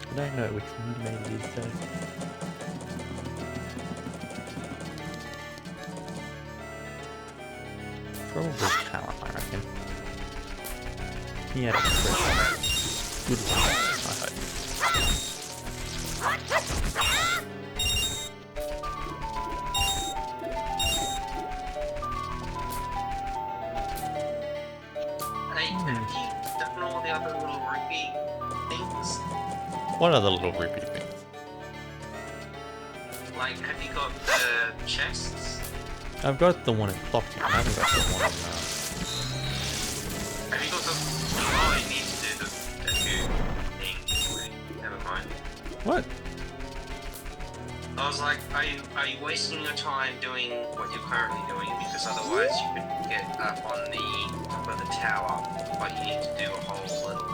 I don't know which roommate it is though. Probably Callum, I reckon. He had a good one, I hope. Hey, have you done all the other little rupee things? What other little rupee things? Like, have you got the chests? I've got the one in Clockton. I haven't got the one in Have you got the... Oh, you need to do the tattoo thing. Wait, never mind. What? I was like, are you wasting your time doing what you're currently doing? Because otherwise you could get up on the top of the tower, but you need to do a whole little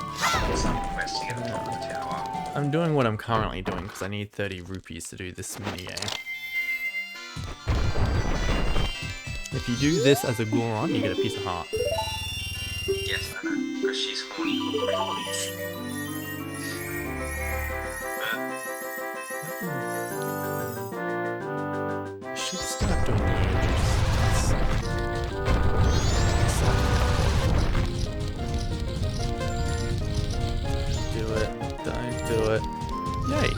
sub-quest to get on top of the tower. I'm doing what I'm currently doing because I need 30 rupees to do this minigame. If you do this as a Goron, you get a piece of heart. Yes, I know, because she's horny. I should start doing the angels. Do it. Don't do it. Yay.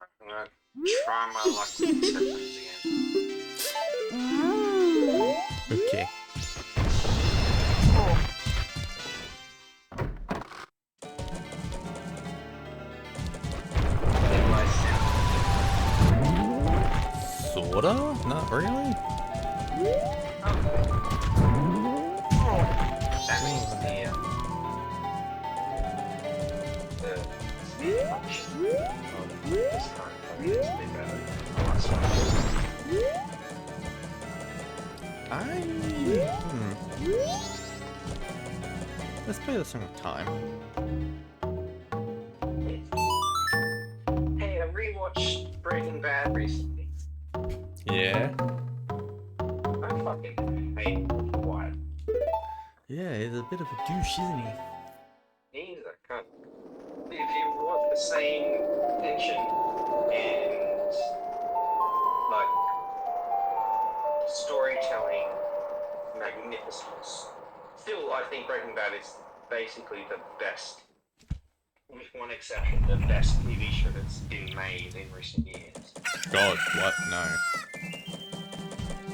I'm gonna try my luck with these headphones again. Okay. They might sound Sorta? Not really? that means the speed function of this current phone is a bit better than the last Let's play this song with time. one. Hey, I rewatched Breaking Bad recently. Yeah. I fucking hate Wyatt. Yeah, he's a bit of a douche, isn't he? He's a cunt. If you want the same tension and like storytelling magnificence, still I think Breaking Bad is basically the best, with one exception, the best TV show that's been made in recent years. God, what? No.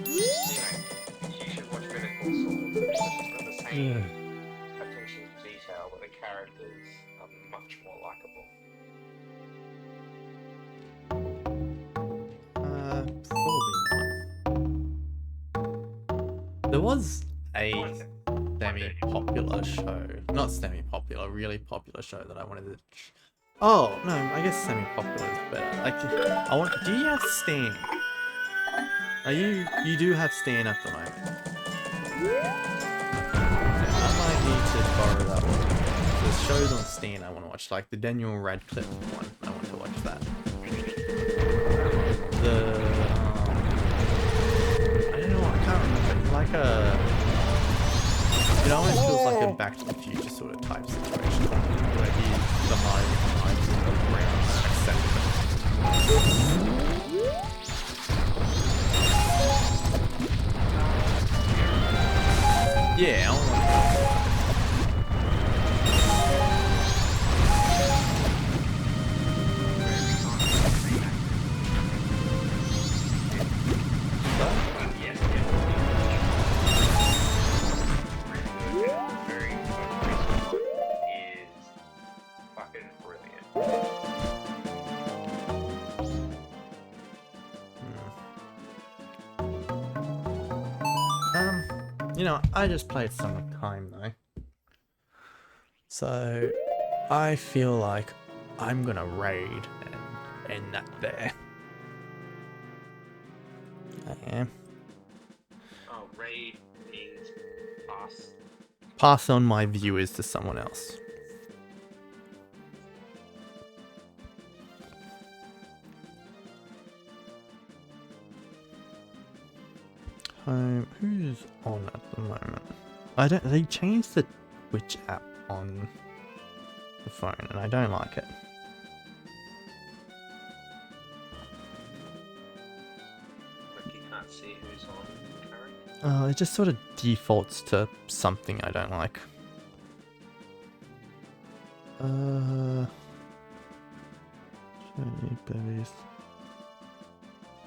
Anyway, you should watch Better Call Saul because it's got the same attention to detail, but the characters are much more likable. Probably not. There was a semi-popular show. Not semi-popular, really popular show that I wanted to... Oh, no, I guess semi-popular is better. Like, do you have Steam? You do have Steam at the moment. Yeah, I might need to borrow that one. There's shows on Steam I want to watch, like the Daniel Radcliffe one. I want to watch that. I don't know, I can't remember. It's like it almost feels like a Back to the Future sort of type situation, where he's the Marty McFly in the ground accepted. Yeah, I want to you know, I just played some time though. So I feel like I'm gonna raid and end that there. I am. Oh, raid means pass. Pass on my viewers to someone else. Who's on at the moment? They changed the Twitch app on the phone and I don't like it. Like you can't see who's on currently. It just sort of defaults to something I don't like.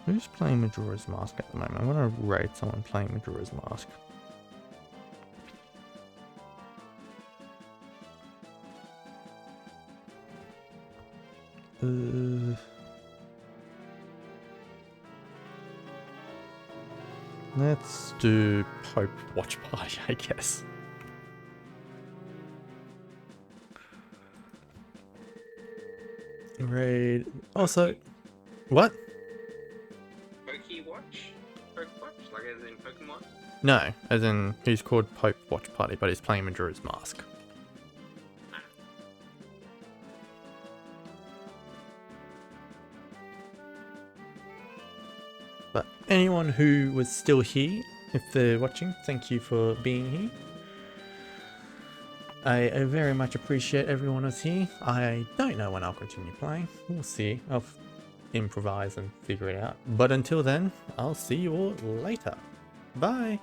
Who's playing Majora's Mask at the moment? I'm gonna raid someone playing Majora's Mask. Let's do Pope Watch Party, I guess. Raid. Also, what? Watch? Poke Watch? Like as in Pokemon? No, as in he's called Pope Watch Party, but he's playing Majora's Mask. But anyone who was still here, if they're watching, thank you for being here. I very much appreciate everyone who's here. I don't know when I'll continue playing. We'll see. I'll improvise and figure it out. But until then, I'll see you all later. Bye!